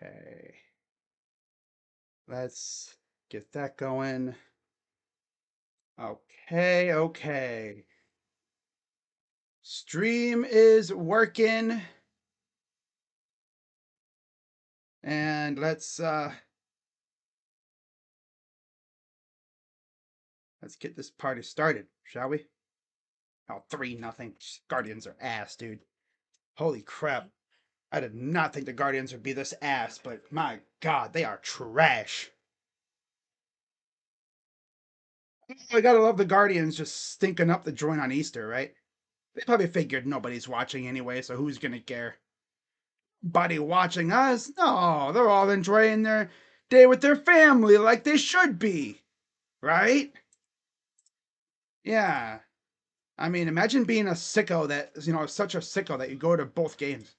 Okay. Let's get that going. Okay. Stream is working. And let's get this party started, shall we? Oh, 3-0. Guardians are ass, dude. Holy crap. I did not think the Guardians would be this ass, but my god, they are trash. I gotta love the Guardians just stinking up the joint on Easter, right? They probably figured nobody's watching anyway, so who's gonna care? Buddy watching us? No, they're all enjoying their day with their family like they should be, right? Yeah. I mean, imagine being a sicko that, such a sicko that you go to both games.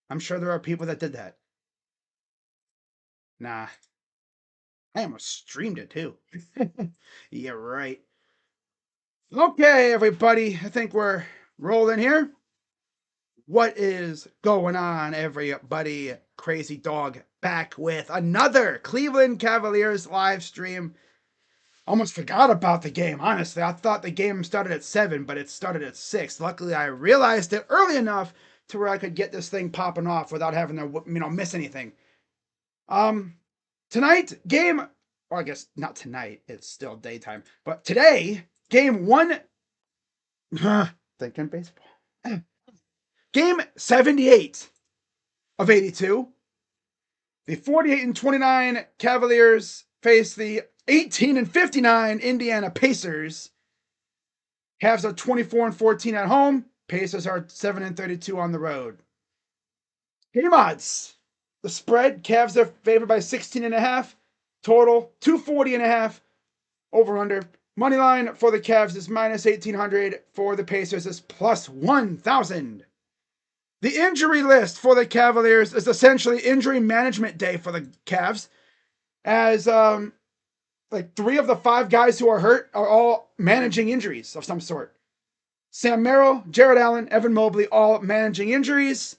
I'm sure there are people that did that. Nah, I almost streamed it too. Yeah, right. Okay, everybody, I think we're rolling here. What is going on, everybody? Crazy Dog back with another Cleveland Cavaliers live stream. Almost forgot about the game, honestly. I thought the game started at 7, but it started at 6. Luckily, I realized it early enough to where I could get this thing popping off without having to, miss anything. Tonight, game, or I guess not tonight, it's still daytime, but today, game 1, thinking baseball. Game 78 of 82. The 48-29 Cavaliers face the 18-59 Indiana Pacers. Cavs are 24-14 at home. Pacers are 7-32 on the road. Game odds. The spread, Cavs are favored by 16.5. Total, 240.5. Over under. Money line for the Cavs is minus 1,800. For the Pacers is plus 1,000. The injury list for the Cavaliers is essentially injury management day for the Cavs, as like 3 of the 5 guys who are hurt are all managing injuries of some sort. Sam Merrill, Jared Allen, Evan Mobley, all managing injuries.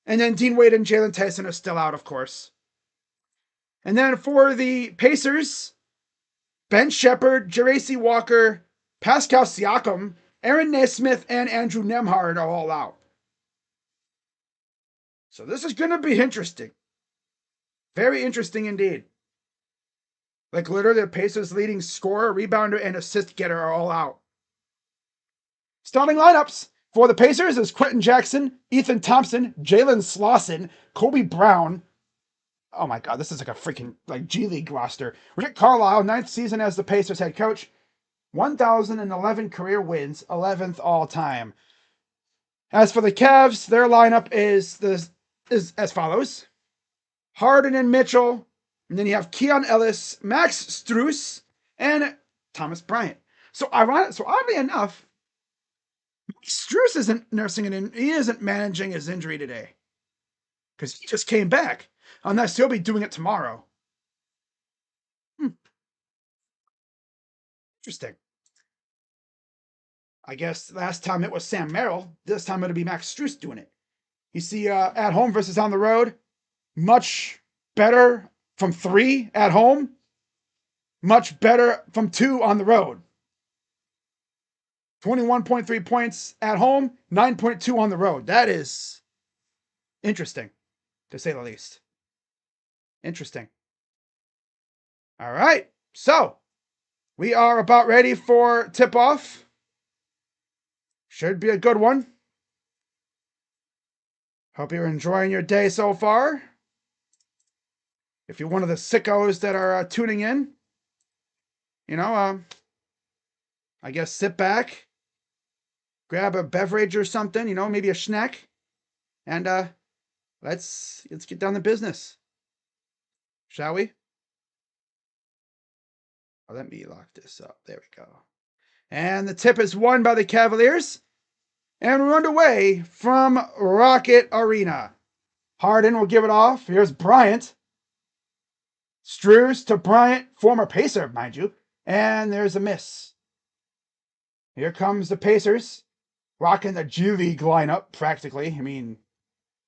And then Dean Wade and Jalen Tyson are still out, of course. And then for the Pacers, Ben Shepherd, Geraci Walker, Pascal Siakam, Aaron Nesmith, and Andrew Nembhard are all out. So this is going to be interesting. Very interesting indeed. Like literally the Pacers' leading scorer, rebounder, and assist getter are all out. Starting lineups for the Pacers is Quentin Jackson, Ethan Thompson, Jalen Slauson, Kobe Brown. Oh my god, this is like a freaking G League roster. Rick Carlisle, 9th season as the Pacers head coach. 1,011 career wins, 11th all time. As for the Cavs, their lineup is as follows: Harden and Mitchell, and then you have Keon Ellis, Max Strus, and Thomas Bryant. So oddly enough, Strus isn't he isn't managing his injury today, because he just came back. Unless he'll be doing it tomorrow. Interesting. I guess last time it was Sam Merrill. This time it'll be Max Strus doing it. You see, at home versus on the road, much better from 3 at home, much better from 2 on the road. 21.3 points at home, 9.2 on the road. That is interesting, to say the least. Interesting. All right, so we are about ready for tip-off. Should be a good one. Hope you're enjoying your day so far. If you're one of the sickos that are tuning in, I guess sit back, grab a beverage or something, maybe a snack, and let's get down to business, shall we? Oh, let me lock this up. There we go. And the tip is won by the Cavaliers, and we're underway from Rocket Arena. Harden will give it off. Here's Bryant. Strus to Bryant, former Pacer, mind you, and there's a miss. Here comes the Pacers, rocking the G League lineup, practically. I mean,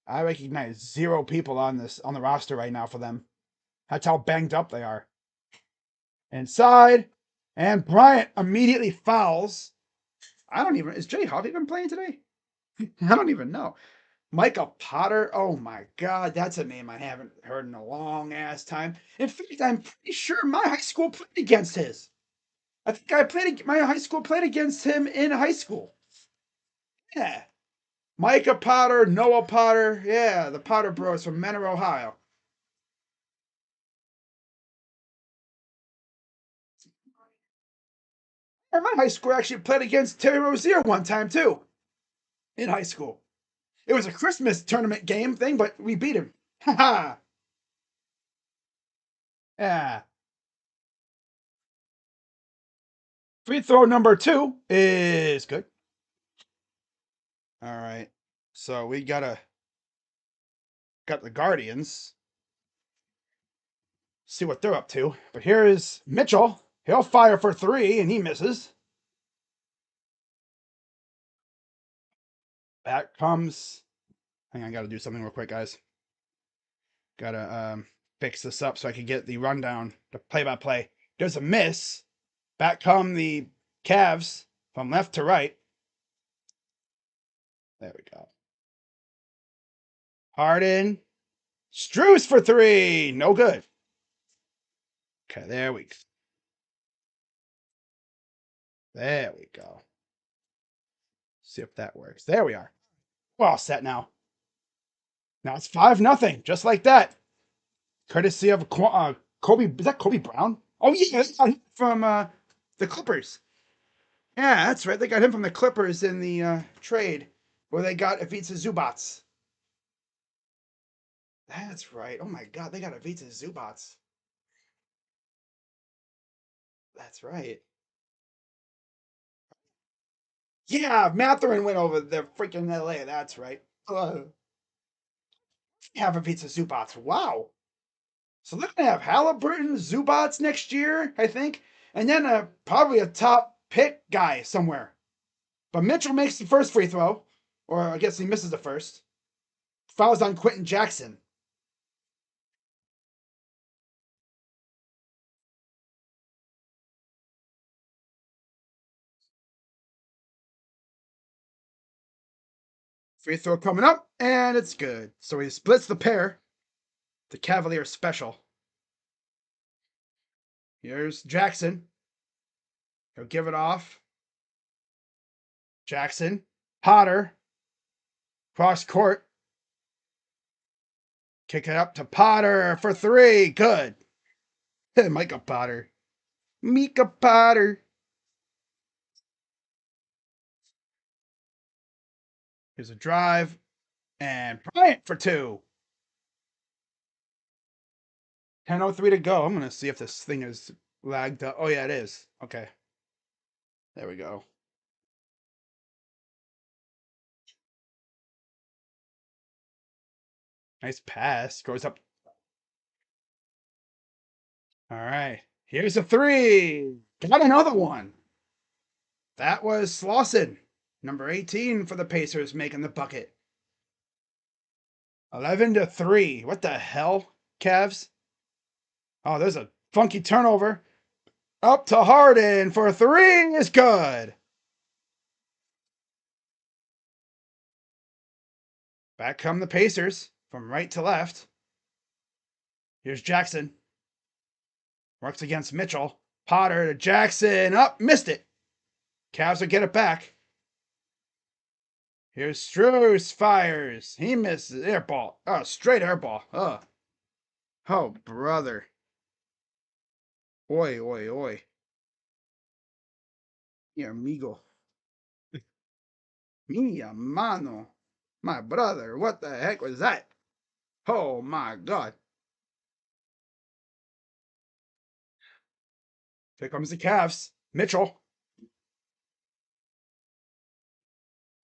I recognize 0 people on the roster right now for them. That's how banged up they are. Inside, and Bryant immediately fouls. I don't even. Is Jay Huff even playing today? I don't even know. Michael Potter. Oh my God, that's a name I haven't heard in a long ass time. In fact, I'm pretty sure my high school played against his. I think my high school played against him in high school. Yeah. Micah Potter, Noah Potter. Yeah, the Potter Bros from Menor, Ohio. And my high school actually played against Terry Rozier one time too. In high school. It was a Christmas tournament game thing, but we beat him. Ha ha. Yeah. Free throw number 2 is good. All right. So we got the Guardians. See what they're up to. But here is Mitchell. He'll fire for 3 and he misses. Back comes. Hang on, I gotta do something real quick, guys. Gotta fix this up so I can get the rundown, the play-by-play. There's a miss. Back come the Cavs from left to right. There we go. Harden. Strus for 3. No good. Okay, there we go. See if that works. There we are. We're all set now. Now it's 5-0, just like that. Courtesy of Kobe. Is that Kobe Brown? Oh yeah, from the Clippers. Yeah, that's right. They got him from the Clippers in the trade where they got Ivica Zubats. That's right. Oh my God, they got Ivica Zubats. That's right. Yeah, Matherin went over the freaking LA. That's right. Have Ivica Zubats. Wow. So they're gonna have Halliburton, Zubats next year, I think, and then probably a top pick guy somewhere. But Mitchell makes the first free throw, or I guess he misses the first. Fouls on Quentin Jackson. Free throw coming up, and it's good. So he splits the pair. The Cavaliers special. Here's Jackson. He'll give it off. Jackson. Potter. Cross court. Kick it up to Potter for 3. Good. Micah Potter. Mika Potter. Here's a drive. And Bryant for 2. 10:03 to go. I'm going to see if this thing is lagged up. Oh, yeah, it is. Okay. There we go. Nice pass. Goes up. All right. Here's a 3. Got another one. That was Slauson. Number 18 for the Pacers making the bucket. 11-3. What the hell, Cavs? Oh, there's a funky turnover. Up to Harden for 3 is good. Back come the Pacers from right to left. Here's Jackson. Works against Mitchell. Potter to Jackson. Up, missed it. Cavs will get it back. Here's Strus. Fires. He misses. Air ball. Oh, straight air ball. Oh, brother. Oi, oi, oi. Mi amigo. Mi mano. My brother. What the heck was that? Oh, my God. Here comes the Cavs. Mitchell.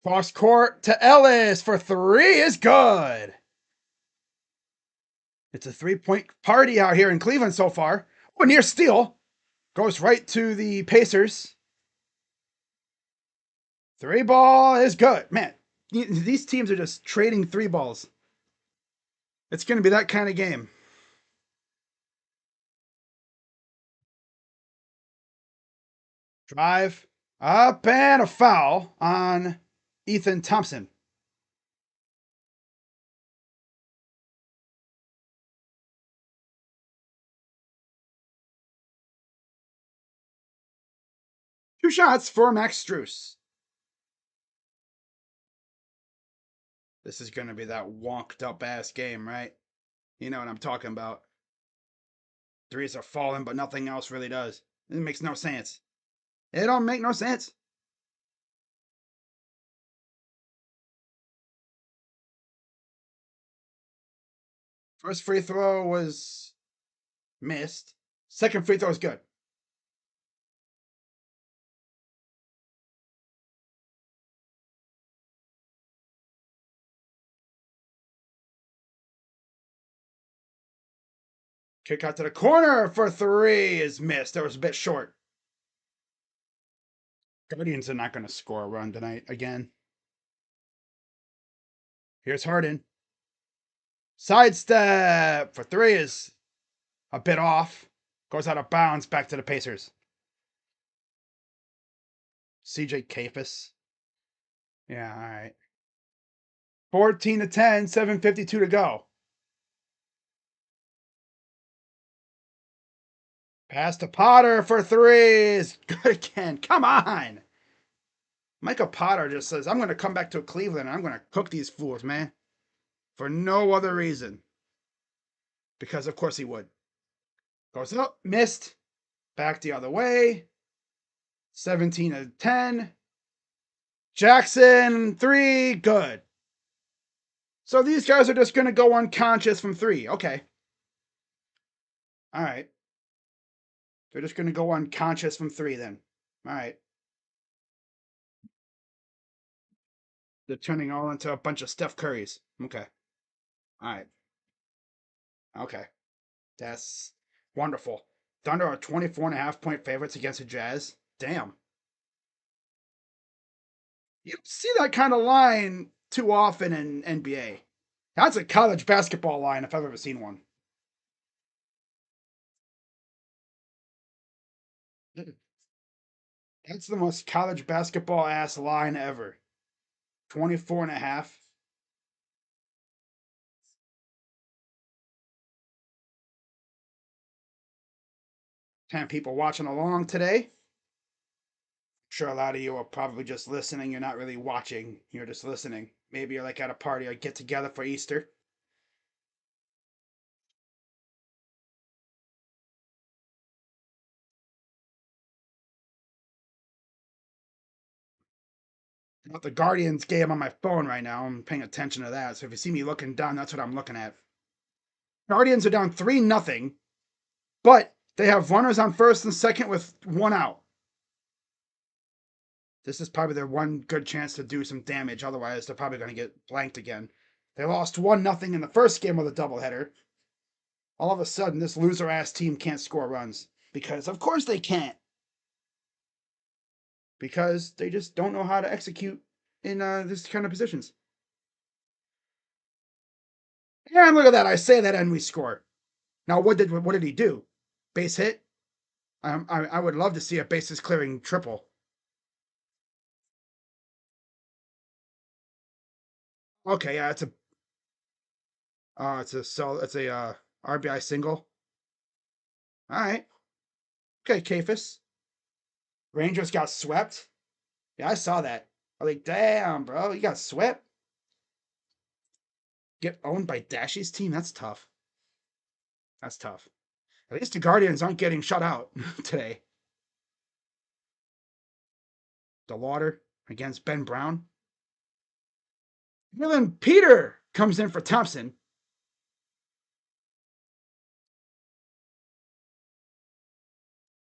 Cross court to Ellis for 3 is good. It's a 3-point party out here in Cleveland so far. Oh, near steal. Goes right to the Pacers. 3 ball is good. Man, these teams are just trading 3 balls. It's going to be that kind of game. Drive up and a foul on Ethan Thompson. Two shots for Max Struess. This is going to be that wonked up ass game, right? You know what I'm talking about. Threes are falling, but nothing else really does. It makes no sense. It don't make no sense. First free throw was missed. Second free throw was good. Kick out to the corner for three is missed. That was a bit short. Guardians are not going to score a run tonight again. Here's Harden. Sidestep for three is a bit off. Goes out of bounds back to the Pacers. CJ Cafis. Yeah, all right. 14 to 10, 7:52 to go. Pass to Potter for three is good again. Come on. Michael Potter just says, I'm going to come back to Cleveland and I'm going to cook these fools, man. For no other reason. Because, of course, he would. Goes up, missed. Back the other way. 17 to 10. Jackson, three, good. So these guys are just going to go unconscious from three. Okay. All right. They're just going to go unconscious from three then. All right. They're turning all into a bunch of Steph Currys. Okay. All right. Okay. That's wonderful. Thunder are 24.5-point favorites against the Jazz. Damn. You don't see that kind of line too often in NBA. That's a college basketball line if I've ever seen one. That's the most college basketball ass line ever. 24.5. 10 people watching along today. I'm sure a lot of you are probably just listening. You're not really watching. You're just listening. Maybe you're like at a party or get together for Easter. I got the Guardians game on my phone right now. I'm paying attention to that. So if you see me looking down, that's what I'm looking at. Guardians are down 3-0, but they have runners on first and second with one out. This is probably their one good chance to do some damage. Otherwise, they're probably going to get blanked again. They lost 1-0 in the first game of the doubleheader. All of a sudden, this loser ass team can't score runs. Because, of course, they can't. Because they just don't know how to execute in this kind of positions. And look at that. I say that and we score. Now, what did he do? Base hit? I would love to see a bases clearing triple. Okay, yeah, it's a RBI single. All right. Okay, Kafis. Rangers got swept. Yeah, I saw that. I was like, damn, bro, you got swept. Get owned by Dashy's team. That's tough. That's tough. At least the Guardians aren't getting shut out today. DeLauder against Ben Brown. Dylan Peter comes in for Thompson.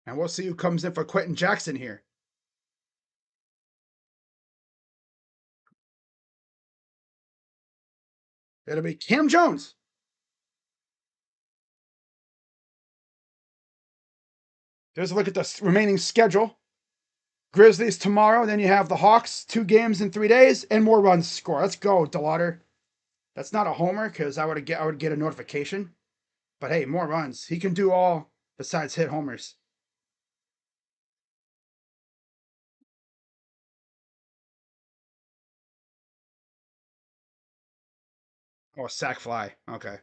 And we'll see who comes in for Quentin Jackson here. It'll be Cam Jones. There's a look at the remaining schedule. Grizzlies tomorrow. Then you have the Hawks, 2 games in 3 days, and more runs to score. Let's go, DeLauder. That's not a homer because I would get a notification. But hey, more runs. He can do all besides hit homers. Oh, a sac fly. Okay.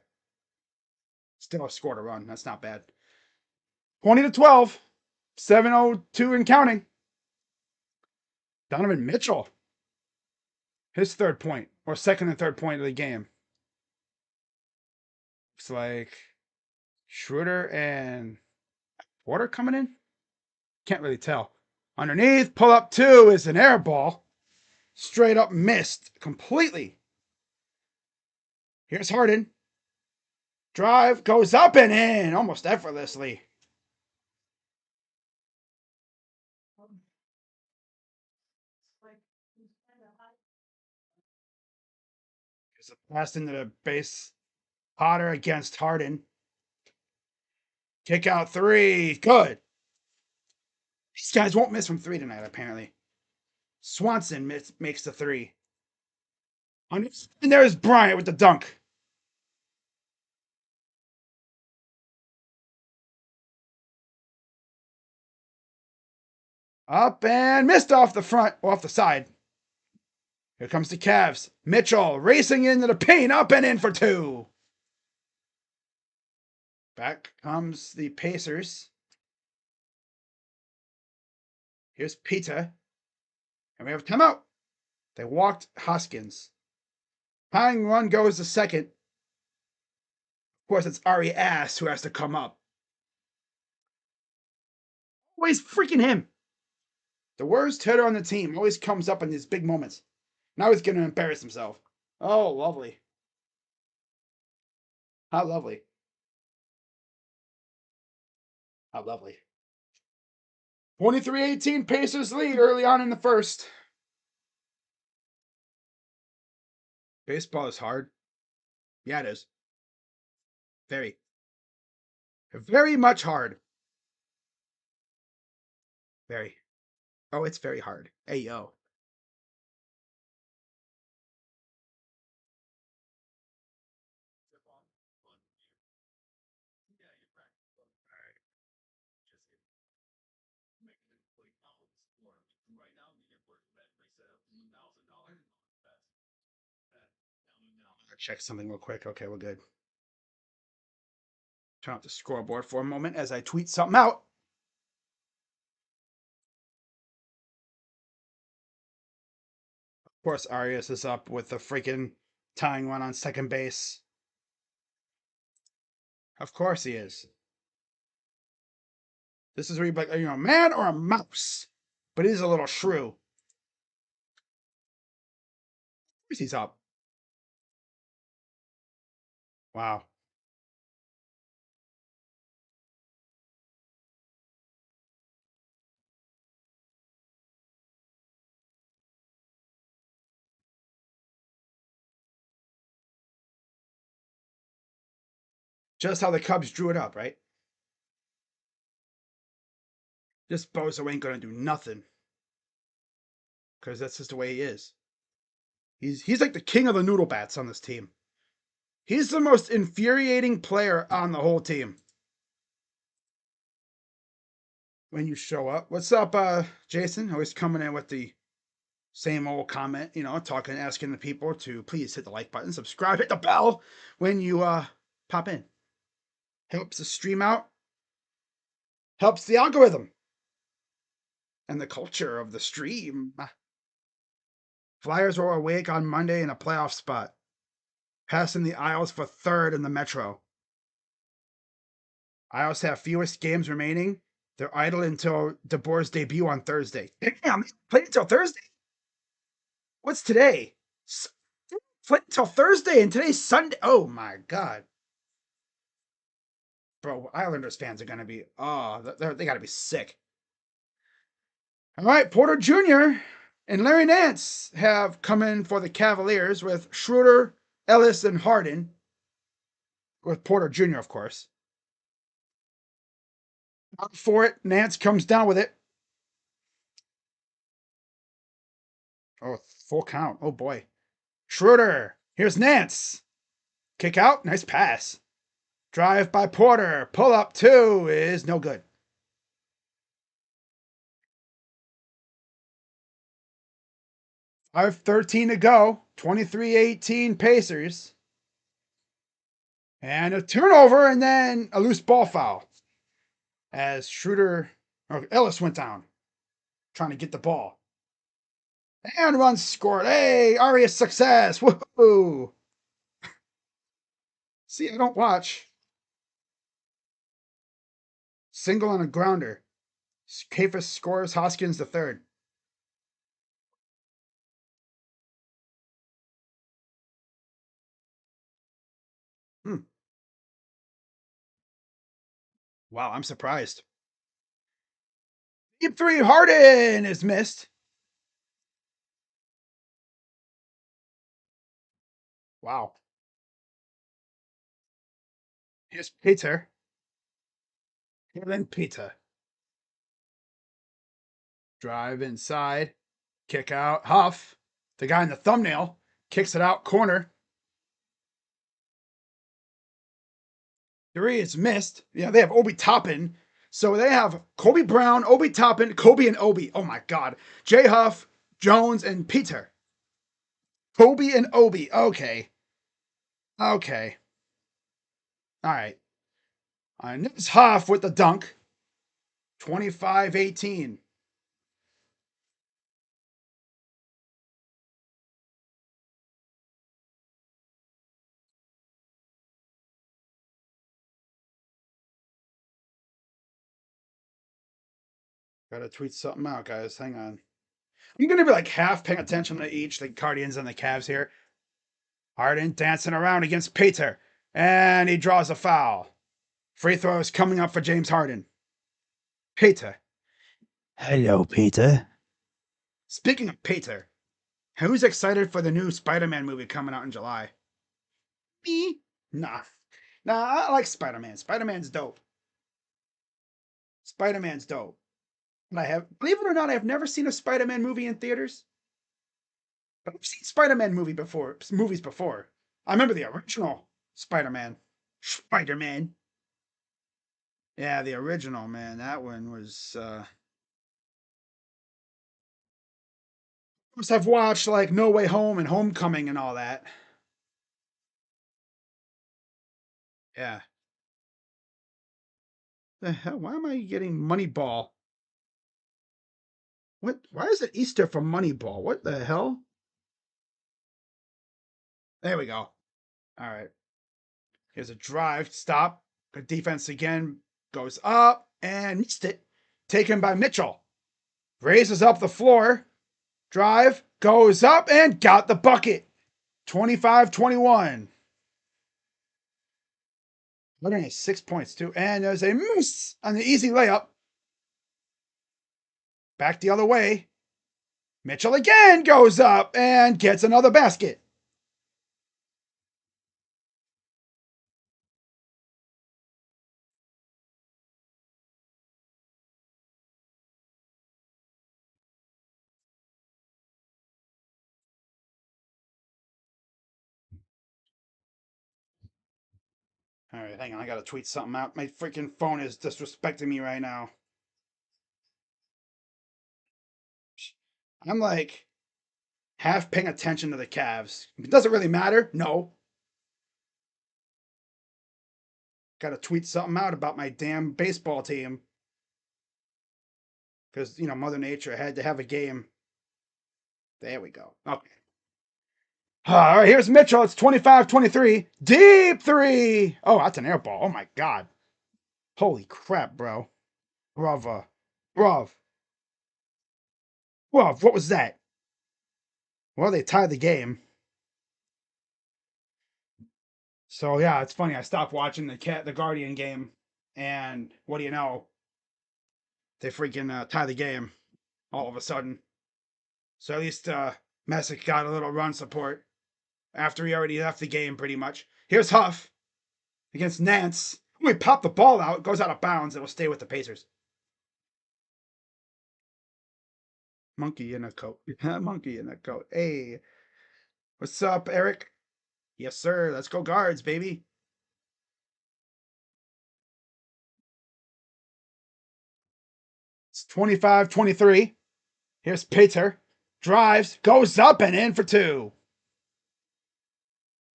Still scored a run. That's not bad. 20-12. 7:02 and counting. Donovan Mitchell. His third point, or second and third point of the game. Looks like Schroeder and Porter coming in. Can't really tell. Underneath, pull up two is an air ball. Straight up missed completely. Here's Harden. Drive goes up and in almost effortlessly. There's a pass into the base. Potter against Harden. Kick out three. Good. These guys won't miss from three tonight, apparently. Swanson makes the three. And there's Bryant with the dunk. Up and missed off the front, off the side. Here comes the Cavs. Mitchell racing into the paint, up and in for two. Back comes the Pacers. Here's Pita. And we have timeout. They walked Hoskins. Tying run goes to second. Of course, it's Ari Ass who has to come up. Always freaking him. The worst hitter on the team always comes up in these big moments. Now he's going to embarrass himself. Oh, lovely. How lovely. How lovely. 23-18 Pacers lead early on in the first. Baseball is hard. Yeah, it is. Very. Very much hard. Very. Oh, it's very hard. Hey, yo. Check something real quick. Okay, we're good. Turn off the scoreboard for a moment as I tweet something out. Of course, Arias is up with the freaking tying run on second base. Of course he is. This is where you're like, are you a man or a mouse? But he's a little shrew. Of course he's up. Wow. Just how the Cubs drew it up, right? This bozo ain't gonna do nothing. Because that's just the way he is. He's like the king of the noodle bats on this team. He's the most infuriating player on the whole team. When you show up. What's up, Jason? Always coming in with the same old comment, talking, asking the people to please hit the like button, subscribe, hit the bell when you pop in. Helps the stream out, helps the algorithm and the culture of the stream. Flyers were awake on Monday in a playoff spot, passing the Isles for third in the Metro. Isles have fewest games remaining. They're idle until DeBoer's debut on Thursday. Damn, played until Thursday? What's today? Played until Thursday, and today's Sunday. Oh my God. Bro, Islanders fans are going to be, they got to be sick. All right, Porter Jr. and Larry Nance have come in for the Cavaliers with Schroeder, Ellis, and Harden. With Porter Jr., of course. Out for it. Nance comes down with it. Oh, full count. Oh, boy. Schroeder Here's Nance. Kick out. Nice pass. Drive by Porter. Pull up 2 is no good. 5:13 to go. 23-18 Pacers. And a turnover and then a loose ball foul. As Schroeder or Ellis went down trying to get the ball. And runs scored. Hey, Arias success. Woohoo. See, I don't watch. Single on a grounder. Kafis scores. Hoskins the third. Wow, I'm surprised. Deep 3 Harden is missed. Wow. Here's Peter. And then Peter. Drive inside. Kick out. Huff. The guy in the thumbnail. Kicks it out. Corner. 3 is missed. Yeah, they have Obi Toppin. So they have Kobe Brown, Obi Toppin, Kobe and Obi. Oh my God. J Huff, Jones, and Peter. Kobe and Obi. Okay. Okay. All right. And it's Huff with the dunk. 25-18. Gotta tweet something out, guys. Hang on. I'm gonna be like half paying attention to each, the Guardians and the Cavs here. Harden dancing around against Peter. And he draws a foul. Free throws coming up for James Harden. Peter. Hello, Peter. Speaking of Peter, who's excited for the new Spider-Man movie coming out in July? Me? Nah. Nah, I like Spider-Man. Spider-Man's dope. Spider-Man's dope. But believe it or not, I have never seen a Spider-Man movie in theaters. But I've seen Spider-Man movies before. I remember the original Spider-Man. Spider-Man. Yeah, the original, man. That one was course I've watched like No Way Home and Homecoming and all that. Yeah. The hell? Why am I getting Moneyball? What? Why is it Easter for Moneyball? What the hell? There we go. All right. Here's a drive. Stop. Good defense again. Goes up and missed it. Taken by Mitchell. Raises up the floor. Drive. Goes up and got the bucket. 25-21. Looking at 6 points too. And there's a miss on the easy layup. Back the other way. Mitchell again goes up and gets another basket. All right, hang on. I got to tweet something out. My freaking phone is disrespecting me right now. I'm like half paying attention to the Cavs. It doesn't really matter. No. Got to tweet something out about my damn baseball team. Because, Mother Nature had to have a game. There we go. Okay. All right, here's Mitchell. It's 25-23. Deep 3. Oh, that's an air ball. Oh, my God. Holy crap, bro. Brava. Bruv. Bruv, what was that? Well, they tied the game. So, yeah, it's funny. I stopped watching the Guardian game. And what do you know? They freaking tie the game all of a sudden. So at least Messick got a little run support after he already left the game pretty much. Here's Huff against Nance. We pop the ball out, it goes out of bounds, it will stay with the Pacers. Monkey in a coat. Monkey in a coat. Hey, what's up, Eric? Yes, sir. Let's go Guards, baby. It's 25-23. Here's Peter. Drives, goes up and in for two.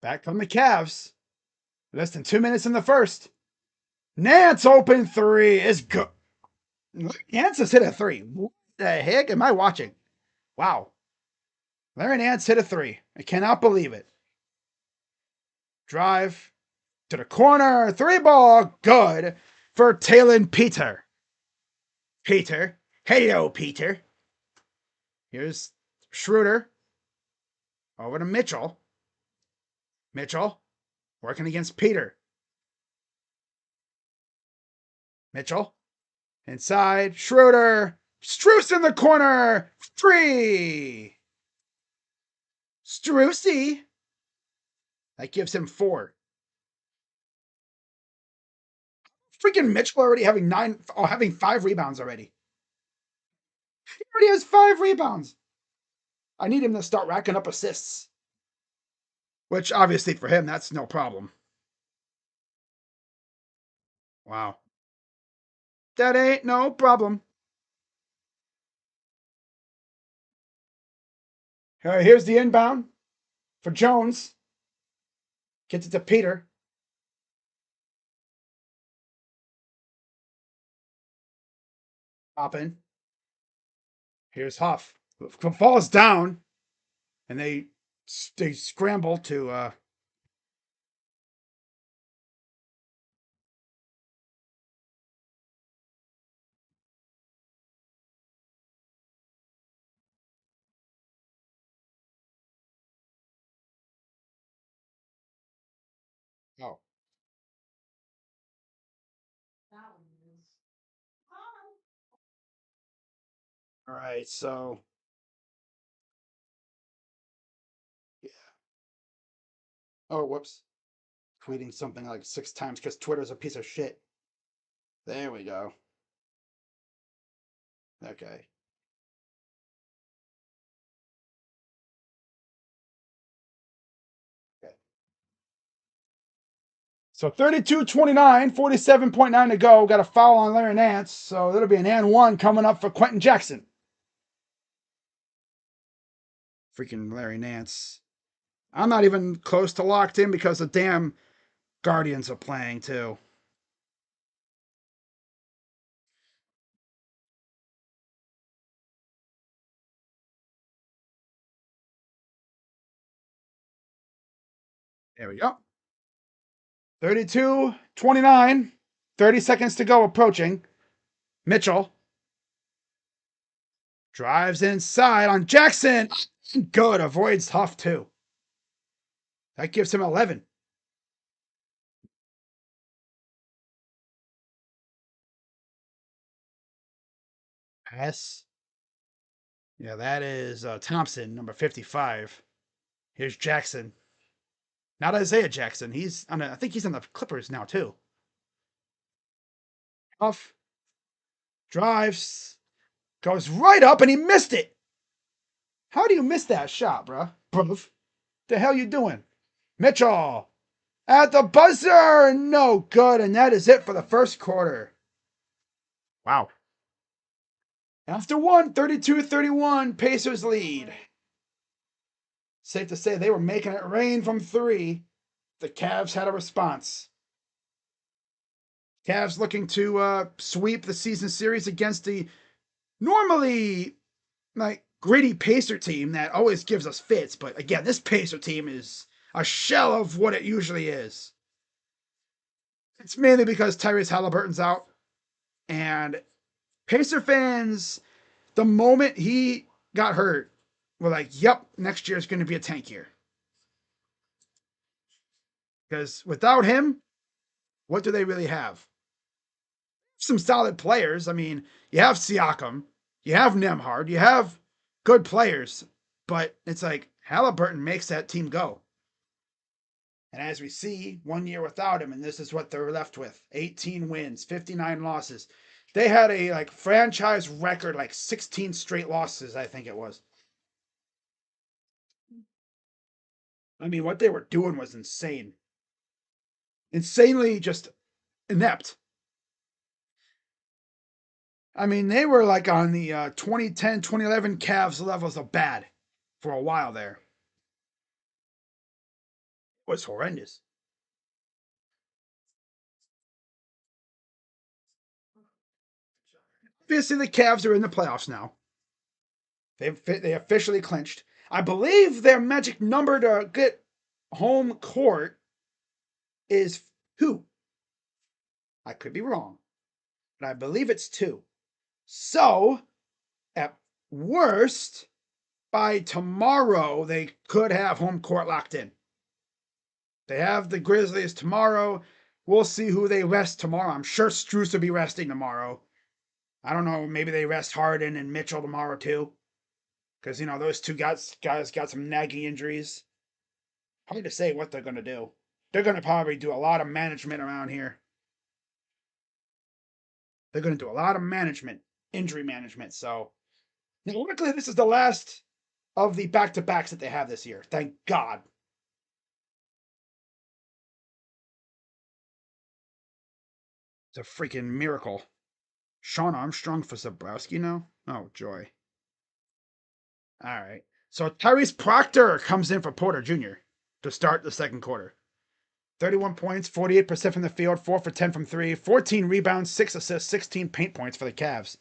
Back come the Cavs. Less than 2 minutes in the first. Nance open three is good. Nance has hit a three. What the heck am I watching? Wow. Larry Nance hit a three. I cannot believe it. Drive to the corner. Three ball. Good for Talon Peter. Peter. Hello, Peter. Here's Schroeder. Over to Mitchell. Mitchell working against Peter. Mitchell. Inside. Schroeder. Struce in the corner. Three. Strucy. That gives him four. Freaking Mitchell already having having 5 rebounds already. He already has 5 rebounds. I need him to start racking up assists. Which obviously for him, that's no problem. Wow. That ain't no problem. All right, here's the inbound for Jones. Gets it to Peter. Poppin. Here's Huff. Falls down. And they scramble to oh. All right, so yeah. Oh, whoops. Tweeting something like 6 times because Twitter's a piece of shit. There we go. Okay. Okay. So 32-29, 47.9 to go. Got a foul on Larry Nance. So that'll be an and one coming up for Quentin Jackson. Freaking Larry Nance. I'm not even close to locked in because the damn Guardians are playing too. There we go. 32-29. 30 seconds to go approaching. Mitchell drives inside on Jackson. Good. Avoids Huff too. That gives him 11. Pass. Yeah, that is Thompson, number 55. Here's Jackson. Not Isaiah Jackson. He's on. I think he's on the Clippers now too. Huff drives, goes right up, and he missed it. How do you miss that shot, bruh? The hell you doing? Mitchell at the buzzer. No good, and that is it for the first quarter. Wow. After one, 32-31, Pacers lead. Safe to say they were making it rain from three. The Cavs had a response. Cavs looking to sweep the season series against the normally like gritty Pacer team that always gives us fits. But again, this Pacer team is a shell of what it usually is. It's mainly because Tyrese Halliburton's out. And Pacer fans, the moment he got hurt, were like, yep, next year is going to be a tank year. Because without him, what do they really have? Some solid players. I mean, you have Siakam, you have Nemhard, you have good players, but it's like Halliburton makes that team go. And as we see, 1 year without him, and this is what they're left with: 18 wins, 59 losses. They had a like franchise record, like 16 straight losses, I think it was. I mean, what they were doing was insane. Insanely just inept. I mean, they were like on the 2010, 2011 Cavs levels of bad for a while there. It was horrendous. Obviously, the Cavs are in the playoffs now. They officially clinched. I believe their magic number to get home court is 2. I could be wrong, but I believe it's 2. So, at worst, by tomorrow, they could have home court locked in. They have the Grizzlies tomorrow. We'll see who they rest tomorrow. I'm sure Strus will be resting tomorrow. I don't know. Maybe they rest Harden and Mitchell tomorrow too, because those two guys got some nagging injuries. Hard to say what they're gonna do. They're gonna probably do a lot of management around here. They're gonna do a lot of management, injury management. So, luckily, this is the last of the back-to-backs that they have this year. Thank God. It's a freaking miracle. Sean Armstrong for Zabrowski now? Oh, joy. All right. So Tyrese Proctor comes in for Porter Jr. to start the second quarter. 31 points, 48% from the field, 4 for 10 from 3, 14 rebounds, 6 assists, 16 paint points for the Cavs.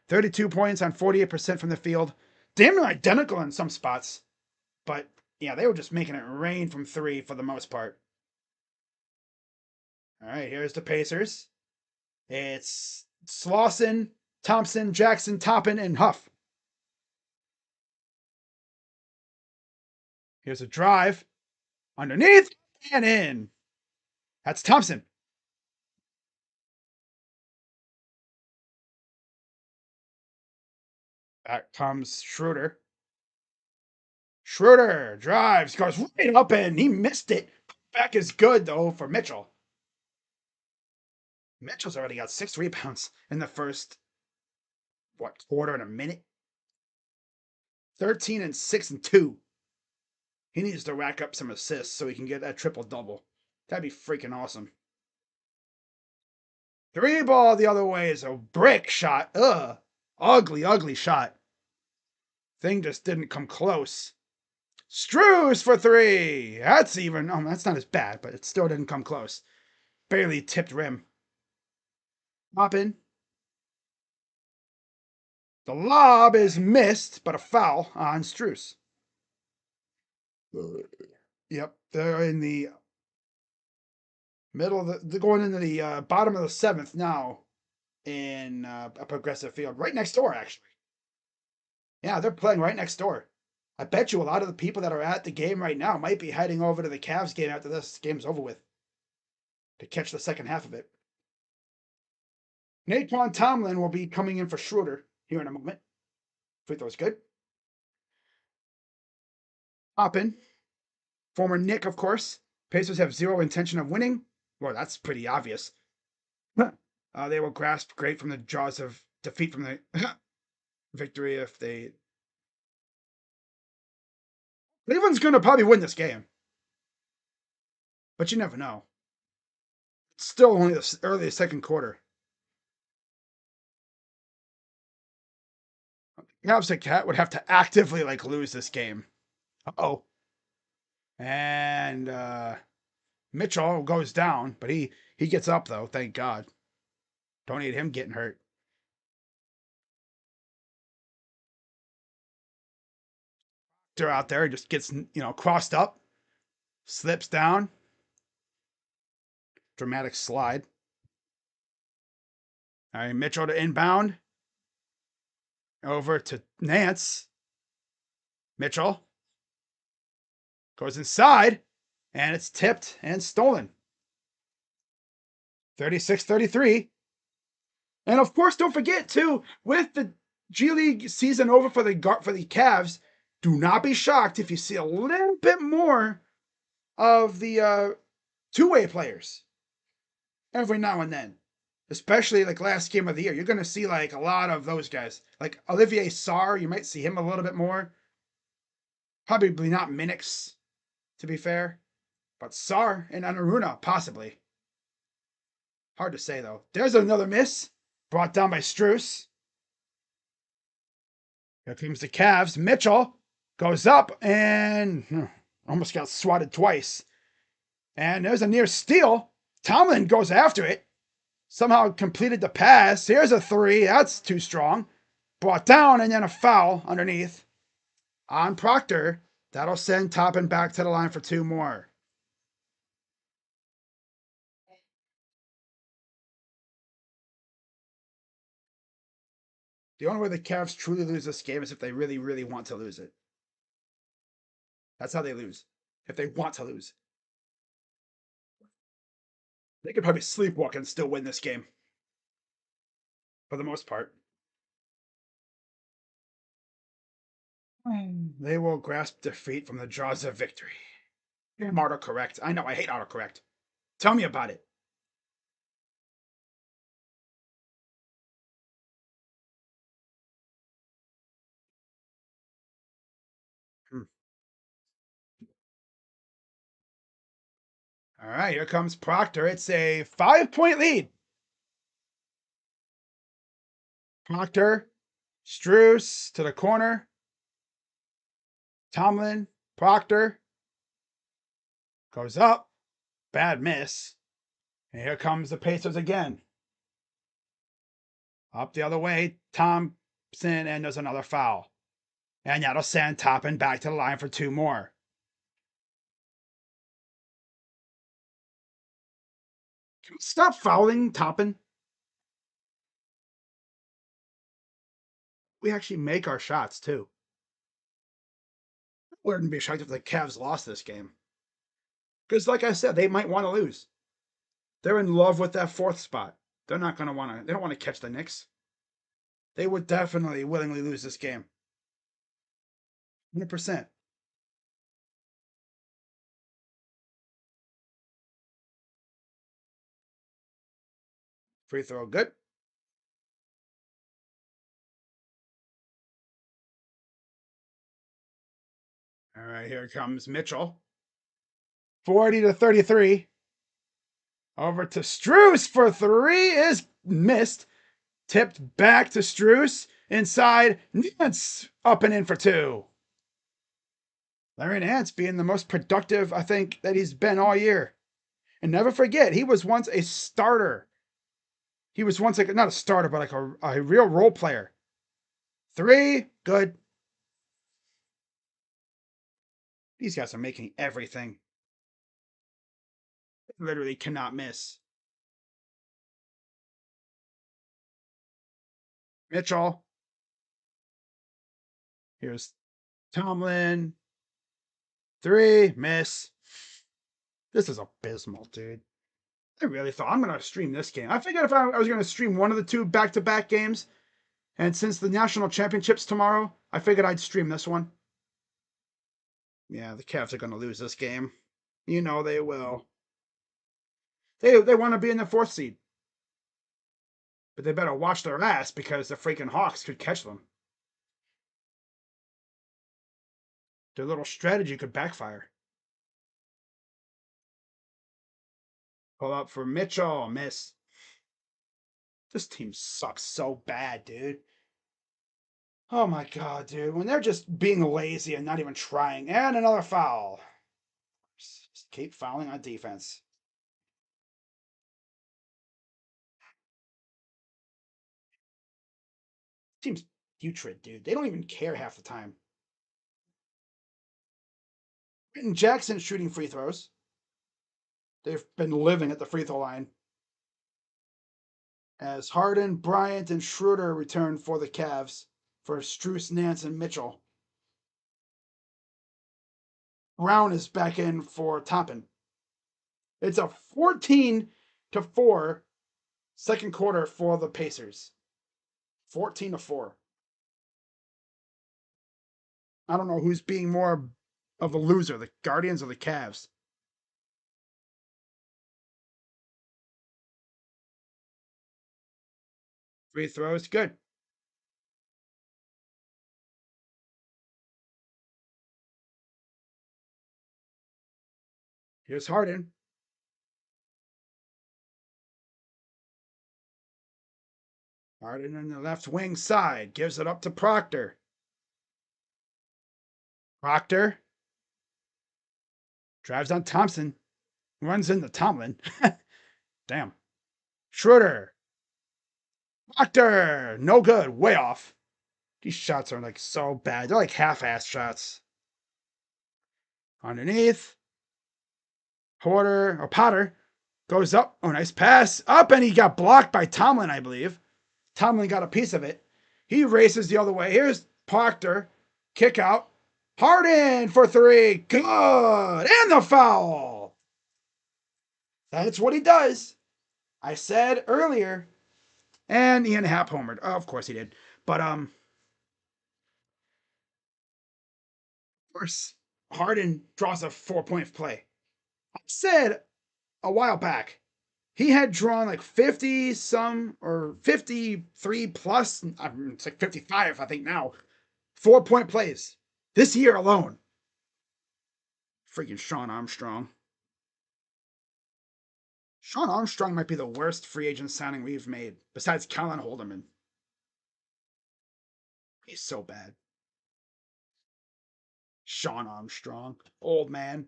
32 points on 48% from the field. Damn near identical in some spots. But, yeah, they were just making it rain from 3 for the most part. All right, here's the Pacers. It's Slauson, Thompson, Jackson, Toppin, and Huff. Here's a drive. Underneath and in. That's Thompson. Back comes Schroeder. Schroeder drives, goes right up, and he missed it. Back is good, though, for Mitchell. Mitchell's already got 6 rebounds in the first, quarter and a minute? 13 and 6 and 2. He needs to rack up some assists so he can get that triple-double. That'd be freaking awesome. 3 ball the other way is a brick shot. Ugh. Ugly, ugly shot. Thing just didn't come close. Strus for 3. That's even. Oh, that's not as bad, but it still didn't come close. Barely tipped rim. Moppin. The lob is missed, but a foul on Strus. Yep, they're in the middle of they're going into the bottom of the 7th now in a progressive field. Right next door, actually. Yeah, they're playing right next door. I bet you a lot of the people that are at the game right now might be heading over to the Cavs game after this game's over with to catch the second half of it. Naquan Tomlin will be coming in for Schroeder here in a moment. Free throw's good. Oppen. Former Knick, of course. Pacers have zero intention of winning. Well, that's pretty obvious. They will grasp great from the jaws of defeat from the victory if they. Cleveland's going to probably win this game. But you never know. It's still only the early second quarter. Cavs Cat would have to actively lose this game. Uh-oh. And Mitchell goes down, but he gets up though, thank God. Don't need him getting hurt. They're out there, just gets crossed up, slips down. Dramatic slide. All right, Mitchell to inbound. Over to Nance. Mitchell goes inside, and it's tipped and stolen. 36-33. And of course, don't forget too, with the G League season over for the Cavs, do not be shocked if you see a little bit more of the two-way players every now and then. Especially last game of the year. You're going to see a lot of those guys. Like Olivier Sarr, you might see him a little bit more. Probably not Minix. to be fair. But Sar and Anaruna, possibly. Hard to say, though. There's another miss. Brought down by Struess. Here comes the Cavs. Mitchell goes up and almost got swatted twice. And there's a near steal. Tomlin goes after it. Somehow completed the pass. Here's a three. That's too strong. Brought down and then a foul underneath. On Proctor. That'll send Toppin back to the line for two more. The only way the Cavs truly lose this game is if they really, really want to lose it. That's how they lose. If they want to lose. They could probably sleepwalk and still win this game. For the most part. They will grasp defeat from the jaws of victory. I'm autocorrect. I know, I hate autocorrect. Tell me about it. All right, here comes Proctor. It's a 5-point lead. Proctor, Struess to the corner. Tomlin, Proctor goes up. Bad miss. And here comes the Pacers again. Up the other way, Thompson, and there's another foul. And that'll send Toppin back to the line for two more. Can we stop fouling Toppin? We actually make our shots, too. I wouldn't be shocked if the Cavs lost this game. Because, like I said, they might want to lose. They're in love with that fourth spot. They're not going to want to, they don't want to catch the Knicks. They would definitely willingly lose this game. 100%. Free throw, good. All right, here comes Mitchell. 40-33. Over to Struess for three is missed. Tipped back to Struess. Inside, Nance up and in for two. Larry Nance being the most productive, I think, that he's been all year. And never forget, he was once a starter. He was once like not a starter, but like a real role player. Three, good. These guys are making everything. They literally cannot miss. Mitchell. Here's Tomlin. Three, miss. This is abysmal, dude. I really thought I'm going to stream this game. I figured if I was going to stream one of the two back-to-back games, and since the national championship's tomorrow, I figured I'd stream this one. Yeah, the Cavs are going to lose this game. You know they will. They want to be in the fourth seed. But they better watch their ass because the freaking Hawks could catch them. Their little strategy could backfire. Pull up for Mitchell. Miss. This team sucks so bad, dude. Oh my god, dude. When they're just being lazy and not even trying. And another foul. Just keep fouling on defense. Team's putrid, dude. They don't even care half the time. And Jackson's shooting free throws. They've been living at the free throw line. As Harden, Bryant, and Schroeder return for the Cavs for Struess, Nance, and Mitchell. Brown is back in for Toppin. It's a 14-4 second quarter for the Pacers. 14-4. I don't know who's being more of a loser, the Guardians or the Cavs. Free throws, good. Here's Harden. Harden on the left wing side gives it up to Proctor. Proctor drives on Thompson, runs into Tomlin. Damn. Schroeder. Proctor. No good. Way off. These shots are like so bad. They're like half-ass shots. Underneath. Potter goes up. Oh, nice pass. Up, and he got blocked by Tomlin, I believe. Tomlin got a piece of it. He races the other way. Here's Proctor. Kick out. Harden for three. Good. And the foul. That's what he does. I said earlier. And Ian Happ homered. Oh, of course he did. But of course, Harden draws a 4-point play. I said a while back he had drawn like 50 some or 53 plus. It's like 55, I think now. 4-point plays this year alone. Freaking Sean Armstrong. Sean Armstrong might be the worst free agent signing we've made, besides Colin Holderman. He's so bad. Sean Armstrong, old man.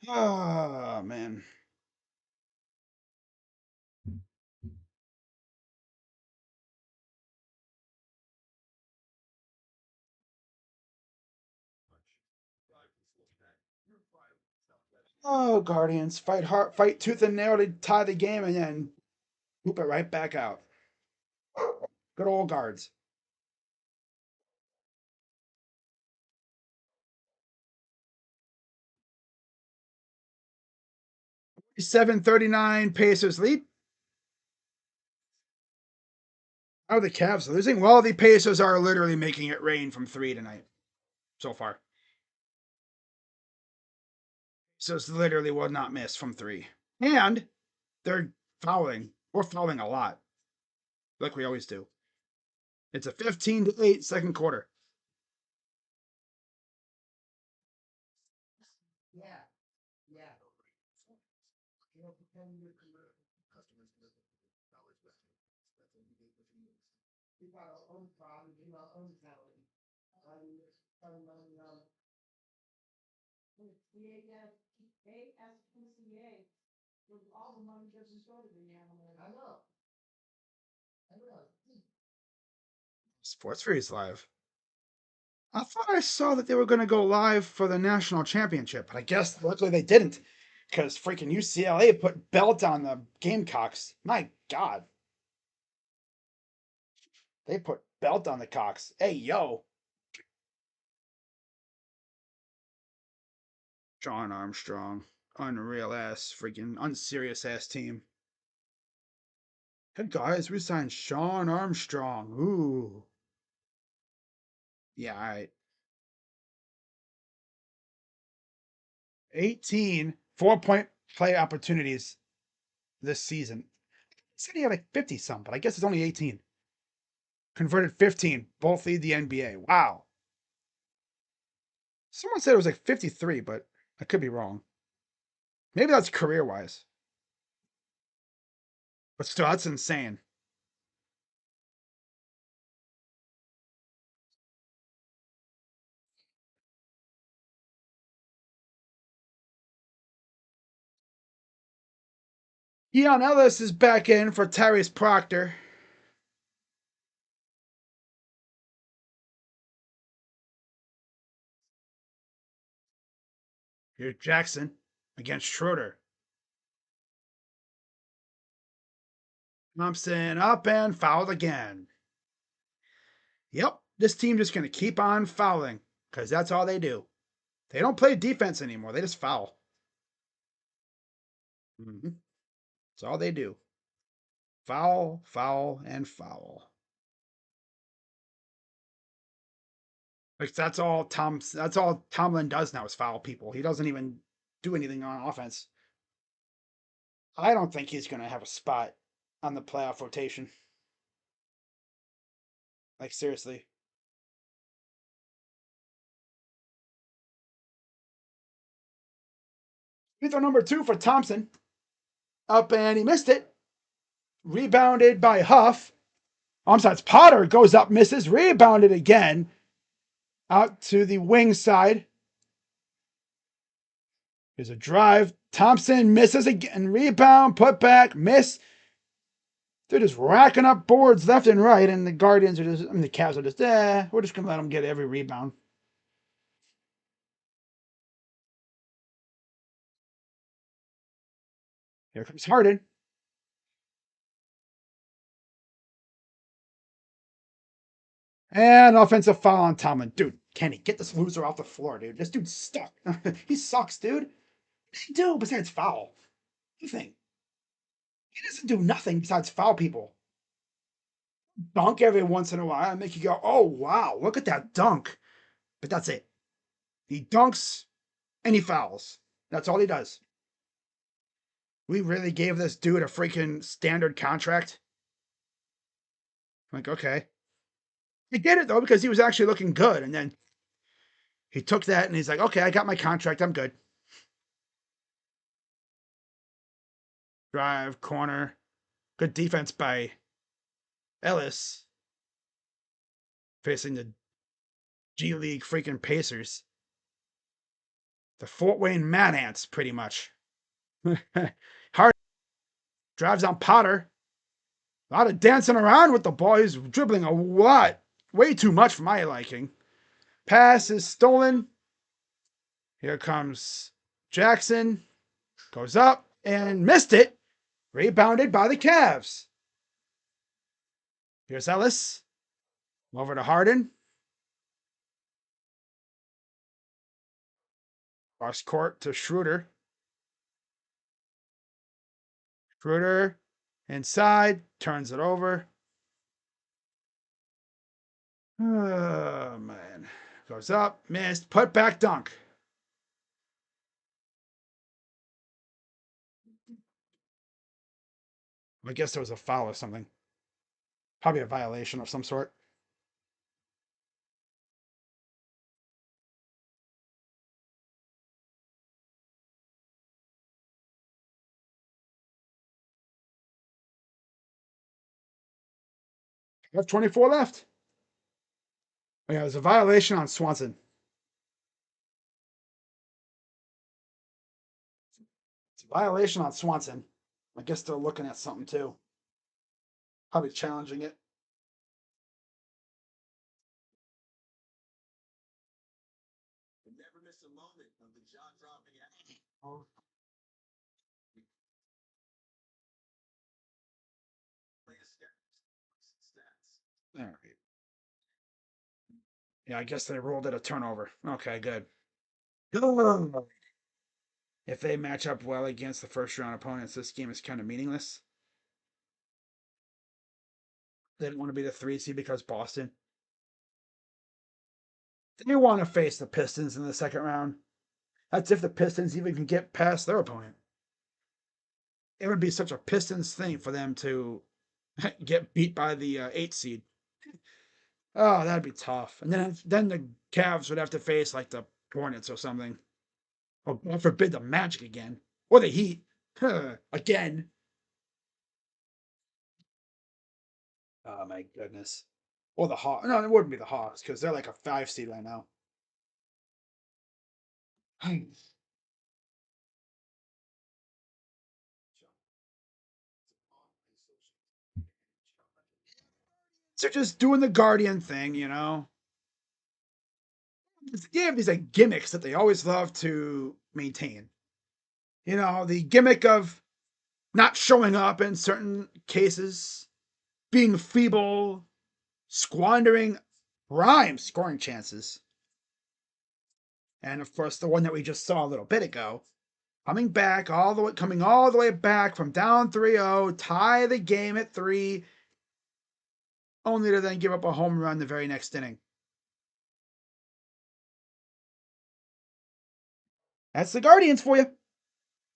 Oh, man. Oh, Guardians, fight hard, fight tooth and nail to tie the game, and then hoop it right back out. Good old guards. 7:39 Pacers lead. How are the Cavs losing? Well, the Pacers are literally making it rain from three tonight so far. So it's literally will not miss from three. And they're fouling. We're fouling a lot, like we always do. It's a 15-8 second quarter. Sports Freeze Live. I thought I saw that they were going to go live for the national championship, but I guess luckily they didn't, because freaking UCLA put belt on the Gamecocks. My God, they put belt on the Cocks. Hey yo, John Armstrong, unreal ass, freaking unserious ass team. Hey guys, we signed Sean Armstrong. Ooh, yeah, all right. 18 4-point play opportunities this season. I said he had like 50 some, but I guess it's only 18. Converted 15. Both lead the NBA. Wow. Someone said it was like 53, but I could be wrong. Maybe that's career wise. But still, that's insane. Keon Ellis is back in for Tyrese Proctor. Here's Jackson against Schroeder. Thompson up and fouled again. Yep, this team just going to keep on fouling because that's all they do. They don't play defense anymore. They just foul. Mm-hmm. That's all they do. Foul, foul, and foul. Like that's all Tomlin does now is foul people. He doesn't even do anything on offense. I don't think he's gonna have a spot on the playoff rotation. Like seriously. Free throw number 2 for Thompson. Up and he missed it. Rebounded by Huff. Oh, I'm sorry, it's Potter goes up, misses, rebounded again. Out to the wing side. Here's a drive. Thompson misses again. Rebound, put back, miss. They're just racking up boards left and right, and the Guardians are just, I mean, the Cavs are just, we're just going to let them get every rebound. Here comes Harden. And offensive foul on Tomlin. Dude, Kenny, get this loser off the floor, dude. This dude's stuck. He sucks, dude. What does he do besides foul? Nothing. He doesn't do nothing besides foul people. Dunk every once in a while and make you go, oh, wow, look at that dunk. But that's it. He dunks and he fouls. That's all he does. We really gave this dude a freaking standard contract. I'm like, okay. I get it, though, because he was actually looking good. And then he took that and he's like, okay, I got my contract. I'm good. Drive, corner. Good defense by Ellis. Facing the G League freaking Pacers. The Fort Wayne Mad Ants, pretty much. Hard drives on Potter. A lot of dancing around with the ball. He's dribbling a lot. Way too much for my liking. Pass is stolen. Here comes Jackson. Goes up and missed it. Rebounded by the Cavs. Here's Ellis. Over to Harden. Cross court to Schroeder. Schroeder inside. Turns it over. Oh, man. Goes up. Missed. Put back dunk. I guess there was a foul or something. Probably a violation of some sort. We have 24 left. Oh, yeah, there's a violation on Swanson. It's a violation on Swanson. I guess they're looking at something too. Probably challenging it. Never miss a moment of the jaw-dropping action. Oh. All right. Yeah, I guess they ruled it a turnover. Okay, good. If they match up well against the first round opponents, this game is kind of meaningless. They didn't want to be the 3 seed because Boston. They want to face the Pistons in the second round. That's if the Pistons even can get past their opponent. It would be such a Pistons thing for them to get beat by the 8 seed. Oh, that'd be tough. And then the Cavs would have to face like the Hornets or something. Or God forbid the Magic again. Or the Heat. Again. Oh my goodness. Or the Hawks. No, it wouldn't be the Hawks because they're like a 5 seed right now. They're just doing the Guardian thing, you know. They have these like gimmicks that they always love to maintain. You know, the gimmick of not showing up in certain cases, being feeble, squandering prime scoring chances. And of course, the one that we just saw a little bit ago, coming all the way back from down 3-0, tie the game at 3, only to then give up a home run the very next inning. That's the Guardians for you.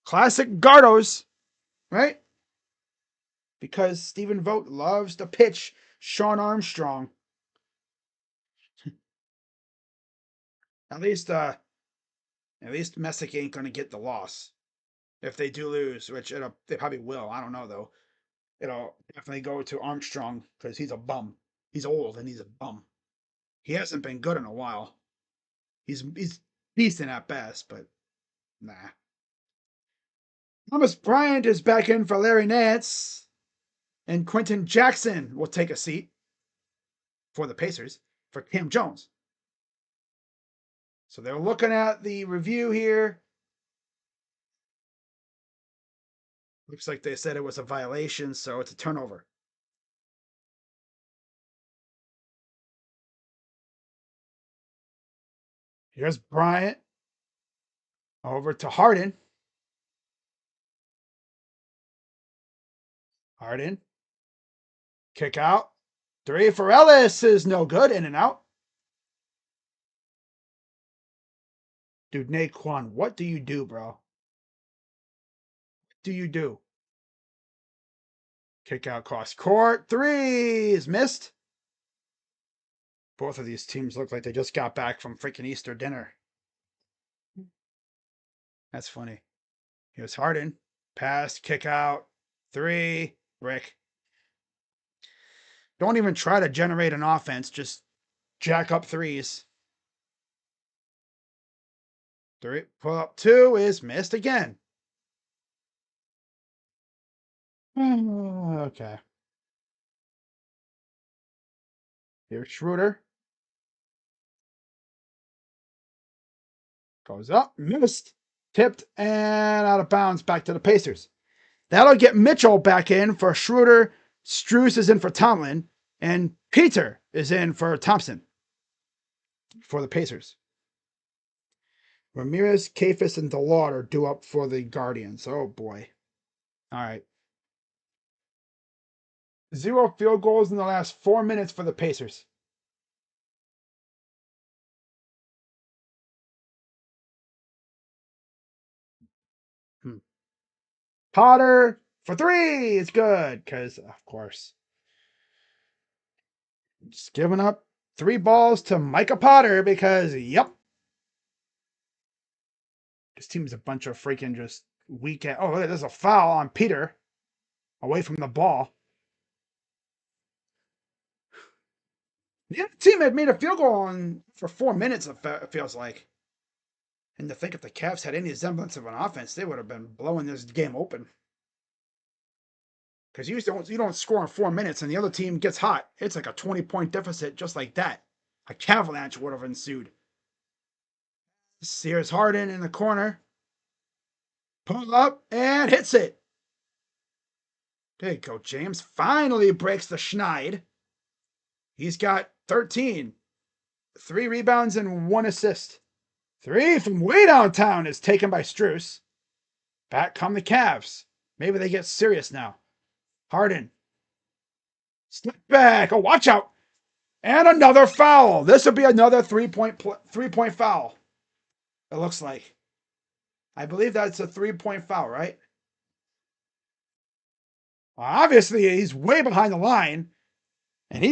Classic Gardos, right? Because Stephen Vogt loves to pitch Sean Armstrong. At least Messick ain't gonna get the loss. if they do lose, which they probably will. I don't know though. It'll definitely go to Armstrong because he's a bum. He's old and he's a bum. He hasn't been good in a while. He's decent at best, but nah. Thomas Bryant is back in for Larry Nance, and Quentin Jackson will take a seat for the Pacers for Cam Jones. So they're looking at the review here. Looks like they said it was a violation, so it's a turnover. Here's Bryant over to Harden. Harden. Kick out. 3 for Ellis is no good. In and out. Dude, Naquan, what do you do, bro? What do you do? Kick out cross court. 3 is missed. Both of these teams look like they just got back from freaking Easter dinner. That's funny. Here's Harden. Pass, kick out. 3. Rick. Don't even try to generate an offense. Just jack up threes. 3. Pull up 2 is missed again. Okay. Here's Schroeder. Goes up, missed, tipped, and out of bounds back to the Pacers. That'll get Mitchell back in for Schroeder. Strus is in for Tomlin. And Peter is in for Thompson for the Pacers. Ramirez, Kafis, and Delort are due up for the Guardians. Oh, boy. All right. 0 field goals in the last 4 minutes for the Pacers. Potter for 3 is good because, of course, just giving up 3 balls to Micah Potter because, yep. This team's a bunch of freaking just weak. Oh, look, there's a foul on Peter away from the ball. The other team had made a field goal for 4 minutes, it feels like. And to think if the Cavs had any semblance of an offense, they would have been blowing this game open. Because you don't score in 4 minutes and the other team gets hot. It's like a 20-point deficit just like that. A avalanche would have ensued. Here's Harden in the corner. Pull up and hits it. There you go, James. Finally breaks the schneid. He's got 13. 3 rebounds and 1 assist. 3 from way downtown is taken by Strus. Back come the Cavs. Maybe they get serious now. Harden. Step back. Oh, watch out. And another foul. This will be another 3-point foul. It looks like. I believe that's a 3-point foul, right? Well, obviously, he's way behind the line. And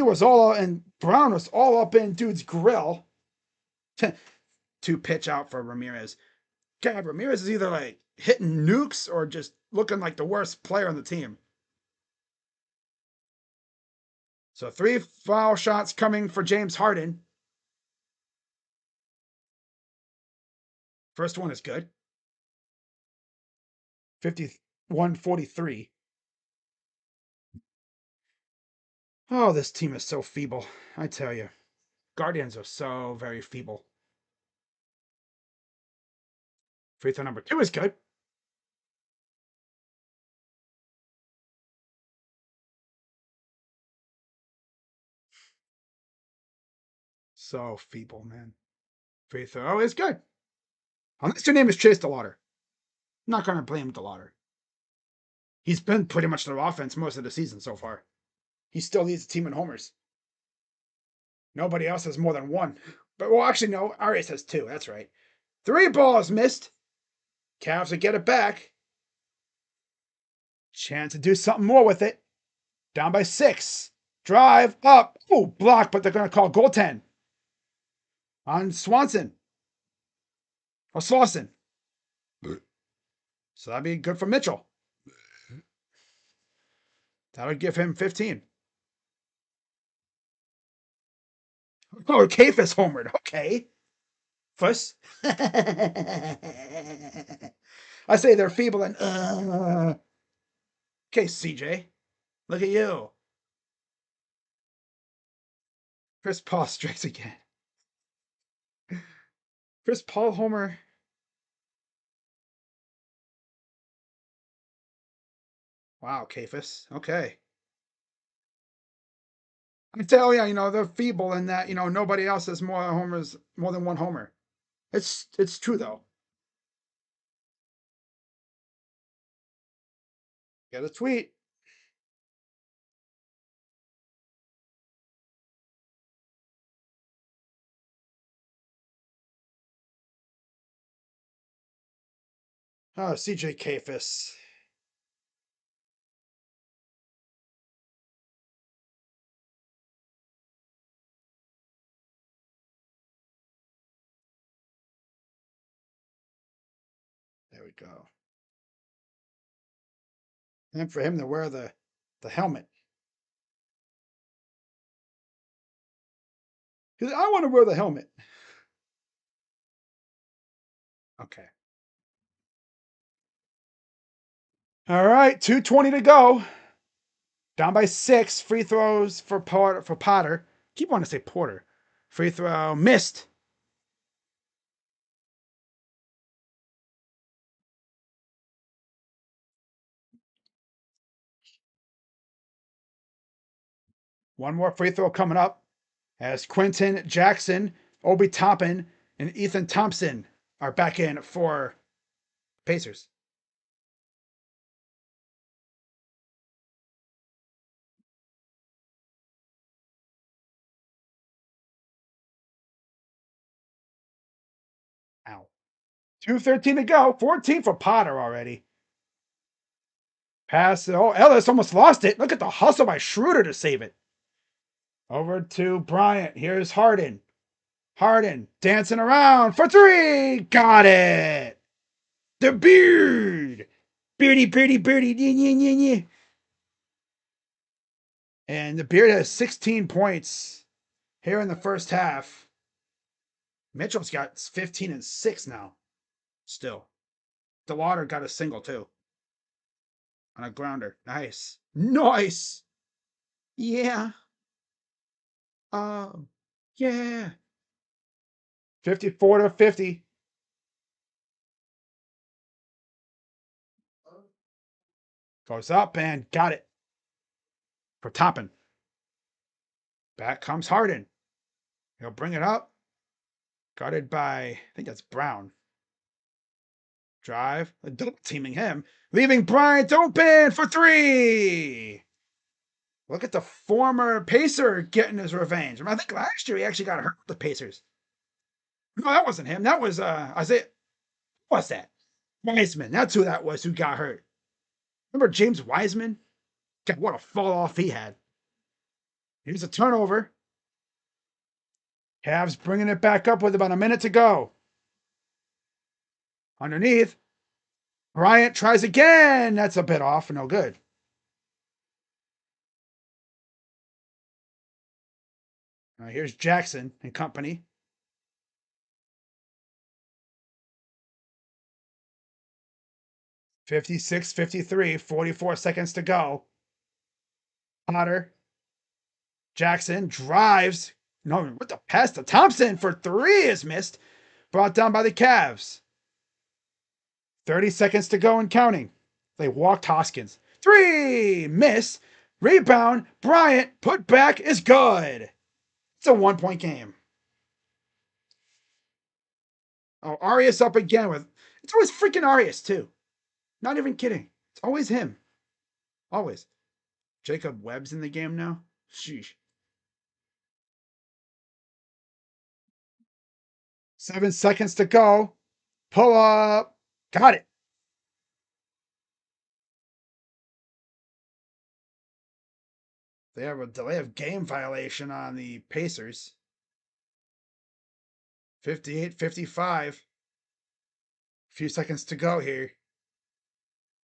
Brown was all up in dude's grill. To pitch out for Ramirez. God, Ramirez is either like hitting nukes or just looking like the worst player on the team. So 3 foul shots coming for James Harden. First one is good. 51-43. Oh, this team is so feeble. I tell you. Guardians are so very feeble. Free throw number 2 is good. So feeble, man. Free throw is good. Unless your name is Chase DeLauder. I'm not going to blame DeLauder. He's been pretty much their offense most of the season so far. He still leads the team in homers. Nobody else has more than 1. But, well, actually, no. Arias has 2. That's right. 3 balls missed. Cavs will get it back. Chance to do something more with it. Down by 6. Drive up. Oh, block, but they're going to call goaltend on Swanson. Or Slauson. So that'd be good for Mitchell. That would give him 15. Oh, Kafis homered. Okay. Fuss. I say they're feeble and okay, CJ. Look at you. Chris Paul strikes again. Chris Paul homer. Wow, Kafis. Okay. I tell you, they're feeble in that, nobody else has more homers, more than one homer. It's true though. Get a tweet. Oh, CJ Kafis. There we go. And for him to wear the helmet. I want to wear the helmet. Okay. All right, 2:20 to go. Down by 6. Free throws for Potter. Keep wanting to say Porter. Free throw missed. One more free throw coming up as Quentin Jackson, Obi Toppin, and Ethan Thompson are back in for Pacers. Ow. 2:13 to go. 14 for Potter already. Pass. Oh, Ellis almost lost it. Look at the hustle by Schroeder to save it. Over to Bryant. Here's Harden. Harden dancing around for 3. Got it. The beard. Beardy, beardy, beardy. Yeah. And the beard has 16 points here in the first half. Mitchell's got 15 and 6 now. Still. DeWater got a single too. On a grounder. Nice. Nice. Yeah. Yeah. 54 to 50. Goes up and got it for Toppin. Back comes Harden. He'll bring it up. Guarded by, I think that's Brown. Drive. Double teaming him. Leaving Bryant open for 3. Look at the former Pacer getting his revenge. I think last year he actually got hurt with the Pacers. No, that wasn't him. That was Isaiah. What's that? Wiseman. That's who that was who got hurt. Remember James Wiseman? God, what a fall off he had. Here's a turnover. Cavs bringing it back up with about a minute to go. Underneath. Bryant tries again. That's a bit off. No good. Here's Jackson and company. (56-53), 44 seconds to go. Potter. Jackson drives. No, what the pass to Thompson for 3 is missed. Brought down by the Cavs. 30 seconds to go and counting. They walked Hoskins. 3 miss. Rebound. Bryant put back is good. It's a 1-point game. Oh, Arias up again with. It's always freaking Arias too. Not even kidding. It's always him. Always. Jacob Webb's in the game now. Sheesh. 7 seconds to go. Pull up. Got it. They have a delay of game violation on the Pacers. 58-55. A few seconds to go here.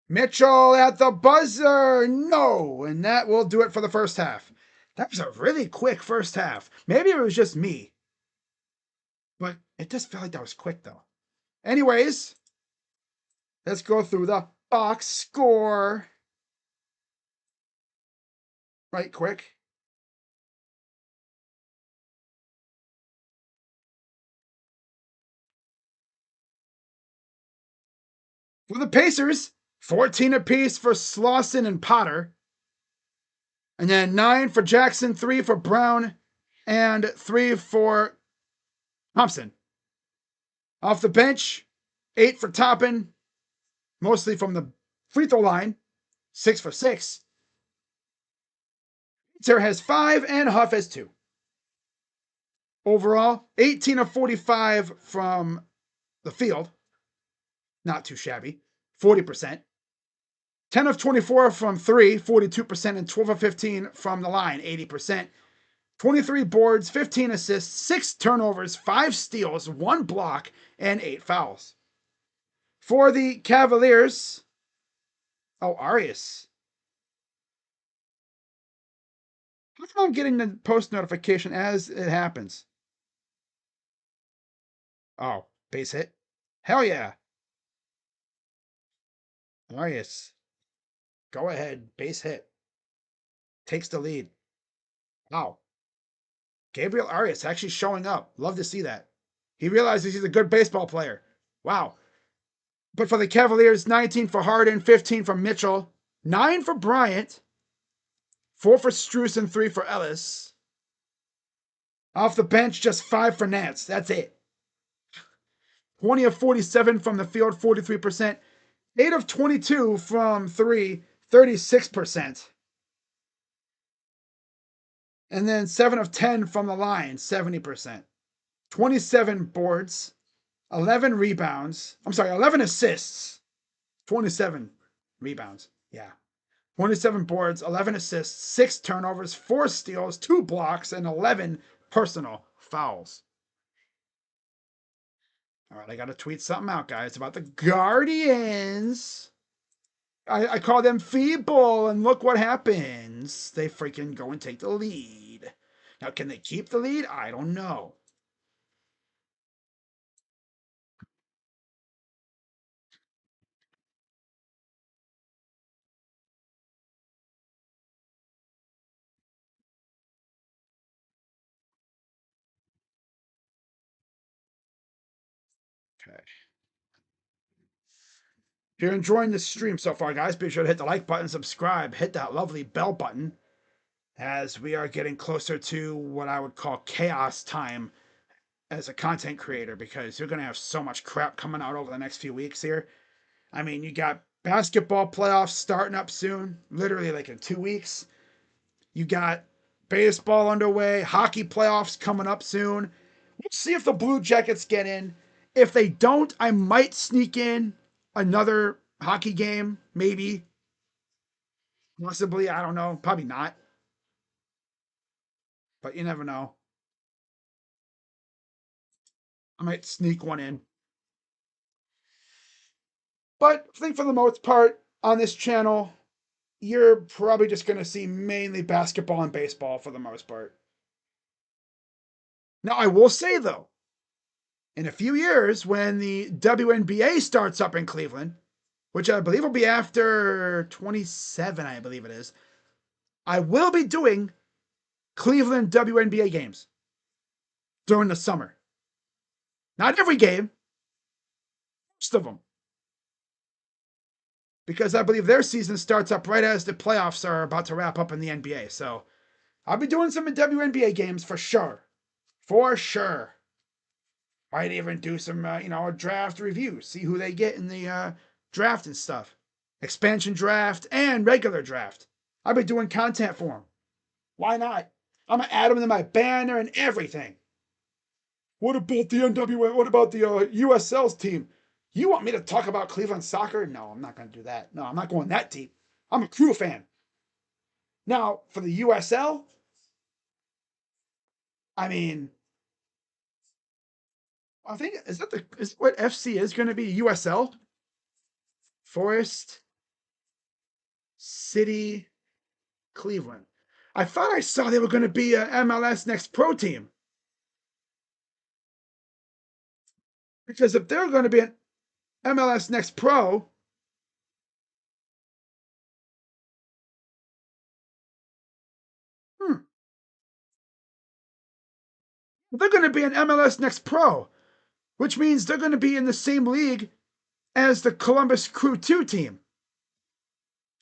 Mitchell at the buzzer. No. And that will do it for the first half. That was a really quick first half. Maybe it was just me, but it just felt like that was quick, though. Anyways, let's go through the box score right quick. For the Pacers, 14 apiece for Slauson and Potter. And then 9 for Jackson, 3 for Brown, and 3 for Thompson. Off the bench, 8 for Toppin, mostly from the free throw line, 6 for 6. Sarah has 5 and Huff has 2. Overall, 18 of 45 from the field. Not too shabby. 40%. 10 of 24 from 3, 42%, and 12 of 15 from the line, 80%. 23 boards, 15 assists, 6 turnovers, 5 steals, 1 block, and 8 fouls. For the Cavaliers, Arias. How come I'm getting the post notification as it happens? Oh, base hit. Hell yeah. Arias. Go ahead. Base hit. Takes the lead. Wow. Gabriel Arias actually showing up. Love to see that. He realizes he's a good baseball player. Wow. But for the Cavaliers, 19 for Harden, 15 for Mitchell, 9 for Bryant, 4 for Strus, and 3 for Ellis. Off the bench, just 5 for Nance. That's it. 20 of 47 from the field, 43%. 8 of 22 from 3, 36%. And then 7 of 10 from the line, 70%. 27 boards, 11 rebounds. 11 assists, 27 rebounds. Yeah. 27 boards, 11 assists, 6 turnovers, 4 steals, 2 blocks, and 11 personal fouls. All right, I got to tweet something out, guys, about the Guardians. I call them feeble, and look what happens. They freaking go and take the lead. Now, can they keep the lead? I don't know. Okay. If you're enjoying this stream so far, guys, be sure to hit the like button, subscribe, hit that lovely bell button, as we are getting closer to what I would call chaos time as a content creator, because you're going to have so much crap coming out over the next few weeks here. I mean, you got basketball playoffs starting up soon, literally like in 2 weeks. You got baseball underway, hockey playoffs coming up soon. We'll see if the Blue Jackets get in. If they don't, I might sneak in another hockey game, maybe. Possibly, I don't know. Probably not. But you never know. I might sneak one in. But I think for the most part, on this channel, you're probably just going to see mainly basketball and baseball for the most part. Now, I will say, though, in a few years, when the WNBA starts up in Cleveland, which I believe will be after 27, I believe it is, I will be doing Cleveland WNBA games during the summer. Not every game, most of them. Because I believe their season starts up right as the playoffs are about to wrap up in the NBA. So I'll be doing some WNBA games for sure. For sure. Might even do some, draft reviews. See who they get in the draft and stuff. Expansion draft and regular draft. I'll be doing content for them. Why not? I'm going to add them to my banner and everything. What about the NWA? What about the USL's team? You want me to talk about Cleveland soccer? No, I'm not going to do that. No, I'm not going that deep. I'm a Crew fan. Now, for the USL, I mean, I think is what FC is going to be? USL? Forest? City, Cleveland. I thought I saw they were going to be a MLS Next Pro team. Because if they're going to be an MLS Next Pro, hmm, they're going to be an MLS Next Pro, which means they're going to be in the same league as the Columbus Crew 2 team.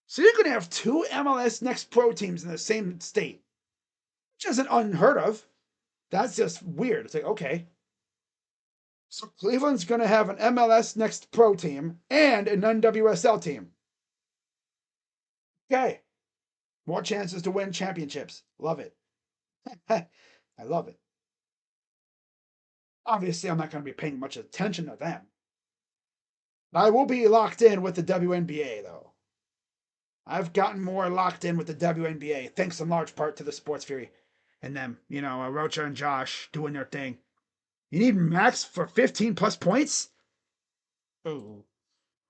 So you're going to have two MLS Next Pro teams in the same state, which isn't unheard of. That's just weird. It's like, okay. So Cleveland's going to have an MLS Next Pro team and an NWSL team. Okay. More chances to win championships. Love it. I love it. Obviously, I'm not going to be paying much attention to them. I will be locked in with the WNBA, though. I've gotten more locked in with the WNBA, thanks in large part to the Sports Fury and them. Rocha and Josh doing their thing. You need Max for 15 plus points? Oh.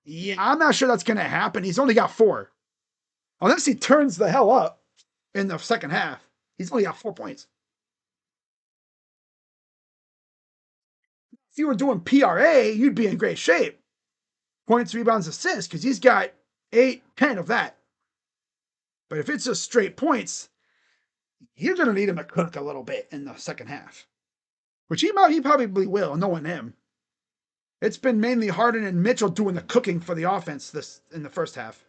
Yeah, I'm not sure that's going to happen. He's only got 4. Unless he turns the hell up in the second half. He's only got 4 points. If you were doing PRA, you'd be in great shape. Points, rebounds, assists, because he's got 8, 10 of that. But if it's just straight points, you're going to need him to cook a little bit in the second half. Which he probably will, knowing him. It's been mainly Harden and Mitchell doing the cooking for the offense this in the first half.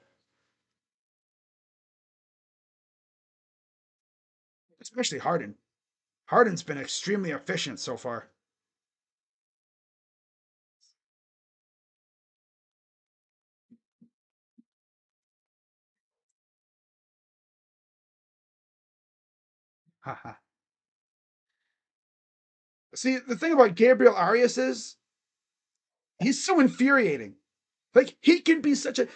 Especially Harden. Harden's been extremely efficient so far. Haha. See, the thing about Gabriel Arias is he's so infuriating. Like he can be such a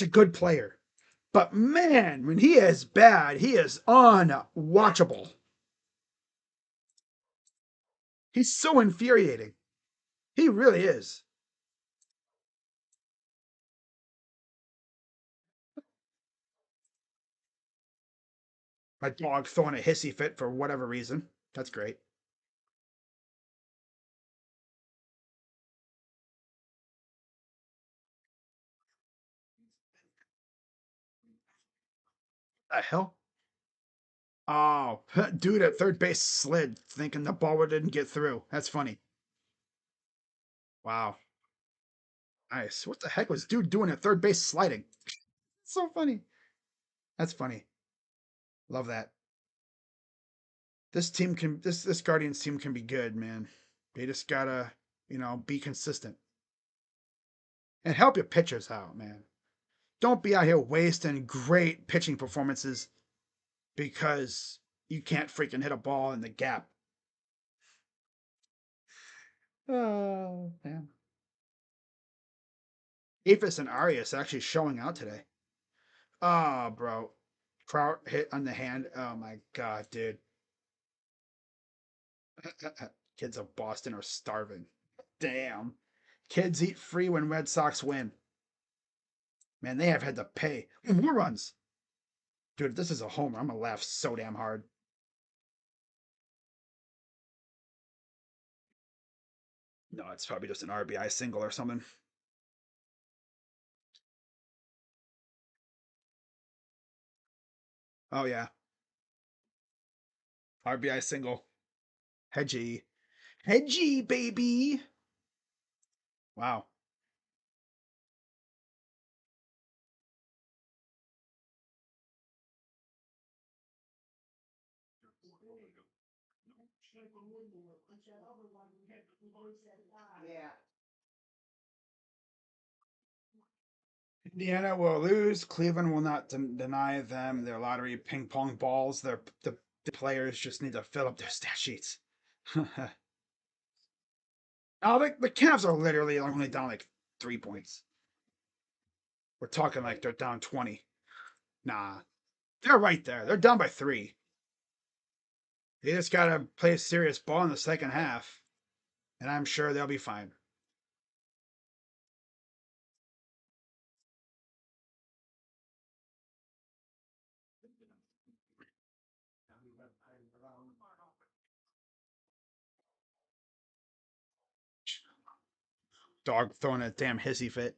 good player. But man, when he is bad, he is unwatchable. He's so infuriating. He really is. My dog throwing a hissy fit for whatever reason. That's great. The hell? Oh, dude at third base slid, thinking the ball didn't get through. That's funny. Wow. Nice. What the heck was dude doing at third base sliding? So funny. That's funny. Love that. This Guardians team can be good, man. They just gotta, be consistent. And help your pitchers out, man. Don't be out here wasting great pitching performances because you can't freaking hit a ball in the gap. Oh, man. Aphis and Arias actually showing out today. Oh, bro. Trout hit on the hand. Oh my god, dude. Kids of Boston are starving. Damn. Kids eat free when Red Sox win. Man, they have had to pay. More runs. Dude, if this is a homer, I'm gonna laugh so damn hard. No, it's probably just an RBI single or something. Oh yeah. RBI single. Hedgy. Hedgy, baby. Wow. Yeah. Indiana will lose. Cleveland will not deny them their lottery ping pong balls. The players just need to fill up their stat sheets. Oh, the Cavs are literally only down like 3 points. We're talking like they're down 20. Nah, they're right there. They're down by 3. They just got to play a serious ball in the second half, and I'm sure they'll be fine. Dog throwing a damn hissy fit.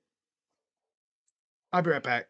I'll be right back.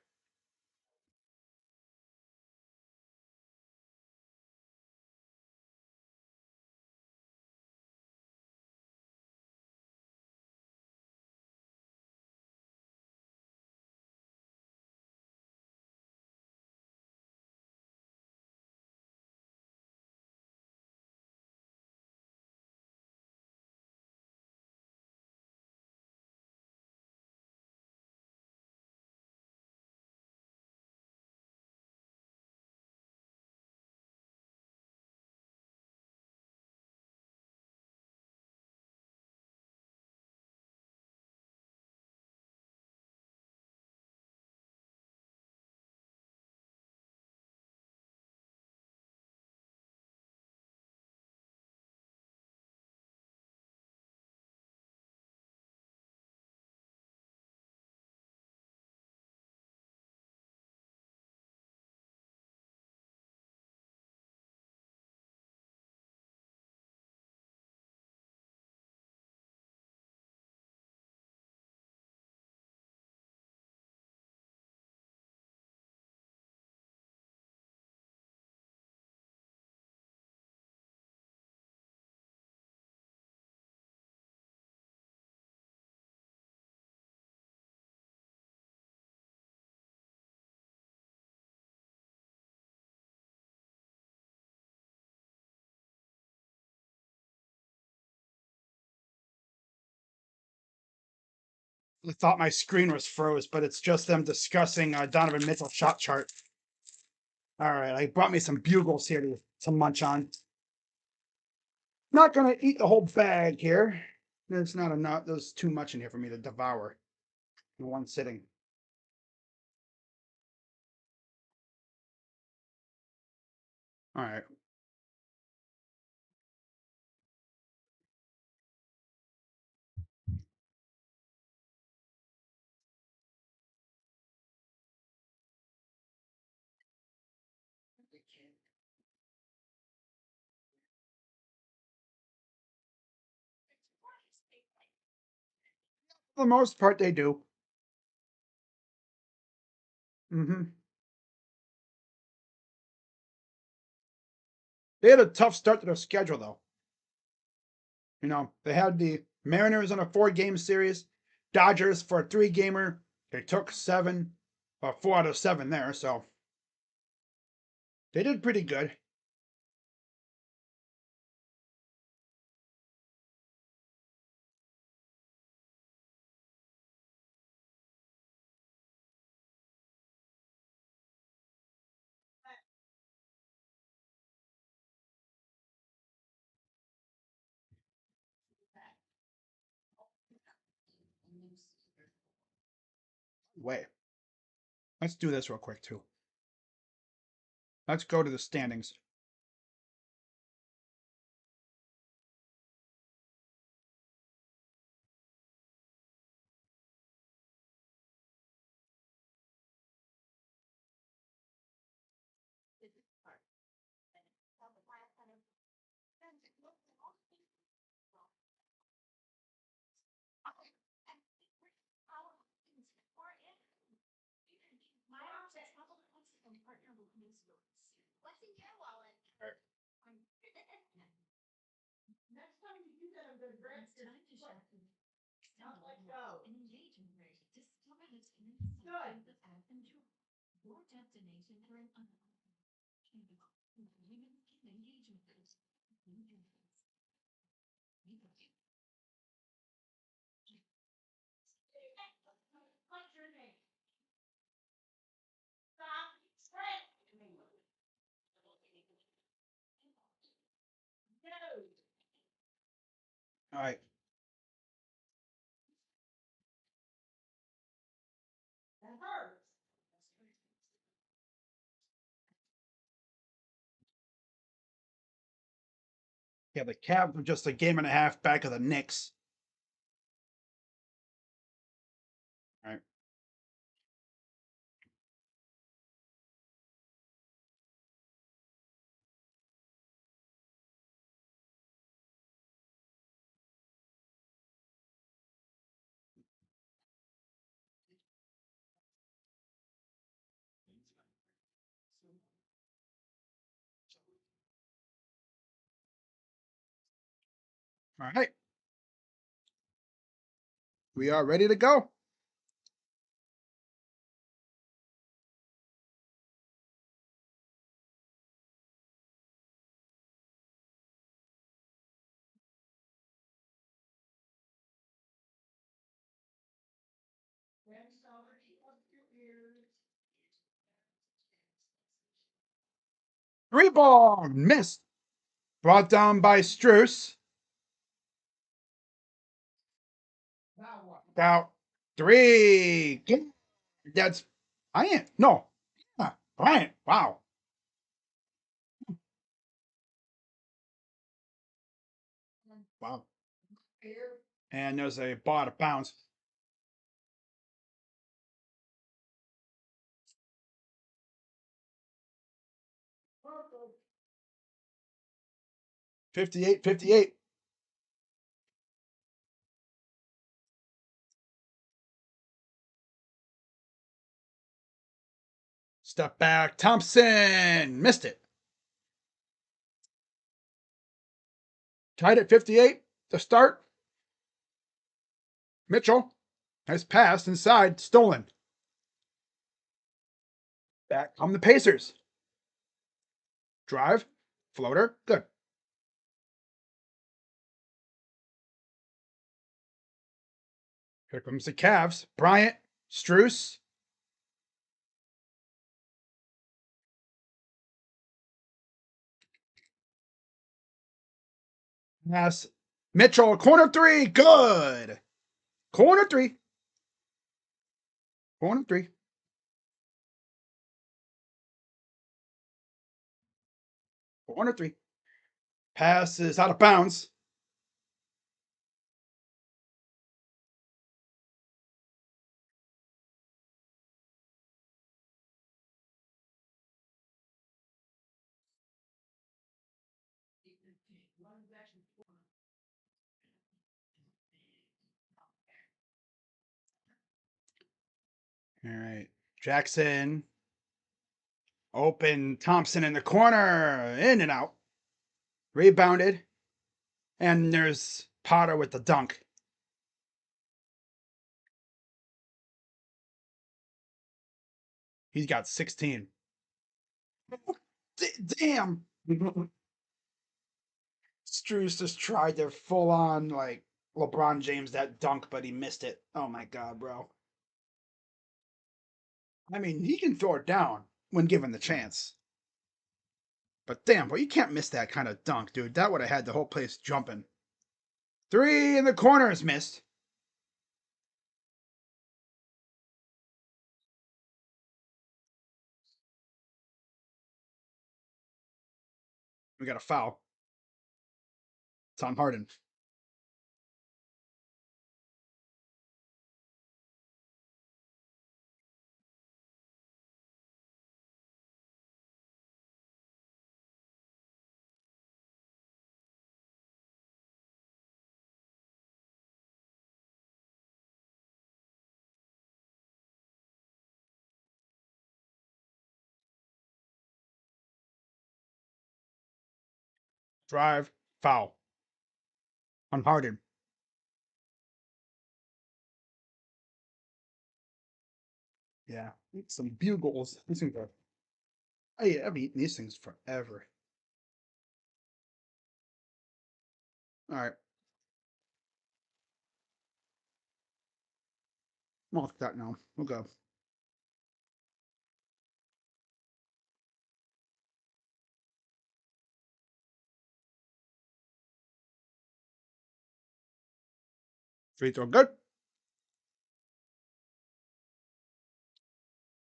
I thought my screen was froze, but it's just them discussing Donovan Mitchell's shot chart. All right, I brought me some bugles here to munch on. Not gonna eat the whole bag here. There's not enough. There's too much in here for me to devour in one sitting. All right. For the most part, they do. Mm-hmm. They had a tough start to their schedule, though. They had the Mariners on a 4-game series, Dodgers for a 3-gamer. They took 7, or 4 out of 7 there, so they did pretty good. Wait, let's do this real quick, too. Let's go to the standings. All right. Yeah, the Cavs are just a game and a half back of the Knicks. All right. All right. We are ready to go. Rebound missed. Brought down by Struess. About three. That's Bryant. No. Yeah, Bryant. Wow. Wow. And there's a ball out of bounds. 58-58. Step back. Thompson missed it. Tied at 58 to start. Mitchell has passed inside. Stolen. Back come the Pacers. Drive. Floater. Good. Here comes the Cavs. Bryant. Struess. Pass. Mitchell. Corner three. Good. Corner three. Corner three. Corner three. Pass is out of bounds. All right. Jackson. Open. Thompson in the corner. In and out. Rebounded. And there's Potter with the dunk. He's got 16. Damn. Struess just tried to full on like LeBron James that dunk, but he missed it. Oh my god, bro. I mean, he can throw it down when given the chance. But damn, bro, you can't miss that kind of dunk, dude. That would have had the whole place jumping. Three in the corner is missed. We got a foul. It's on Harden. Drive, foul on Harden. Yeah, some bugles. These things are. I've eaten these things forever. All right, I'm off that now. We'll go. Free throw, good.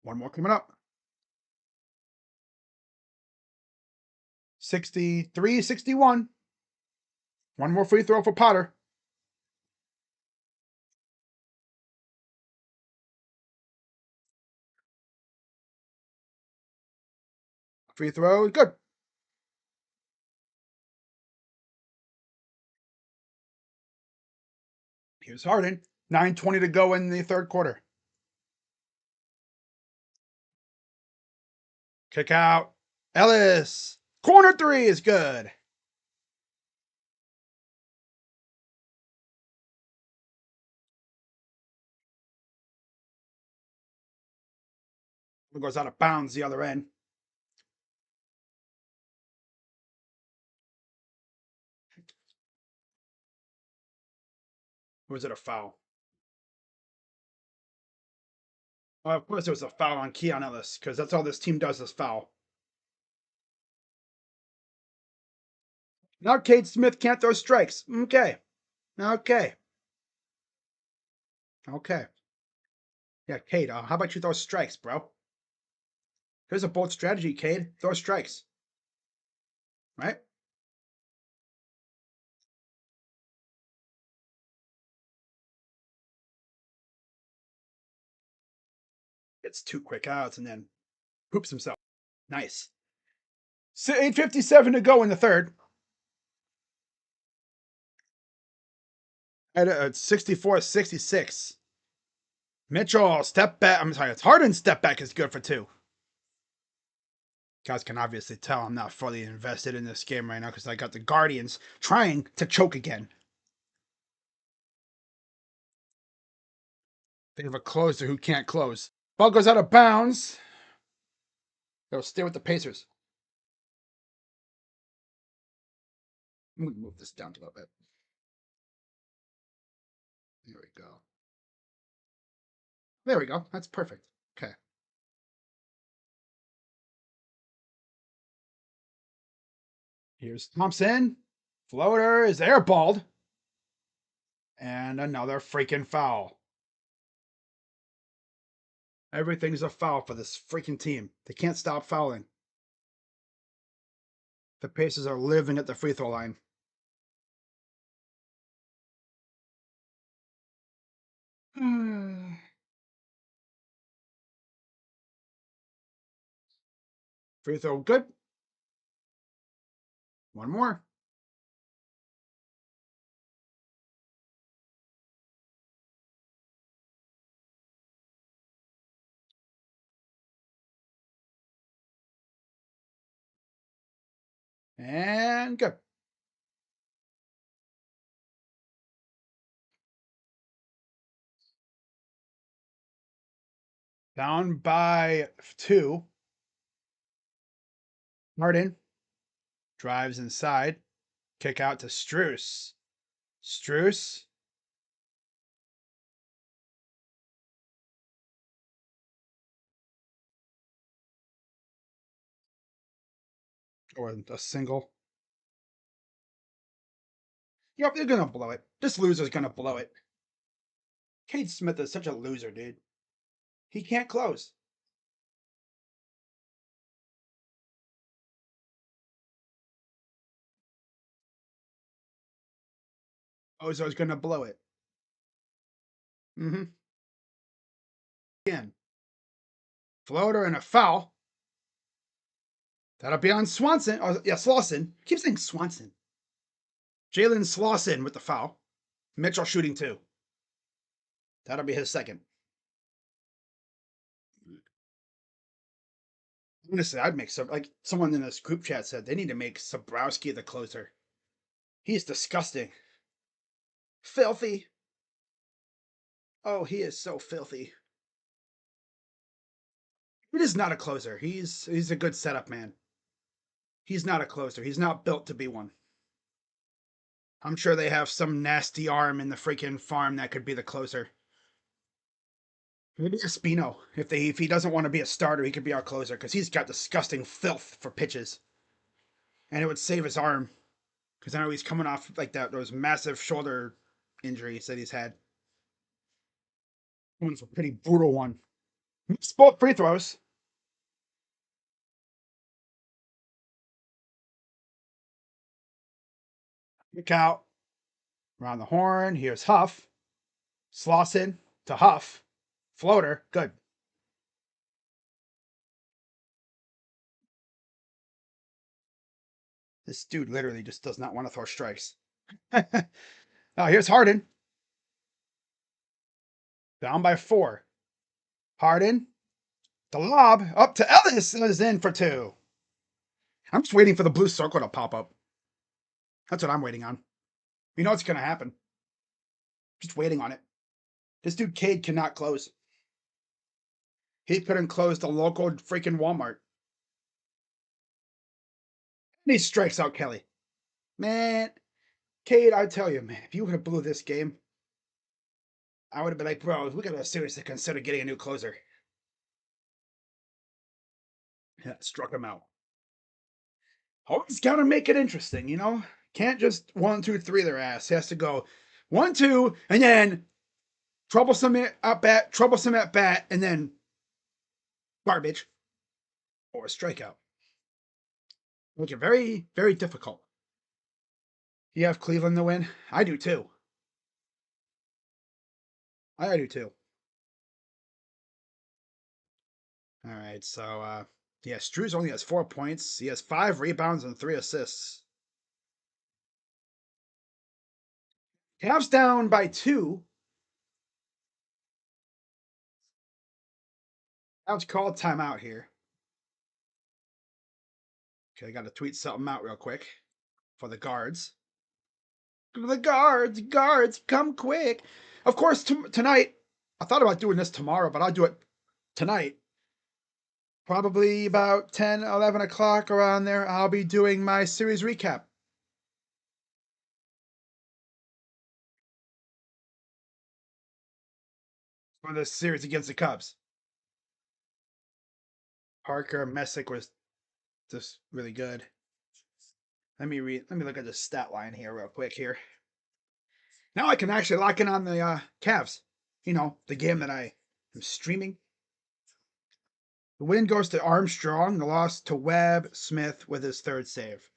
One more coming up. 63-61. One more free throw for Potter. Free throw, good. Here's Harden. 9:20 to go in the third quarter. Kick out. Ellis. Corner three is good. It goes out of bounds the other end. Or was it a foul? Of course, it was a foul on Keon Ellis because that's all this team does is foul. Now Cade Smith can't throw strikes. Okay. Okay. Okay. Yeah, Cade, how about you throw strikes, bro? Here's a bold strategy, Cade. Throw strikes. Right? Gets 2 quick outs and then hoops himself. Nice. So 8:57 to go in the third. At 64-66. Mitchell, step back. I'm sorry, it's Harden step back is good for 2. Guys can obviously tell I'm not fully invested in this game right now because I got the Guardians trying to choke again. They have a closer who can't close. Ball goes out of bounds. They'll stay with the Pacers. I'm going to move this down a little bit. There we go. There we go. That's perfect. Okay. Here's Thompson. Floater is airballed. And another freaking foul. Everything's a foul for this freaking team. They can't stop fouling. The Pacers are living at the free throw line. Free throw good. One more. And good. Down by 2. Harden drives inside. Kick out to Strus. Strus. Or a single. Yep, they're going to blow it. This loser's going to blow it. Cade Smith is such a loser, dude. He can't close. Ozo's going to blow it. Mm-hmm. Again. Floater and a foul. That'll be on Swanson. Oh, yeah, Slauson. Keep saying Swanson. Jalen Slauson with the foul. Mitchell shooting 2. That'll be his second. Honestly, I'd make some, like someone in this group chat said, they need to make Sabrowski the closer. He's disgusting. Filthy. Oh, he is so filthy. He is not a closer. He's a good setup man. He's not a closer. He's not built to be one. I'm sure they have some nasty arm in the freaking farm that could be the closer. Maybe Espino. If he doesn't want to be a starter, he could be our closer because he's got disgusting filth for pitches, and it would save his arm because I know he's coming off like those massive shoulder injuries that he's had. One's a pretty brutal one. Missed both free throws. Kick out. Around the horn. Here's Huff. Slauson to Huff. Floater. Good. This dude literally just does not want to throw strikes. Now here's Harden. Down by 4. Harden. The lob up to Ellis is in for 2. I'm just waiting for the blue circle to pop up. That's what I'm waiting on. You know what's going to happen. Just waiting on it. This dude Cade cannot close. He couldn't close the local freaking Walmart. And he strikes out Kelly. Man, Cade, I tell you, man, if you would have blew this game, I would have been like, bro, we gotta seriously consider getting a new closer. Yeah, struck him out. Always gotta make it interesting, you know? Can't just 1, 2, 3 their ass. He has to go 1, 2, and then troublesome at bat, and then garbage or a strikeout. Make it very, very difficult. You have Cleveland to win? I do too. I do too. All right, so yeah, Struz only has 4 points. He has 5 rebounds and 3 assists. Cavs down by 2. Cavs called timeout here. Okay, I got to tweet something out real quick for the guards. The guards, come quick. Of course, tonight, I thought about doing this tomorrow, but I'll do it tonight. Probably about 10, 11 o'clock around there, I'll be doing my series recap. For the series against the Cubs. Parker Messick was just really good. Let me look at the stat line here real quick here. Now I can actually lock in on the Cavs. You know, the game that I am streaming. The win goes to Armstrong. The loss to Webb Smith with his 3rd save.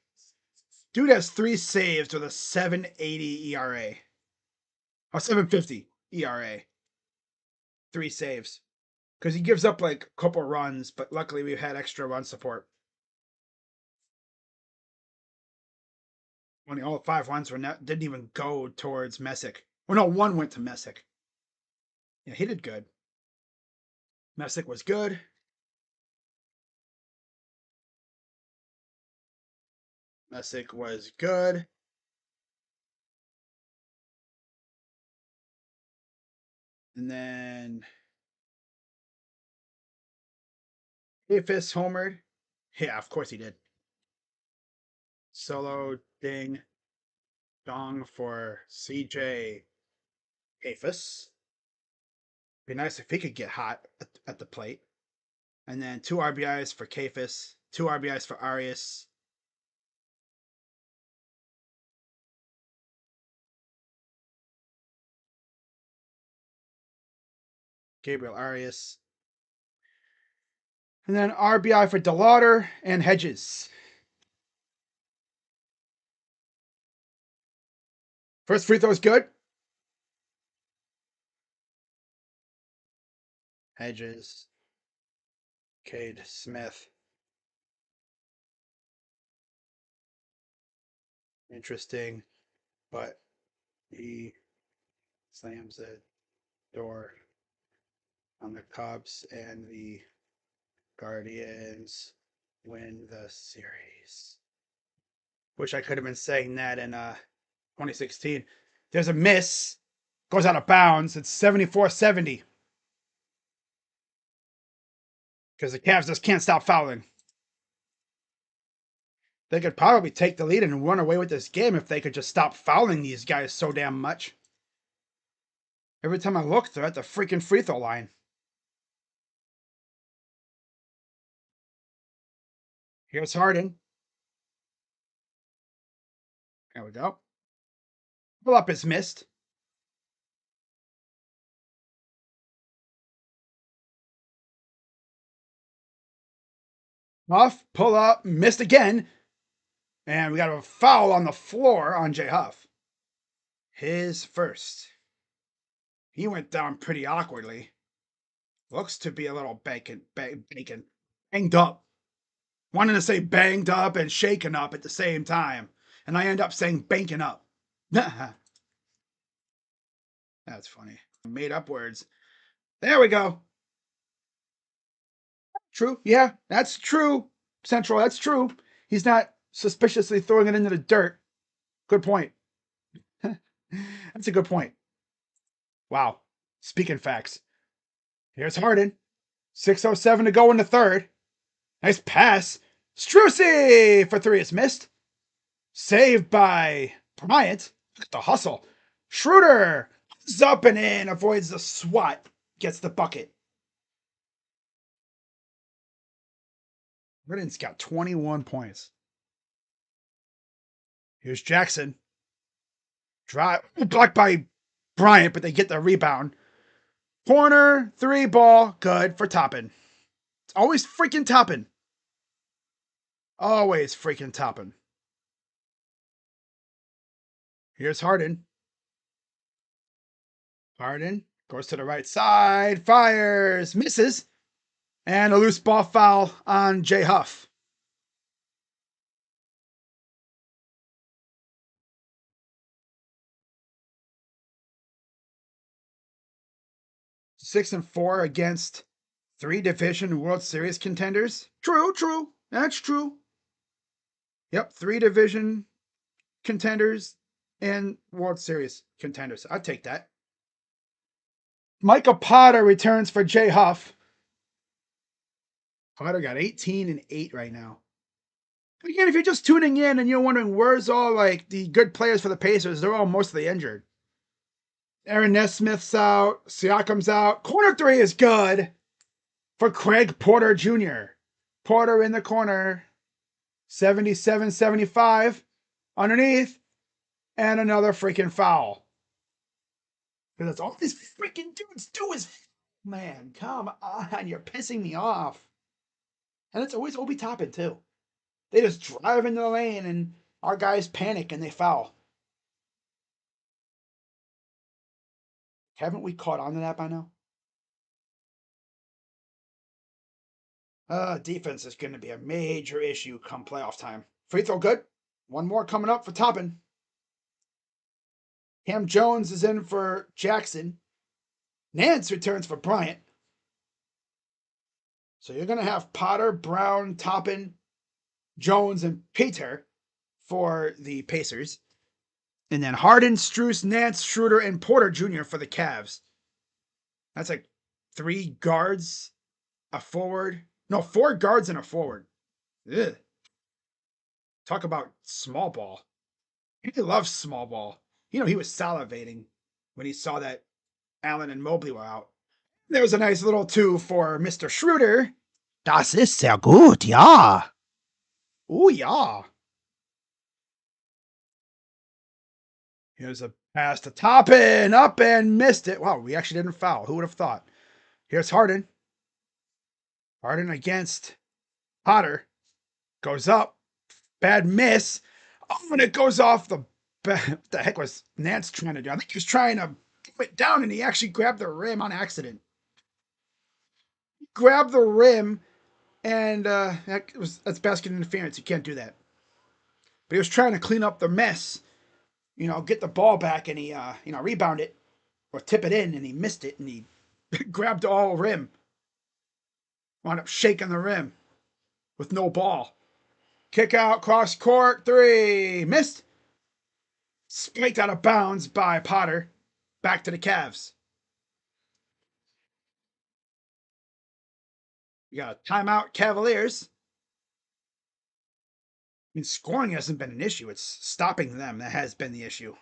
Dude has 3 saves with a 7.80 ERA. Oh, 7.50 ERA. 3 saves. Because he gives up like a couple runs, but luckily we've had extra run support. Only all 5 runs didn't even go towards Messick. Oh no, 1 went to Messick. Yeah, he did good. Messick was good. Messick was good. And then Davis homered. Yeah, of course he did. Solo ding dong for CJ Davis. Be nice if he could get hot at the plate. And then 2 RBIs for Kafis, 2 RBIs for Arias. Gabriel Arias. And then RBI for DeLauder and Hedges. First free throw is good. Hedges. Cade Smith. Interesting, but he slams the door on the Cubs, and the Guardians win the series. Wish I could have been saying that in 2016. There's a miss, goes out of bounds. It's 74-70. Because the Cavs just can't stop fouling. They could probably take the lead and run away with this game if they could just stop fouling these guys so damn much. Every time I look, they're at the freaking free throw line. Here's Harden. There we go. Pull up is missed. Huff, pull up, missed again. And we got a foul on the floor on Jay Huff. His first. He went down pretty awkwardly. Looks to be a little banged up. Wanted to say banged up and shaken up at the same time. And I end up saying banking up. That's funny. Made up words. There we go. True. Yeah, that's true. Central, that's true. He's not suspiciously throwing it into the dirt. Good point. That's a good point. Wow. Speaking facts. Here's Harden. 6:07 to go in the third. Nice pass. Strussi for three. It's missed. Saved by Bryant. Look at the hustle. Schroeder is up and in. Avoids the swat. Gets the bucket. Ridden's got 21 points. Here's Jackson. Drive. Blocked by Bryant, but they get the rebound. Corner, three ball. Good for Toppin. It's always freaking Toppin. Always freaking Toppin. Here's Harden. Harden goes to the right side. Fires. Misses. And a loose ball foul on Jay Huff. Six and 4 against 3 division World Series contenders. True. That's true. Yep, 3 division contenders and World Series contenders. I'd take that. Michael Potter returns for Jay Huff. Potter got 18 and 8 right now. Again, if you're just tuning in and you're wondering where's all like the good players for the Pacers, they're all mostly injured. Aaron Nesmith's out. Siakam's out. Corner three is good for Craig Porter Jr. Porter in the corner. 77-75. Underneath. And another freaking foul. Because that's all these freaking dudes do is... Man, come on. You're pissing me off. And it's always Obi Toppin, too. They just drive into the lane and our guys panic and they foul. Haven't we caught on to that by now? Defense is going to be a major issue come playoff time. Free throw good. One more coming up for Toppin. Cam Jones is in for Jackson. Nance returns for Bryant. So you're going to have Potter, Brown, Toppin, Jones, and Peter for the Pacers. And then Harden, Strus, Nance, Schroeder, and Porter Jr. for the Cavs. That's like 3 guards, a forward. No, 4 guards and a forward. Ugh. Talk about small ball. He loves small ball. You know, he was salivating when he saw that Allen and Mobley were out. There was a nice little 2 for Mr. Schroeder. Das ist sehr gut, ja. Oh, yeah. Here's a pass to Toppin. Up and missed it. Wow, we actually didn't foul. Who would have thought? Here's Harden. Harden against Potter. Goes up. Bad miss. Oh, and it goes off the... What the heck was Nance trying to do? I think he was trying to put it down and he actually grabbed the rim on accident. He grabbed the rim and that's basket interference. You can't do that. But he was trying to clean up the mess. You know, get the ball back and he, rebound it or tip it in and he missed it and he grabbed all rim. Wound up shaking the rim with no ball. Kick out, cross court, 3. Missed. Spiked out of bounds by Potter. Back to the Cavs. We got a timeout, Cavaliers. I mean, scoring hasn't been an issue. It's stopping them that has been the issue.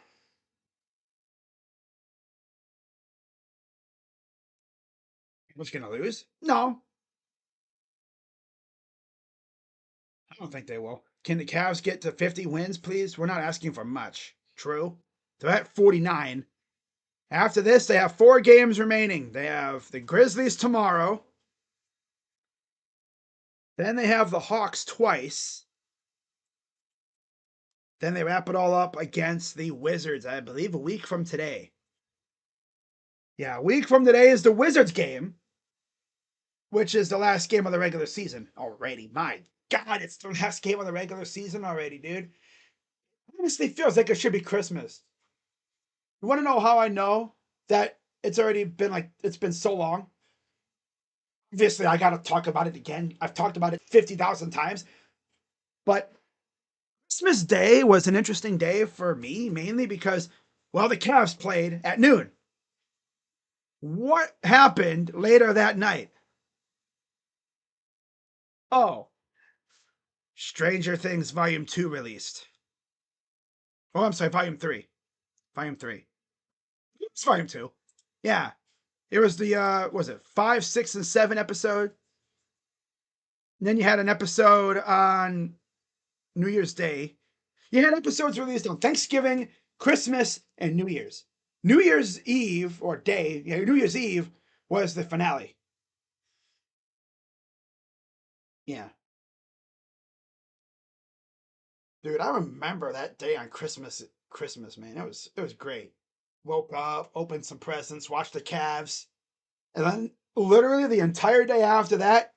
What's going to lose? No. I don't think they will. Can the Cavs get to 50 wins, please? We're not asking for much. True. They're at 49. After this, they have 4 games remaining. They have the Grizzlies tomorrow. Then they have the Hawks twice. Then they wrap it all up against the Wizards, I believe, a week from today. Yeah, a week from today is the Wizards game, which is the last game of the regular season already. My God, it's the last game of the regular season already, dude. Honestly, feels like it should be Christmas. You want to know how I know that it's already been it's been so long? Obviously, I got to talk about it again. I've talked about it 50,000 times. But Christmas Day was an interesting day for me, mainly because, well, the Cavs played at noon. What happened later that night? Oh, Stranger Things Volume 2 released. Oh, I'm sorry, Volume 3. Volume 3. It's Volume 2. Yeah. It was the, was it 5, 6, and 7 episode? And then you had an episode on New Year's Day. You had episodes released on Thanksgiving, Christmas, and New Year's. New Year's Eve, or day, yeah, New Year's Eve was the finale. Yeah. Dude, I remember that day on Christmas, man. It was great. Woke up, opened some presents, watched the Cavs, and then literally the entire day after that,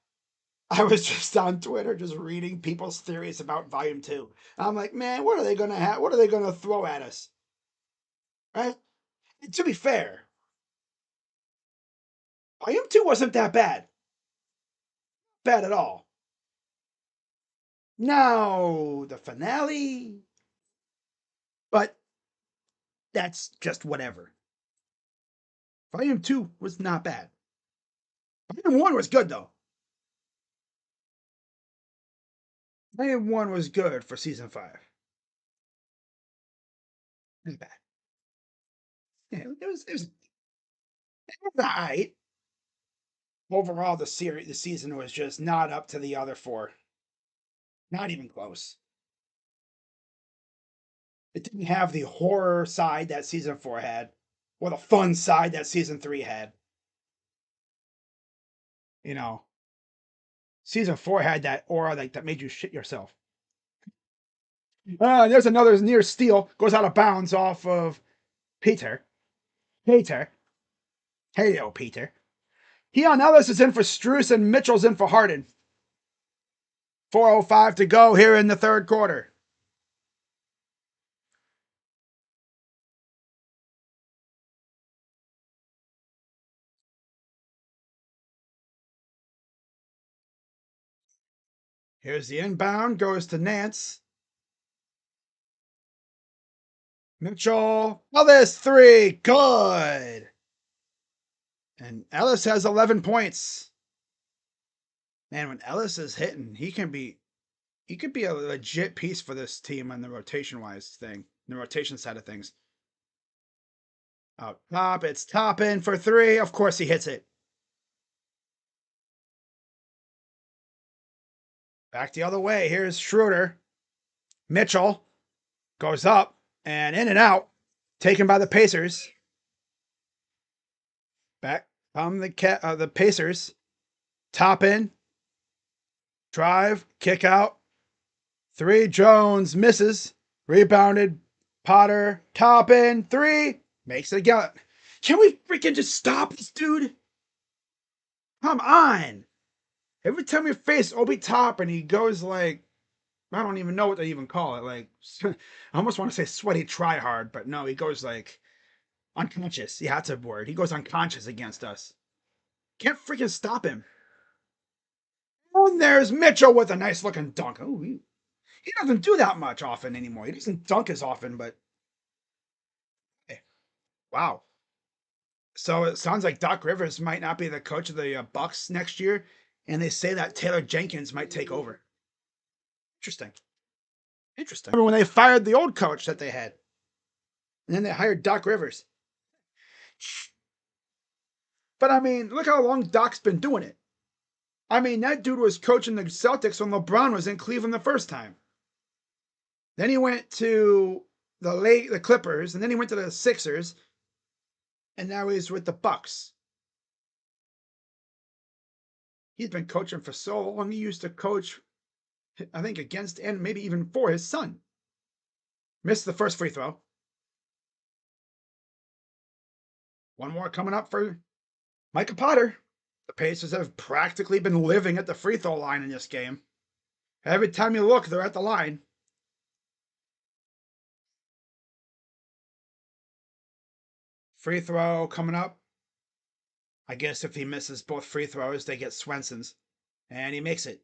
I was just on Twitter just reading people's theories about Volume 2. And I'm like, man, what are they gonna have? What are they gonna throw at us? Right? And to be fair, Volume 2 wasn't that bad. Bad at all. No, the finale, but that's just whatever. Volume 2 was not bad. Volume 1 was good though. Volume 1 was good for season 5. Not bad. Yeah, it was alright. Overall, the season was just not up to the other four. Not even close. It didn't have the horror side that season 4 had, or the fun side that season 3 had. You know, season 4 had that aura that made you shit yourself. There's another near steal, goes out of bounds off of Peter. Peter. Hey, yo, Peter. Keon Ellis is in for Struess and Mitchell's in for Harden. 4:05 to go here in the third quarter. Here's the inbound, goes to Nance. Mitchell, Ellis, 3, good. And Ellis has 11 points. Man, when Ellis is hitting, he could be a legit piece for this team on the the rotation side of things. Out top, it's Toppin for 3. Of course he hits it. Back the other way. Here's Schroeder. Mitchell goes up and in and out. Taken by the Pacers. Back from the Pacers. Toppin. Drive. Kick out. 3. Jones misses. Rebounded. Potter. Toppin. 3. Makes it again. Can we freaking just stop this dude? Come on. Every time we face Obi Toppin, he goes like, I don't even know what they even call it. Like, I almost want to say sweaty try hard, but no, he goes like unconscious. Yeah, that's a word. He goes unconscious against us. Can't freaking stop him. And there's Mitchell with a nice looking dunk. Oh, he doesn't do that much often anymore. He doesn't dunk as often, but hey, wow. So it sounds like Doc Rivers might not be the coach of the Bucks next year, and they say that Taylor Jenkins might take over. Interesting. Interesting. Remember when they fired the old coach that they had, and then they hired Doc Rivers. But I mean, look how long Doc's been doing it. I mean, that dude was coaching the Celtics when LeBron was in Cleveland the first time. Then he went to the Clippers, and then he went to the Sixers, and now he's with the Bucks. He's been coaching for so long. He used to coach, I think, against and maybe even for his son. Missed the first free throw. One more coming up for Micah Potter. The Pacers have practically been living at the free throw line in this game. Every time you look, they're at the line. Free throw coming up. I guess if he misses both free throws, they get Swenson's. And he makes it.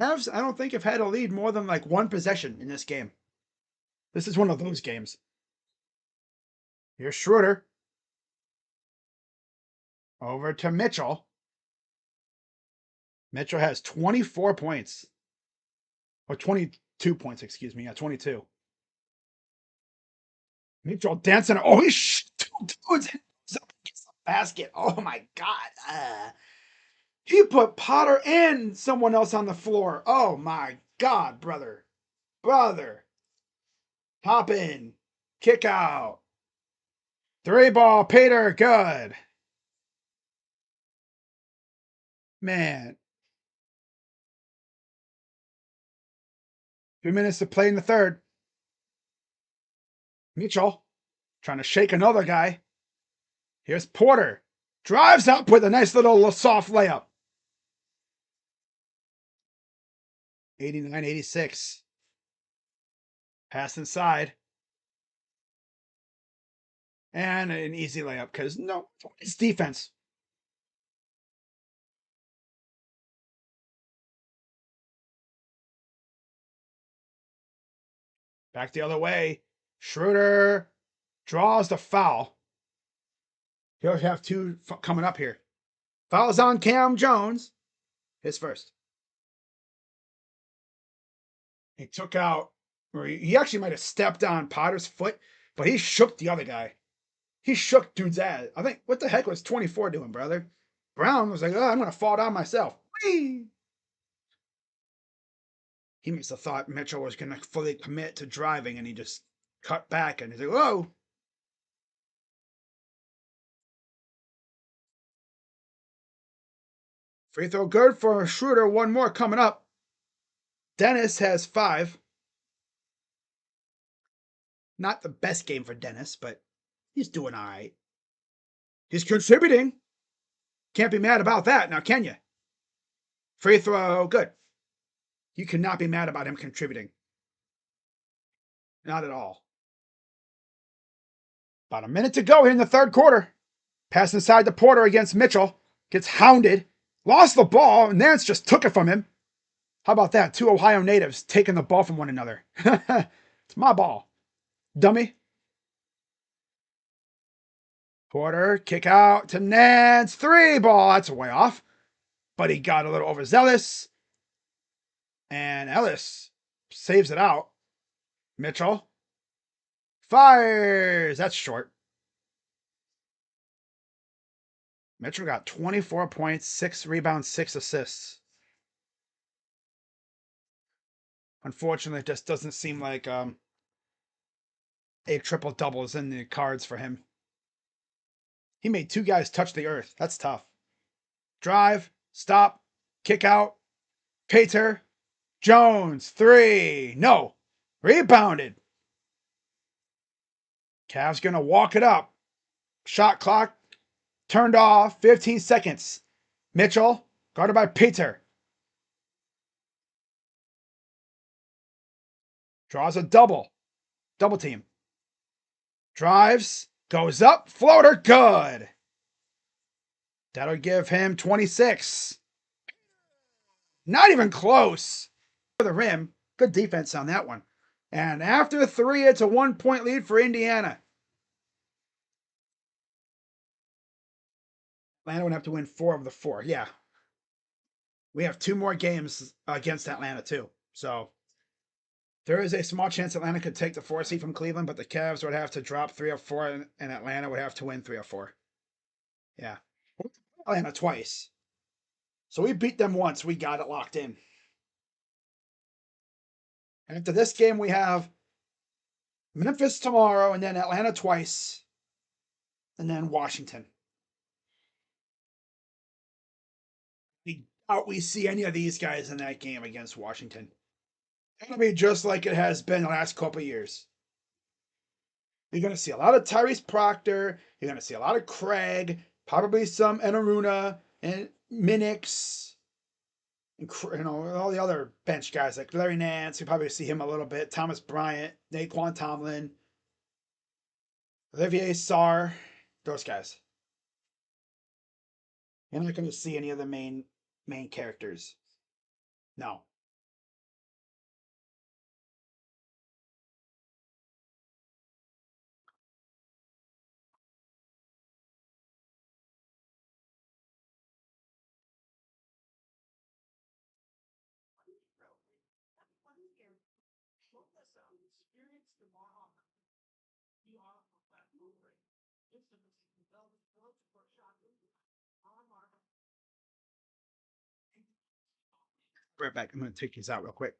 Cavs, I don't think have had a lead more than like one possession in this game. This is one of those games. Here's Schroeder. Over to Mitchell. Mitchell has 24 points. Or 22 points, excuse me. Yeah, 22. Mitchell dancing. Oh, he's two dudes up against the basket. Oh my God. He put Potter and someone else on the floor. Oh my God, brother. Brother. Hop in. Kick out. Three ball, Peter. Good. Man. 2 minutes to play in the third. Mitchell trying to shake another guy. Here's Porter. Drives up with a nice little soft layup. 89-86. Pass inside. And an easy layup because no, it's defense. Back the other way. Schroeder draws the foul. He'll have two coming up here. Fouls on Cam Jones. His first. He took out, or he actually might have stepped on Potter's foot, but he shook the other guy. He shook dude's ass. I think, what the heck was 24 doing, brother? Brown was like, oh, I'm going to fall down myself. Whee! He must have thought Mitchell was going to fully commit to driving, and he just cut back, and he's like, whoa. Free throw good for Schroeder. One more coming up. Dennis has 5. Not the best game for Dennis, but he's doing all right. He's contributing. Can't be mad about that, now can you? Free throw, good. You cannot be mad about him contributing. Not at all. About a minute to go here in the third quarter. Pass inside to Porter against Mitchell. Gets hounded. Lost the ball, and Nance just took it from him. How about that? 2 Ohio natives taking the ball from one another. It's my ball. Dummy. Porter, kick out to Nance. 3 ball. That's way off. But he got a little overzealous. And Ellis saves it out. Mitchell fires. That's short. Mitchell got 24 points, 6 rebounds, 6 assists. Unfortunately, it just doesn't seem like a triple double is in the cards for him. He made 2 guys touch the earth. That's tough. Drive, stop, kick out. Pater, Jones, 3. No. Rebounded. Cavs going to walk it up. Shot clock turned off. 15 seconds. Mitchell, guarded by Pater. Draws a double. Double team. Drives, goes up, floater, good. That'll give him 26. Not even close. For the rim, good defense on that one. And after 3, it's a 1-point lead for Indiana. Atlanta would have to win 4 of the 4. Yeah. We have 2 more games against Atlanta, too. So there is a small chance Atlanta could take the 4 seed from Cleveland, but the Cavs would have to drop 3 or 4, and Atlanta would have to win 3 or 4. Yeah. Atlanta twice. So we beat them once. We got it locked in. After this game, we have Memphis tomorrow, and then Atlanta twice, and then Washington. We doubt we see any of these guys in that game against Washington. It'll be just like it has been the last couple of years. You're going to see a lot of Tyrese Proctor. You're going to see a lot of Craig, probably some Enaruna and Minix, and all the other bench guys like Larry Nance. You probably see him a little bit. Thomas Bryant, Naquan Tomlin, Olivier Sarr, those guys. You're not going to see any of the main characters. No. Right back. I'm going to take these out real quick.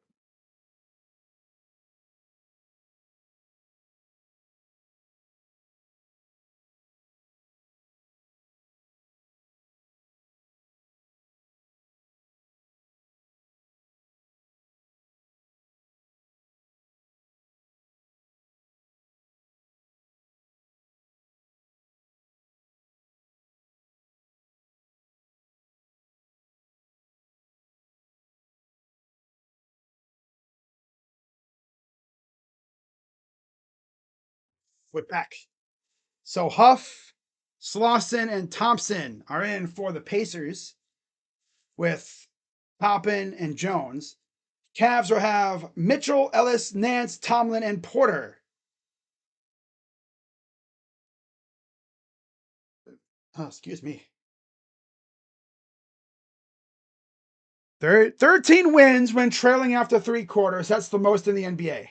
We're back. So Huff, Slauson, and Thompson are in for the Pacers with Toppin and Jones. Cavs will have Mitchell, Ellis, Nance, Tomlin, and Porter. Oh, excuse me. 13 wins when trailing after 3 quarters. That's the most in the NBA.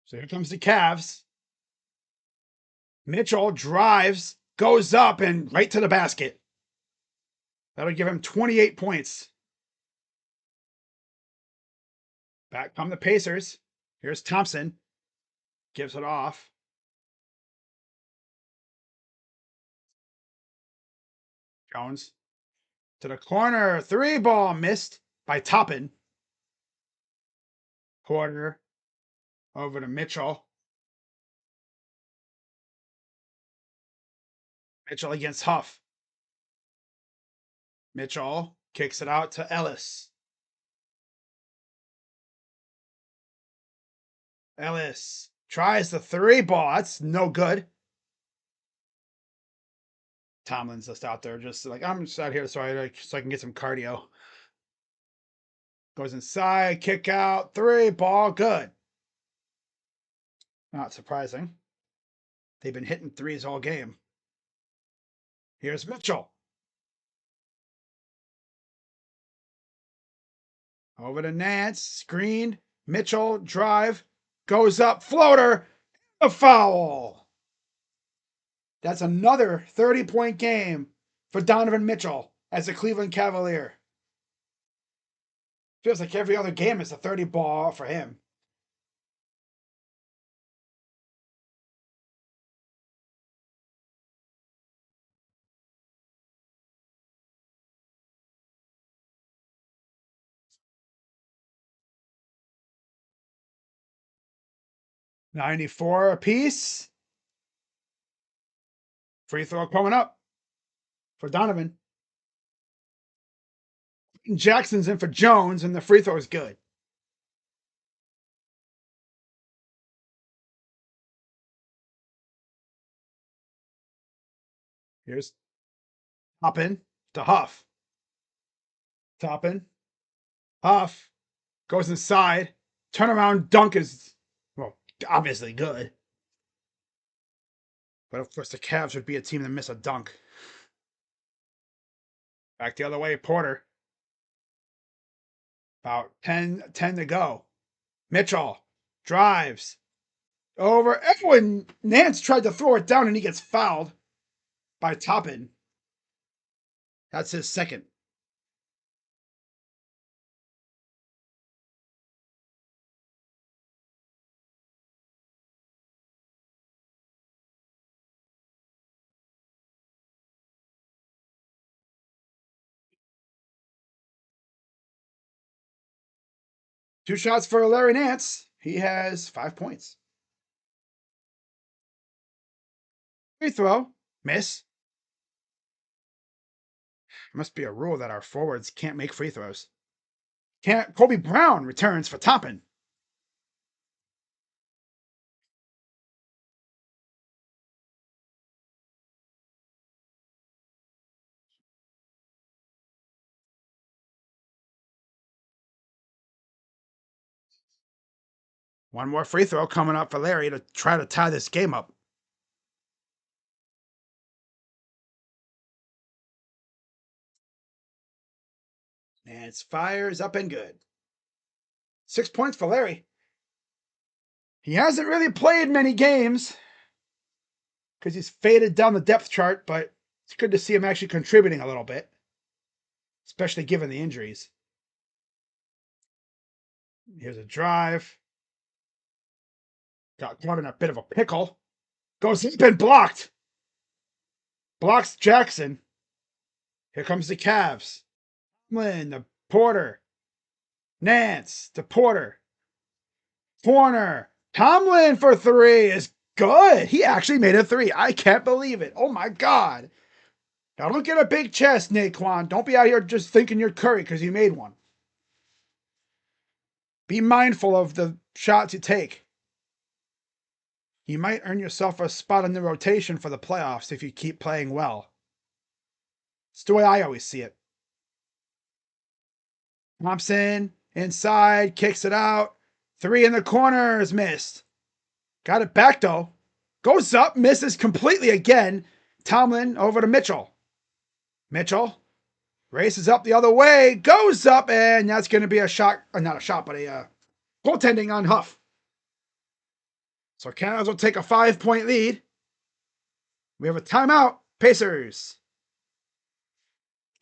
So here comes the Cavs. Mitchell drives, goes up, and right to the basket. That'll give him 28 points. Back come the Pacers. Here's Thompson. Gives it off. Jones to the corner. 3-ball missed by Toppin. Porter over to Mitchell. Mitchell against Huff. Mitchell kicks it out to Ellis. Ellis tries the 3-ball. That's no good. Tomlin's just out there, just like, I'm just out here so I can get some cardio. Goes inside, kick out, 3-ball, good. Not surprising. They've been hitting threes all game. Here's Mitchell. Over to Nance, screen, Mitchell, drive, goes up, floater, a foul. That's another 30-point game for Donovan Mitchell as a Cleveland Cavalier. Feels like every other game is a 30-ball for him. $94 apiece. Free throw coming up for Donovan. Jackson's in for Jones, and the free throw is good. Here's Toppin to Huff. Toppin. Huff goes inside. Turnaround dunk is, well, obviously good. But of course, the Cavs would be a team that miss a dunk. Back the other way, Porter. About 10 to go. Mitchell drives over. Everyone, Nance tried to throw it down and he gets fouled by Toppin. That's his second. Two shots for Larry Nance. He has 5 points. Free throw. Miss. Must be a rule that our forwards can't make free throws. Kobe Brown returns for Toppin. One more free throw coming up for Larry to try to tie this game up. And it's fires up and good. 6 points for Larry. He hasn't really played many games because he's faded down the depth chart, but it's good to see him actually contributing a little bit, especially given the injuries. Here's a drive. Got caught in a bit of a pickle. Goes up and blocked. Blocks Jackson. Here comes the Cavs. Lynn, the Porter. Nance, to Porter. Corner. Tomlin for three is good. He actually made a three. I can't believe it. Oh my God. Now don't get a big chest, Naquan. Don't be out here just thinking you're Curry because you made one. Be mindful of the shots you take. You might earn yourself a spot in the rotation for the playoffs if you keep playing well. It's the way I always see it. Thompson, inside, kicks it out. Three in the corner is missed. Got it back though. Goes up, misses completely again. Tomlin over to Mitchell. Mitchell races up the other way, goes up, and that's going to be a shot, not a shot, but a goaltending on Huff. So Cavs will take a 5-point lead. We have a timeout. Pacers.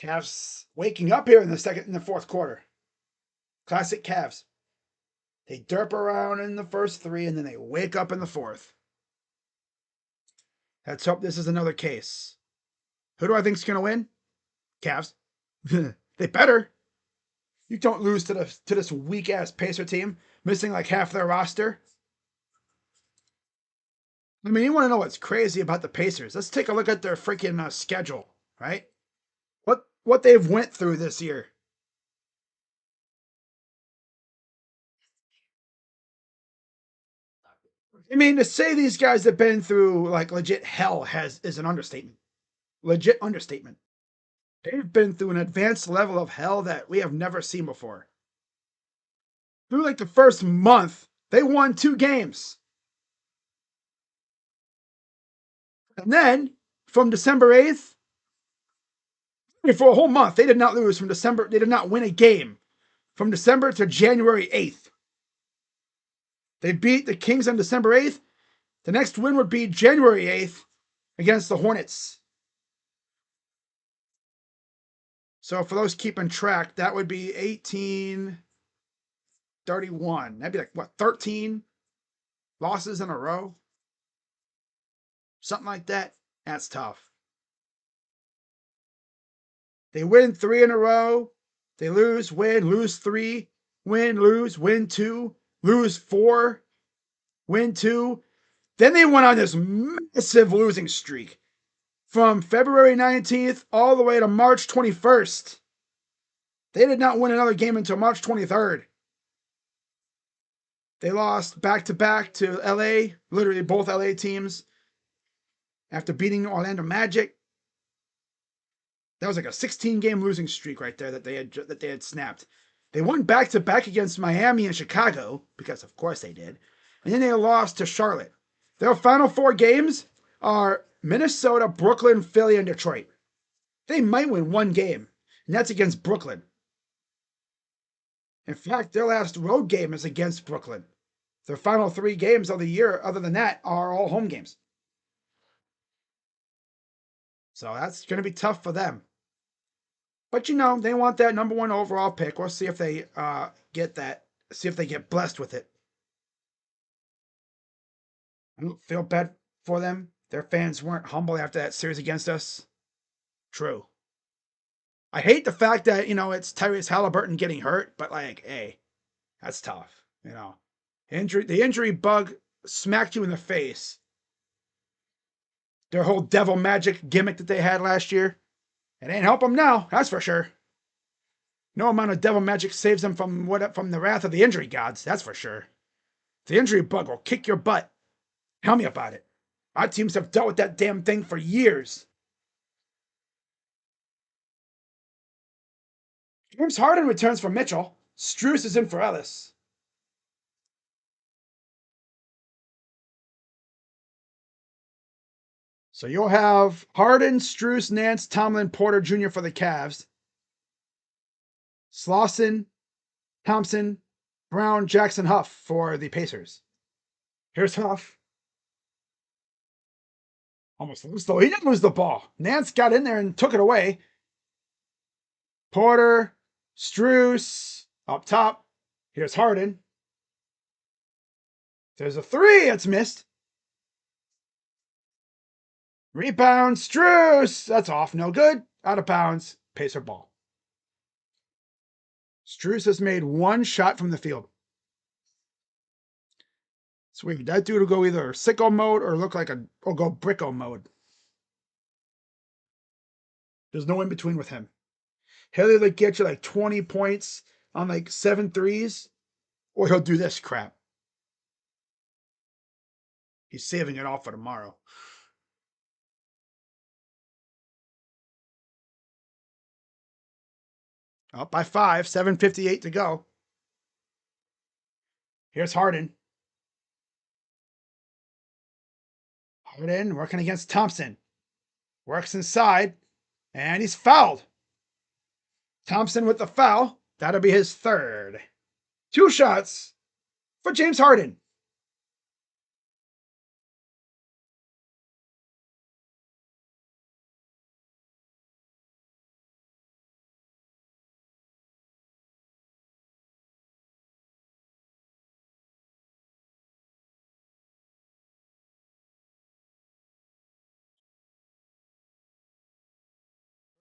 Cavs waking up here in the fourth quarter. Classic Cavs. They derp around in the first three, and then they wake up in the fourth. Let's hope this is another case. Who do I think is going to win? Cavs. They better. You don't lose to this weak-ass Pacer team, missing like half their roster. I mean, you want to know what's crazy about the Pacers? Let's take a look at their freaking schedule, right? What they've went through this year. I mean, to say these guys have been through like legit hell is an understatement. Legit understatement. They've been through an advanced level of hell that we have never seen before. Through like the first month, they won 2 games. And then from December 8th, for a whole month, they did not lose from December. They did not win a game from December to January 8th. They beat the Kings on December 8th. The next win would be January 8th against the Hornets. So for those keeping track, that would be 18-31. That'd be like, what, 13 losses in a row? Something like that. That's tough. They win 3 in a row. They lose 3, win, lose, win 2, lose 4, win 2. Then they went on this massive losing streak from February 19th all the way to March 21st. They did not win another game until March 23rd. They lost back-to-back to LA, literally both LA teams, after beating Orlando Magic. That was like a 16-game losing streak right there that they had snapped. They won back-to-back against Miami and Chicago, because of course they did. And then they lost to Charlotte. Their final 4 games are Minnesota, Brooklyn, Philly, and Detroit. They might win 1 game, and that's against Brooklyn. In fact, their last road game is against Brooklyn. Their final 3 games of the year, other than that, are all home games. So that's going to be tough for them. But you know, they want that number 1 overall pick. We'll see if they get that. See if they get blessed with it. I don't feel bad for them. Their fans weren't humble after that series against us. True. I hate the fact that, it's Tyrese Halliburton getting hurt, but like, hey, that's tough. The injury bug smacked you in the face. Their whole devil magic gimmick that they had last year, it ain't help them now, that's for sure. No amount of devil magic saves them from the wrath of the injury gods, that's for sure. The injury bug will kick your butt. Tell me about it. Our teams have dealt with that damn thing for years. James Harden returns for Mitchell. Strus is in for Ellis. So you'll have Harden, Strus, Nance, Tomlin, Porter Jr. for the Cavs. Slauson, Thompson, Brown, Jackson, Huff for the Pacers. Here's Huff. Almost loose though. He didn't lose the ball. Nance got in there and took it away. Porter, Strus up top. Here's Harden. There's a three. It's missed. Rebound, Strus. That's off. No good. Out of bounds. Pacer ball. Strus has made one shot from the field. Sweet. That dude will go either sicko mode or look like or go bricko mode. There's no in between with him. He'll either get you like 20 points on like 7 threes, or he'll do this crap. He's saving it all for tomorrow. Up by 5, 7:58 to go. Here's Harden. Harden working against Thompson. Works inside, and he's fouled. Thompson with the foul. That'll be his third. 2 shots for James Harden.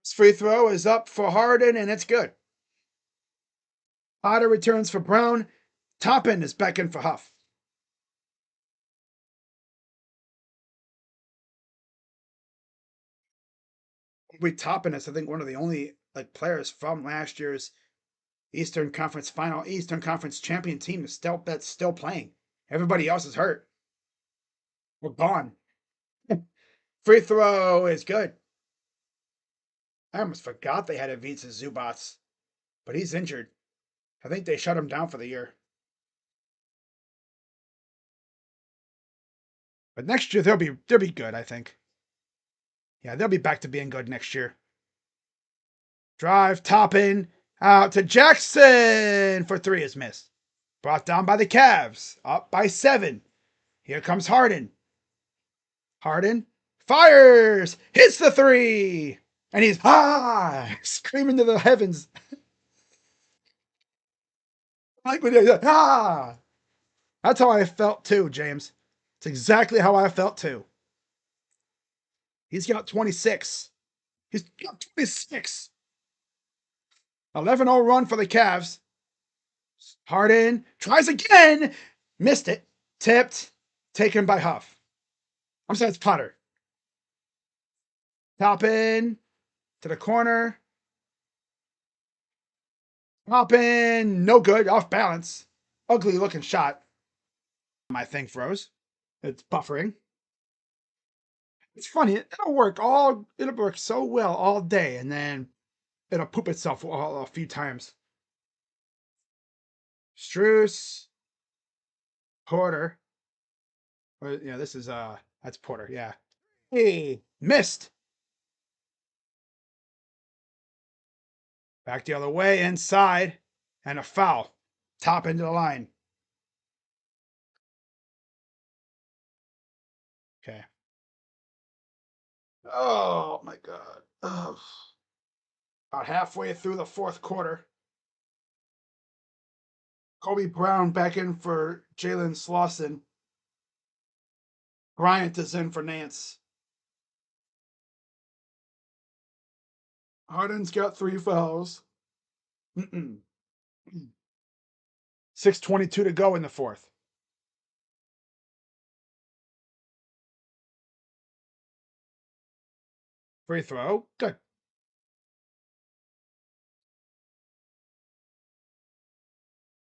This free throw is up for Harden, and it's good. Potter returns for Brown. Toppin is back in for Huff. Toppin is, I think, one of the only players from last year's Eastern Conference champion team that's still playing. Everybody else is hurt. We're gone. Free throw is good. I almost forgot they had Ivica Zubats, but he's injured. I think they shut him down for the year. But next year they'll be good, I think. Yeah, they'll be back to being good next year. Drive, Toppin, out to Jackson for 3 is missed. Brought down by the Cavs, up by 7. Here comes Harden. Harden fires, hits the 3, and he's screaming to the heavens. Like when they ah. That's how I felt too, James. It's exactly how I felt too. He's got 26. He's got 26. 11-0 run for the Cavs. Harden tries again. Missed it. Tipped. Taken by Huff. I'm saying it's Potter. Toppin to the corner. Toppin. No good. Off balance. Ugly looking shot. My thing froze. It's buffering. It's funny. It'll work so well all day, and then it'll poop itself a few times. Strus. Porter. Yeah, this is that's Porter. Yeah. Hey, missed. Back the other way, inside, and a foul. Top into the line. Okay. Oh my God. Oh. About halfway through the 4th quarter. Kobe Brown back in for Jalen Slauson. Bryant is in for Nance. Harden's got 3 fouls. 6:22 to go in the 4th. Free throw. Good.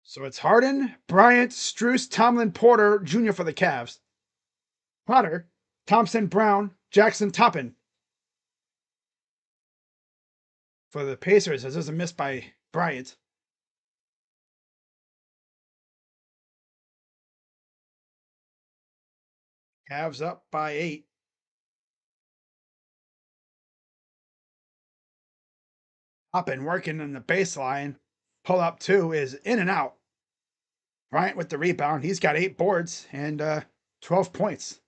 So it's Harden, Bryant, Strus, Tomlin, Porter Jr. for the Cavs. Potter, Thompson, Brown, Jackson, Toppin. For the Pacers, this is a miss by Bryant. Cavs up by 8. Toppin working in the baseline. Pull up two is in and out. Bryant with the rebound. He's got 8 boards and 12 points.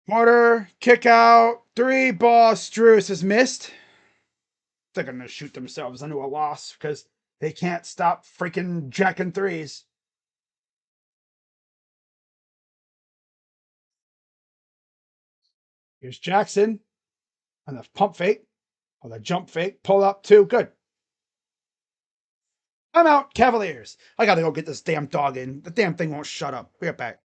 Porter, kick out, 3 ball. Strus is missed. They're going to shoot themselves into a loss because they can't stop freaking jacking threes. Here's Jackson on the pump fake, on the jump fake, pull up two. Good. I'm out, Cavaliers. I got to go get this damn dog in. The damn thing won't shut up. Be right back.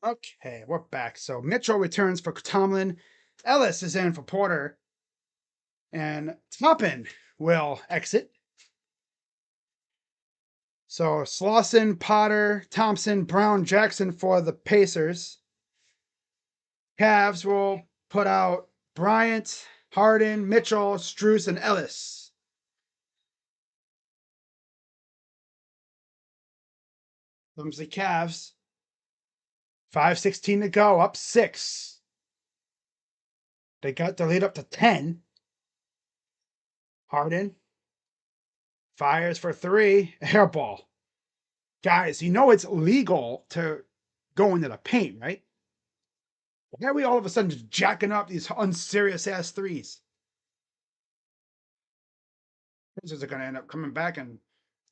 Okay, we're back. So Mitchell returns for Tomlin. Ellis is in for Porter. And Toppin will exit. So Slauson, Potter, Thompson, Brown, Jackson for the Pacers. Cavs will put out Bryant, Harden, Mitchell, Strus, and Ellis. Comes the Cavs. 5:16 to go, up 6. They got the lead up to 10. Harden fires for 3. Airball. Guys, you know it's legal to go into the paint, right? Why are we all of a sudden just jacking up these unserious ass threes? Pacers are going to end up coming back and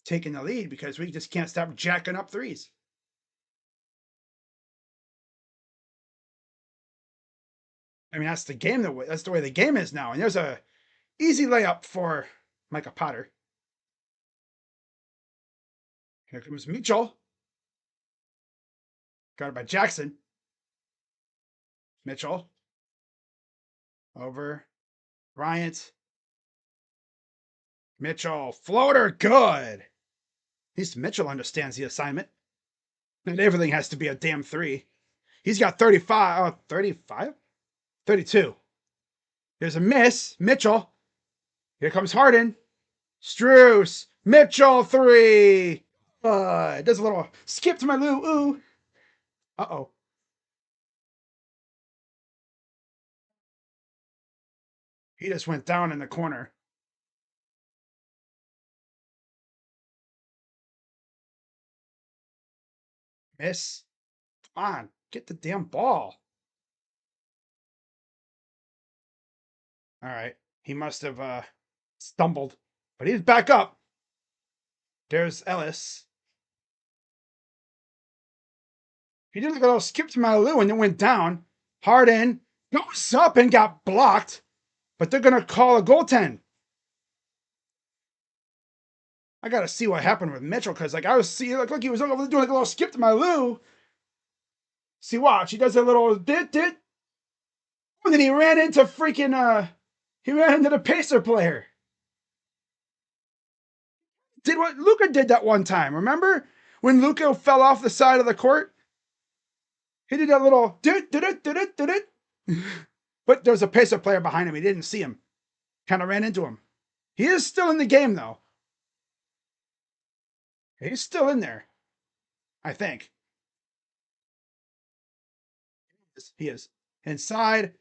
taking the lead because we just can't stop jacking up threes. I mean, that's the game. That's the way the game is now. And there's a easy layup for Micah Potter. Here comes Mitchell. Guarded by Jackson. Mitchell. Over. Bryant. Mitchell. Floater. Good. At least Mitchell understands the assignment. And everything has to be a damn 3. He's got 35. 35? 32. There's a miss. Mitchell. Here comes Harden. Strus. Mitchell 3. Does a little skip to my loo. Ooh. Uh-oh. He just went down in the corner. Miss. Come on, get the damn ball. All right. He must have stumbled, but he's back up. There's Ellis. He did like a little skip to my Lou and then went down. Harden goes up and got blocked, but they're going to call a goaltend. I got to see what happened with Mitchell because like I was seeing, like he was over doing like a little skip to my Lou. See, watch. He does a little dit. And then he ran into he ran into the Pacer player. Did what Luca did that one time, remember? When Luca fell off the side of the court? He did that little dit. But there's a Pacer player behind him. He didn't see him. Kind of ran into him. He is still in the game, though. He's still in there. I think. He is. Inside.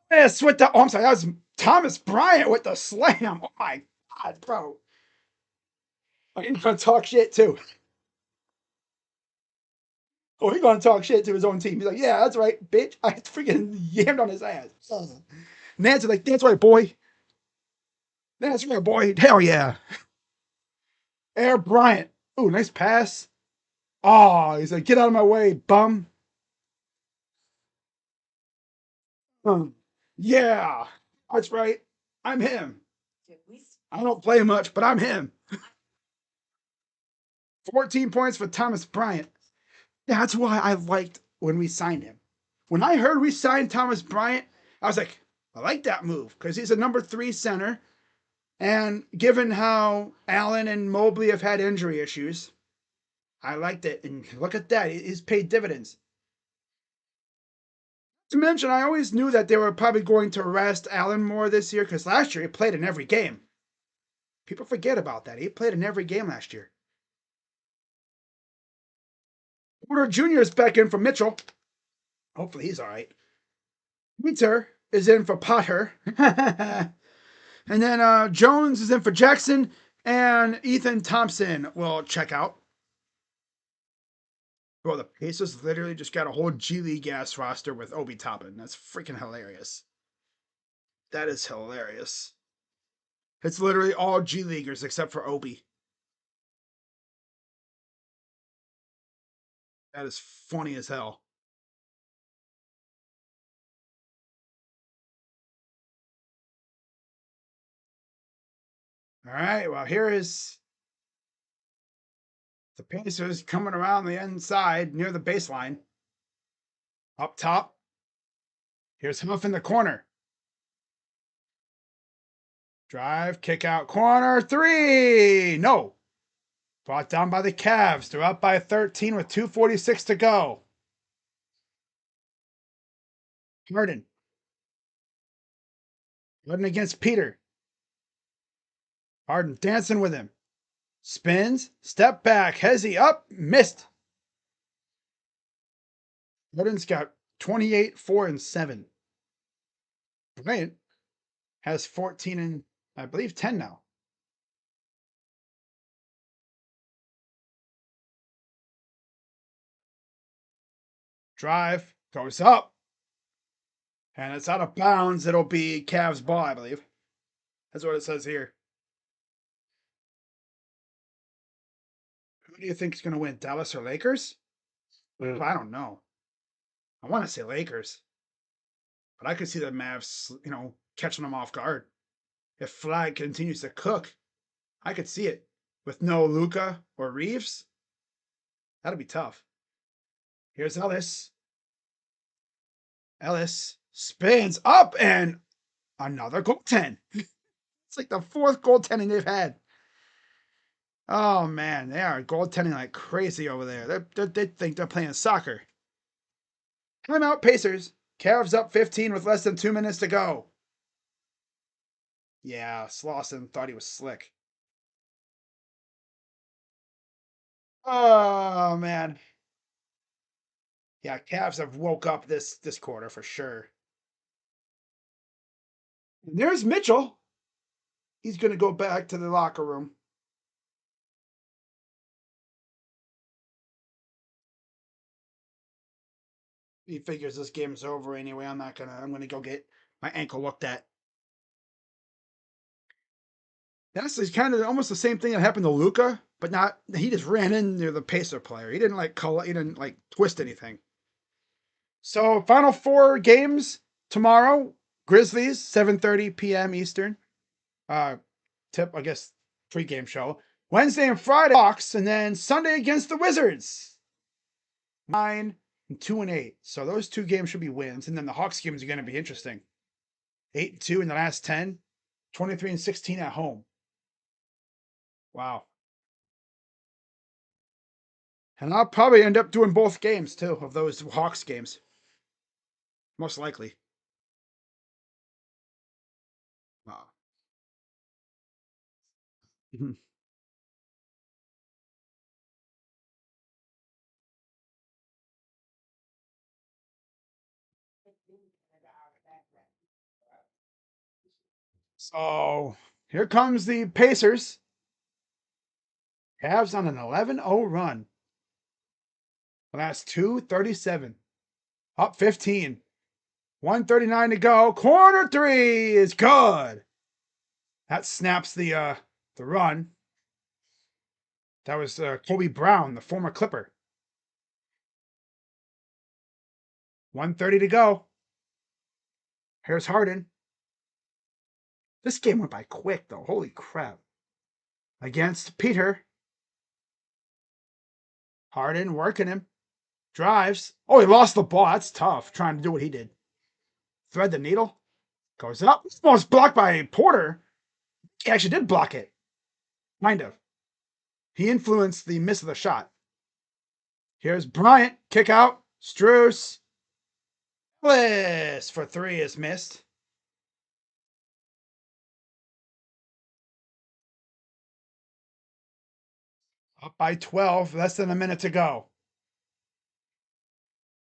Yes, with the. Oh, I'm sorry. That was Thomas Bryant with the slam. Oh, my God, bro. He's going to talk shit, too. Oh, he's going to talk shit to his own team. He's like, yeah, that's right, bitch. I freaking yammed on his ass. Nancy's like, that's right, boy. That's right, boy. Hell yeah. Air Bryant. Ooh, nice pass. Oh, he's like, get out of my way, bum. Yeah, that's right. I'm him. I don't play much, but I'm him. 14 points for Thomas Bryant. That's why I liked when we signed him. When I heard we signed Thomas Bryant, I was like, I like that move because he's a number 3 center. And given how Allen and Mobley have had injury issues, I liked it. And look at that. He's paid dividends. To mention, I always knew that they were probably going to rest Allen more this year because last year he played in every game. People forget about that. He played in every game last year. Porter Jr. is back in for Mitchell. Hopefully he's all right. Peter is in for Potter. And then Jones is in for Jackson. And Ethan Thompson will check out. Bro, the Pacers literally just got a whole G League ass roster with Obi Toppin. That's freaking hilarious. That is hilarious. It's literally all G Leaguers except for Obi. That is funny as hell. All right, well, here is the Pacers coming around the inside near the baseline. Up top. Here's Huff in the corner. Drive, kick out, corner, 3. No. Brought down by the Cavs. They're up by 13 with 2:46 to go. Harden. Harden against Peter. Harden dancing with him. Spins, step back, Hezzy up, missed. Harden's got 28, 4, and 7. Bryant has 14 and I believe 10 now. Drive goes up. And it's out of bounds. It'll be Cavs ball, I believe. That's what it says here. Who do you think is going to win, Dallas or Lakers? I don't know. I want to say Lakers. But I could see the Mavs, catching them off guard. If Flag continues to cook, I could see it. With no Luca or Reeves, that'll be tough. Here's Ellis. Ellis spins up and another goaltend. It's like the 4th goaltending they've had. Oh man, they are goaltending like crazy over there. They think they're playing soccer. Timeout Pacers. Cavs up 15 with less than 2 minutes to go. Yeah, Slauson thought he was slick. Oh man. Yeah, Cavs have woke up this quarter for sure. And there's Mitchell. He's going to go back to the locker room. He figures this game's over anyway. I'm gonna go get my ankle looked at. That's kind of almost the same thing that happened to Luca, but not. He just ran into the Pacer player. He didn't He didn't twist anything. So final four games tomorrow: Grizzlies 7:30 p.m. Eastern. I guess pregame show. Wednesday and Friday Hawks, and then Sunday against the Wizards. 9-2-8. So those two games should be wins, and then the Hawks games are going to be interesting. 8-2 in the last 10, 23-16 at home. Wow. And I'll probably end up doing both games too of those Hawks games. Most likely. Wow. So here comes the Pacers. Cavs on an 11-0 run. Last 2:37. Up 15. 1:39 to go. Corner three is good. That snaps the run. That was Kobe Brown, the former Clipper. 1:30 to go. Here's Harden. This game went by quick, though. Holy crap. Against Peter. Harden working him. Drives. Oh, he lost the ball. That's tough, trying to do what he did. Thread the needle. Goes up. Almost blocked by Porter. He actually did block it. Kind of. He influenced the miss of the shot. Here's Bryant. Kick out. Strus. Bliss for three is missed. Up by 12. Less than a minute to go.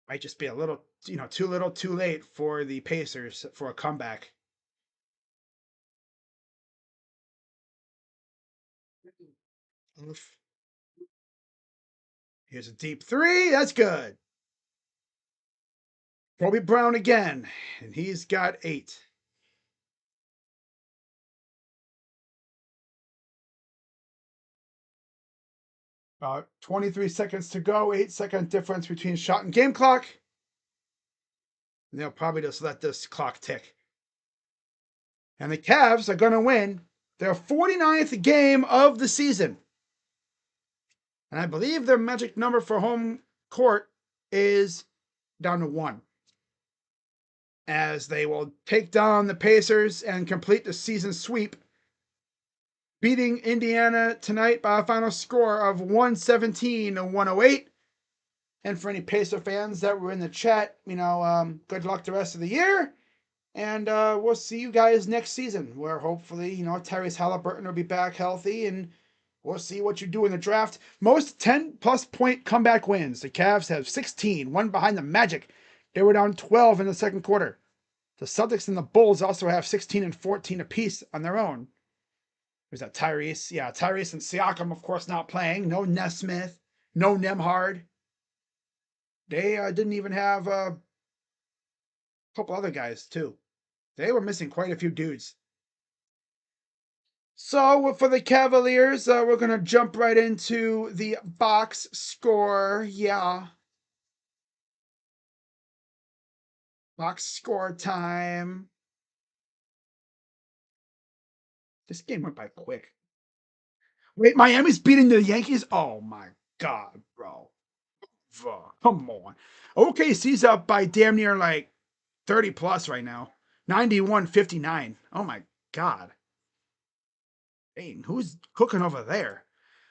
Might just be a little, too little, too late for the Pacers for a comeback. Oof. Here's a deep three. That's good. Kobe Brown again, and he's got 8. About 23 seconds to go. 8-second difference between shot and game clock. And they'll probably just let this clock tick. And the Cavs are going to win their 49th game of the season. And I believe their magic number for home court is down to 1. As they will take down the Pacers and complete the season sweep, beating Indiana tonight by a final score of 117-108. And for any Pacer fans that were in the chat, good luck the rest of the year. And we'll see you guys next season, where hopefully, Tyrese Halliburton will be back healthy, and we'll see what you do in the draft. Most 10-plus point comeback wins. The Cavs have 16, one behind the Magic. They were down 12 in the second quarter. The Celtics and the Bulls also have 16 and 14 apiece on their own. There's that Tyrese. Yeah, Tyrese and Siakam, of course, not playing. No Nesmith. No Nemhard. They didn't even have a couple other guys, too. They were missing quite a few dudes. So for the Cavaliers, we're going to jump right into the box score. Yeah. Box score time. This game went by quick. Wait, Miami's beating the Yankees? Oh my God, bro. Come on. OKC's up by damn near 30 plus right now. 91-59. Oh my God. Dang, who's cooking over there?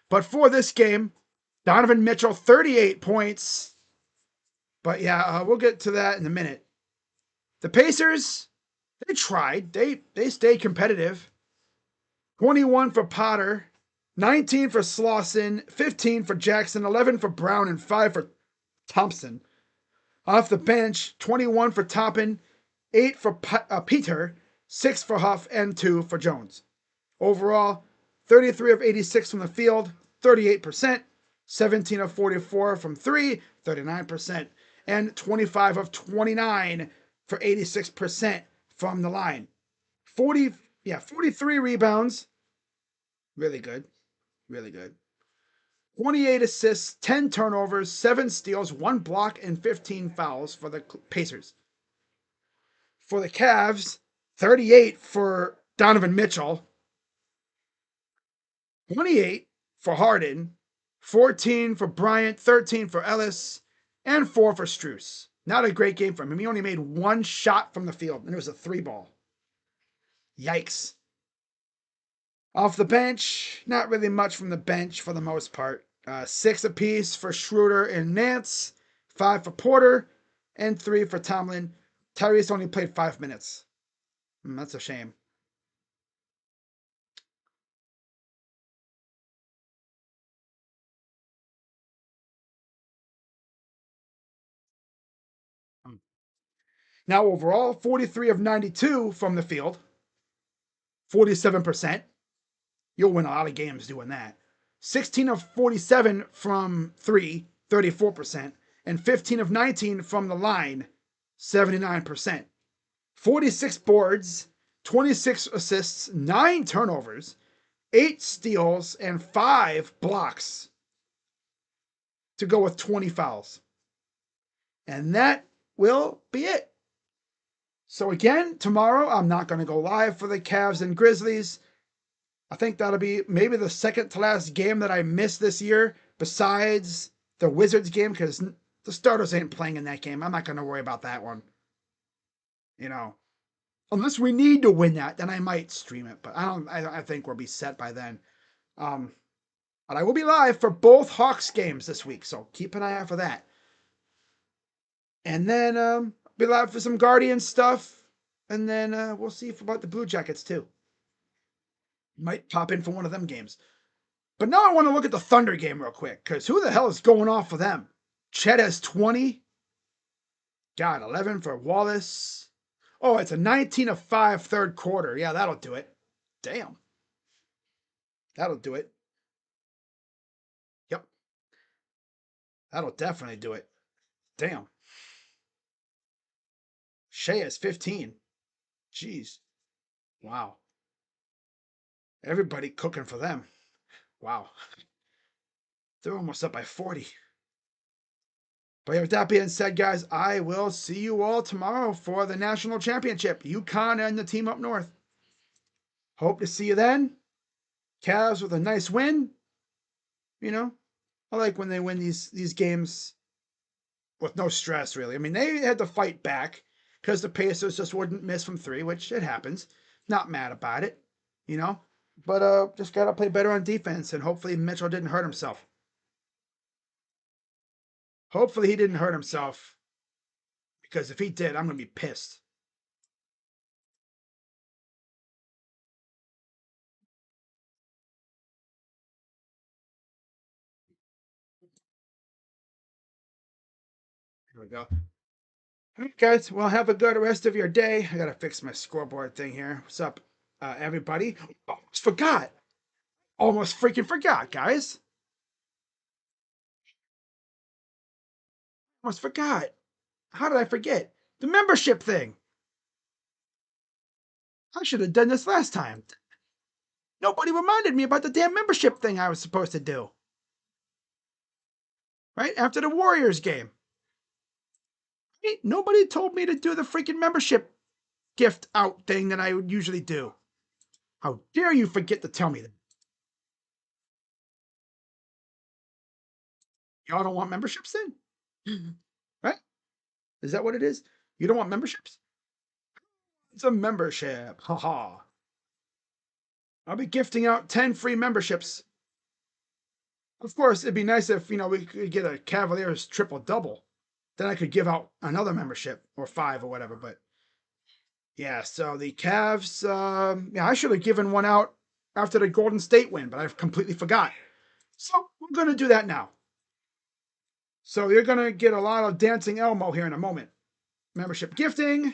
But for this game, Donovan Mitchell, 38 points. But yeah, we'll get to that in a minute. The Pacers, they tried. They stayed competitive. 21 for Potter, 19 for Slauson, 15 for Jackson, 11 for Brown, and 5 for Thompson. Off the bench, 21 for Toppin, 8 for Peter, 6 for Huff, and 2 for Jones. Overall, 33 of 86 from the field, 38%, 17 of 44 from 3, 39%, and 25 of 29 for 86% from the line. 43 rebounds. Really good. Really good. 28 assists, 10 turnovers, 7 steals, 1 block, and 15 fouls for the Pacers. For the Cavs, 38 for Donovan Mitchell, 28 for Harden, 14 for Bryant, 13 for Ellis, and 4 for Strus. Not a great game for him. He only made 1 shot from the field, and it was a 3-ball. Yikes. Off the bench, not really much from the bench for the most part. 6 apiece for Schroeder and Nance, 5 for Porter, and 3 for Tomlin. Tyrese only played 5 minutes. That's a shame. Now overall, 43 of 92 from the field, 47%. You'll win a lot of games doing that. 16 of 47 from 3, 34%, and 15 of 19 from the line, 79%. 46 boards, 26 assists, 9 turnovers, 8 steals, and 5 blocks to go with 20 fouls. And that will be it. So again, tomorrow I'm not going to go live for the Cavs and Grizzlies. I think that'll be maybe the second to last game that I miss this year, besides the Wizards game, because the starters ain't playing in that game. I'm not going to worry about that one. You know, unless we need to win that, then I might stream it. But I think we'll be set by then. But I will be live for both Hawks games this week, so keep an eye out for that. And then be live for some Guardian stuff, and then we'll see about the Blue Jackets too. Might pop in for one of them games. But now I want to look at the Thunder game real quick, because who the hell is going off for them? Chet has 20. God, 11 for Wallace. Oh, it's a 19 of 5 third quarter. Yeah, that'll do it. Damn. That'll do it. Yep. That'll definitely do it. Damn. Shea has 15. Jeez. Wow. Everybody cooking for them. Wow. They're almost up by 40. But with that being said, guys, I will see you all tomorrow for the national championship. UConn and the team up north. Hope to see you then. Cavs with a nice win. You know, I like when they win these games with no stress, really. I mean, they had to fight back because the Pacers just wouldn't miss from 3, which it happens. Not mad about it, you know. But just got to play better on defense, and hopefully Mitchell didn't hurt himself. Hopefully he didn't hurt himself, because if he did, I'm going to be pissed. Here we go. All right, guys. Well, have a good rest of your day. I got to fix my scoreboard thing here. What's up, everybody? Almost forgot. Almost freaking forgot, guys. Almost forgot. How did I forget? The membership thing. I should have done this last time. Nobody reminded me about the damn membership thing I was supposed to do. Right after the Warriors game. Right? Nobody told me to do the freaking membership gift out thing that I would usually do. How dare you forget to tell me that? Y'all don't want memberships then? Right? Is that what it is? You don't want memberships? It's a membership. Haha. I'll be gifting out 10 free memberships. Of course, it'd be nice if, we could get a Cavaliers triple double. Then I could give out another membership or 5 or whatever. But yeah, so the Cavs, I should have given one out after the Golden State win, but I completely forgot. So we're going to do that now. So you're going to get a lot of Dancing Elmo here in a moment. Membership gifting.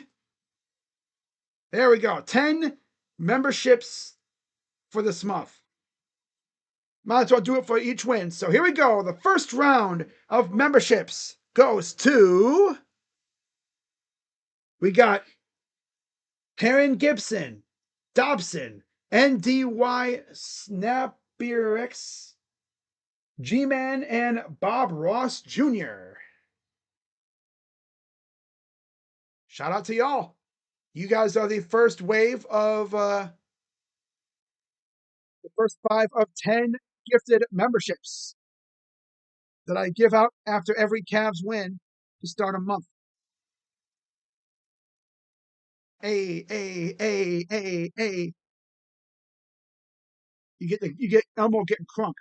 There we go. 10 memberships for this month. Might as well do it for each win. So here we go. The first round of memberships goes to. We got Karen Gibson, Dobson, NDY Snapierx, G-Man, and Bob Ross Jr. Shout out to y'all. You guys are the first wave of the first 5 of 10 gifted memberships that I give out after every Cavs win to start a month. A. You get Elmo getting crunk.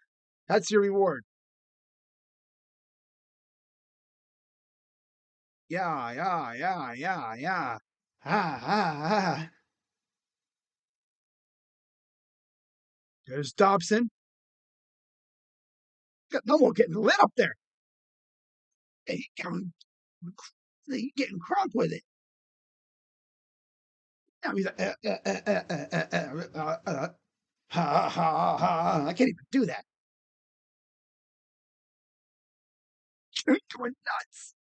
That's your reward. Yeah. Ah. There's Dobson. Got Elmo getting lit up there. Hey, he's getting crunk with it. Now he's like, ha. I can't even do that. Going nuts.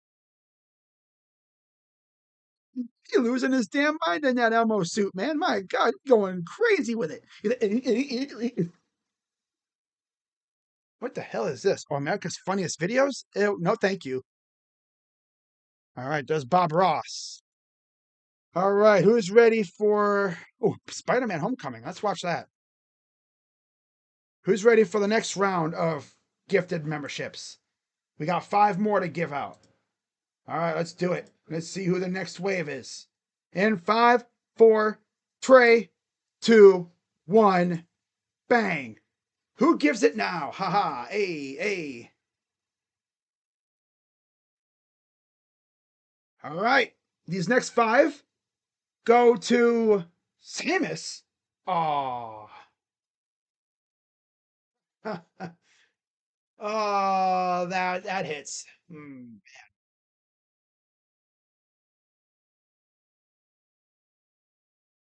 He's losing his damn mind in that Elmo suit, man. My God, going crazy with it. What the hell is this? Oh, America's Funniest Videos? Ew, no, thank you. All right, there's Bob Ross. All right, who's ready for Spider-Man Homecoming? Let's watch that. Who's ready for the next round of gifted memberships? We got 5 more to give out. All right, let's do it. Let's see who the next wave is. In 5, 4, 3, 2, 1, bang. Who gives it now? Haha, A. All right, these next 5 go to Samus. Oh. Oh, that hits.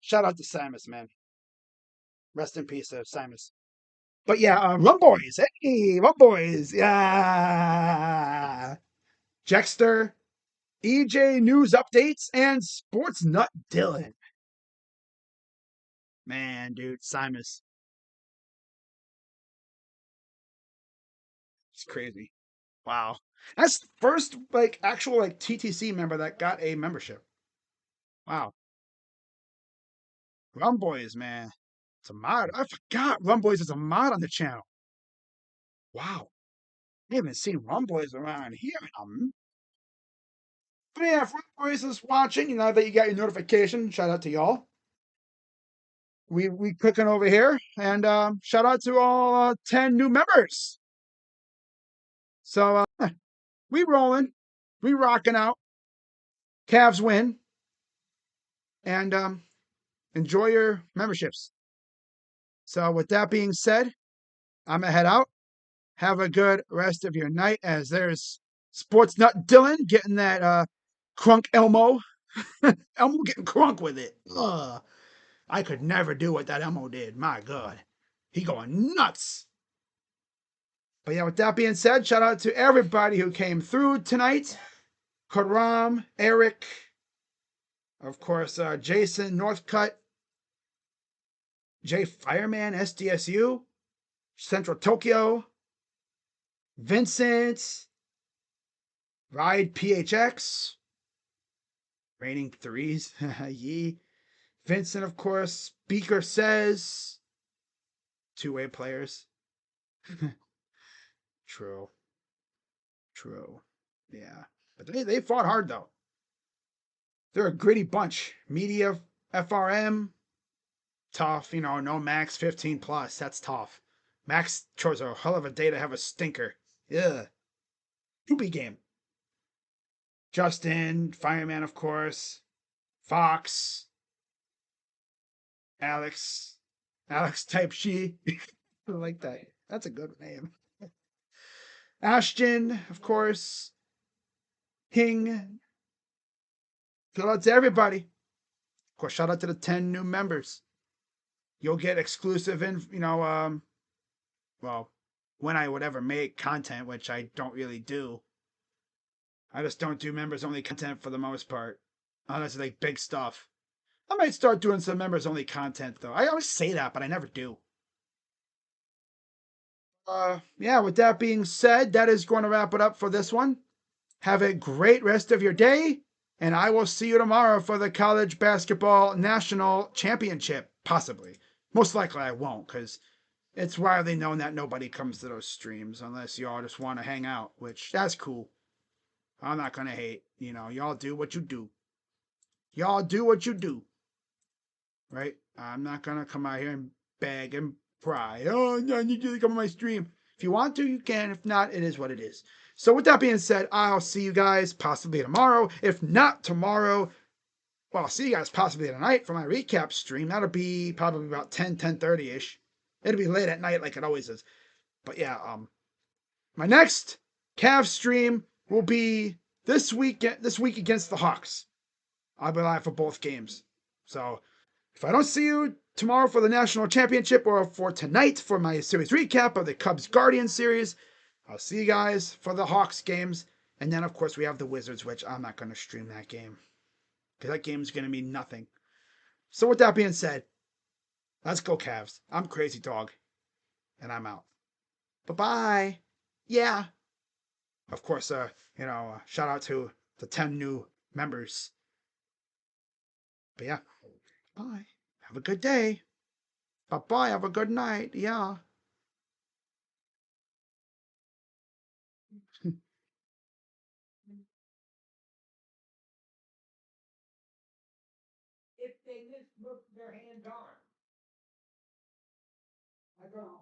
Shout out to Samus, man. Rest in peace, Samus. But yeah, Rum Boys. Hey, Rum Boys. Yeah. Jexter, EJ News Updates, and Sports Nut Dylan. Man, dude, Samus. It's crazy. Wow. That's the first actual TTC member that got a membership. Wow. Rum Boys, man. It's a mod. I forgot Rum Boys is a mod on the channel. Wow. I haven't seen Rum Boys around here. But yeah, if Rum Boys is watching, you know that you got your notification. Shout out to y'all. We clicking over here, and shout out to all 10 new members. So we rolling, we rocking out. Cavs win, and enjoy your memberships. So with that being said, I'm gonna head out. Have a good rest of your night. As there's Sports Nut Dylan getting that crunk Elmo. Elmo getting crunk with it. Ugh. I could never do what that Elmo did. My God. He going nuts. But yeah, with that being said, shout out to everybody who came through tonight. Karam, Eric, of course, Jason, Northcutt, Jay Fireman, SDSU, Central Tokyo, Vincent, Ride PHX, Raining Threes, Yee. Vincent, of course, Speaker Says, two-way players. True. Yeah. But they fought hard, though. They're a gritty bunch. Media, FRM, tough. No max 15 plus. That's tough. Max chose a hell of a day to have a stinker. Yeah. Poopy game. Justin, Fireman, of course. Fox. Alex. Alex type she. I like that. That's a good name. Ashton, of course. King. Shout out to everybody. Of course, shout out to the 10 new members. You'll get exclusive, well, when I would ever make content, which I don't really do. I just don't do members only content for the most part, unless it's like big stuff. I might start doing some members only content though. I always say that, but I never do. Yeah, with that being said, that is going to wrap it up for this one. Have a great rest of your day, and I will see you tomorrow for the college basketball national championship. Possibly. Most likely I won't, because it's widely known that nobody comes to those streams unless y'all just want to hang out, which that's cool. I'm not going to hate. Y'all do what you do. Y'all do what you do. Right? I'm not going to come out here and beg and pry. Oh, I need you to come on my stream. If you want to, you can. If not, it is what it is. So with that being said, I'll see you guys possibly tomorrow. If not tomorrow, well, I'll see you guys possibly tonight for my recap stream. That'll be probably about 10:30ish. It'll be late at night like it always is. But yeah, my next Cavs stream will be this week against the Hawks. I'll be live for both games. So if I don't see you tomorrow for the national championship or for tonight for my series recap of the Cubs Guardians series, I'll see you guys for the Hawks games. And then, of course, we have the Wizards, which I'm not going to stream that game because that game's going to mean nothing. So with that being said, let's go Cavs. I'm Crazy Dog, and I'm out. Bye-bye. Yeah. Of course, shout out to the 10 new members. But yeah, bye. Have a good day. Bye-bye. Have a good night. Yeah. If they just look their hand on. I don't know.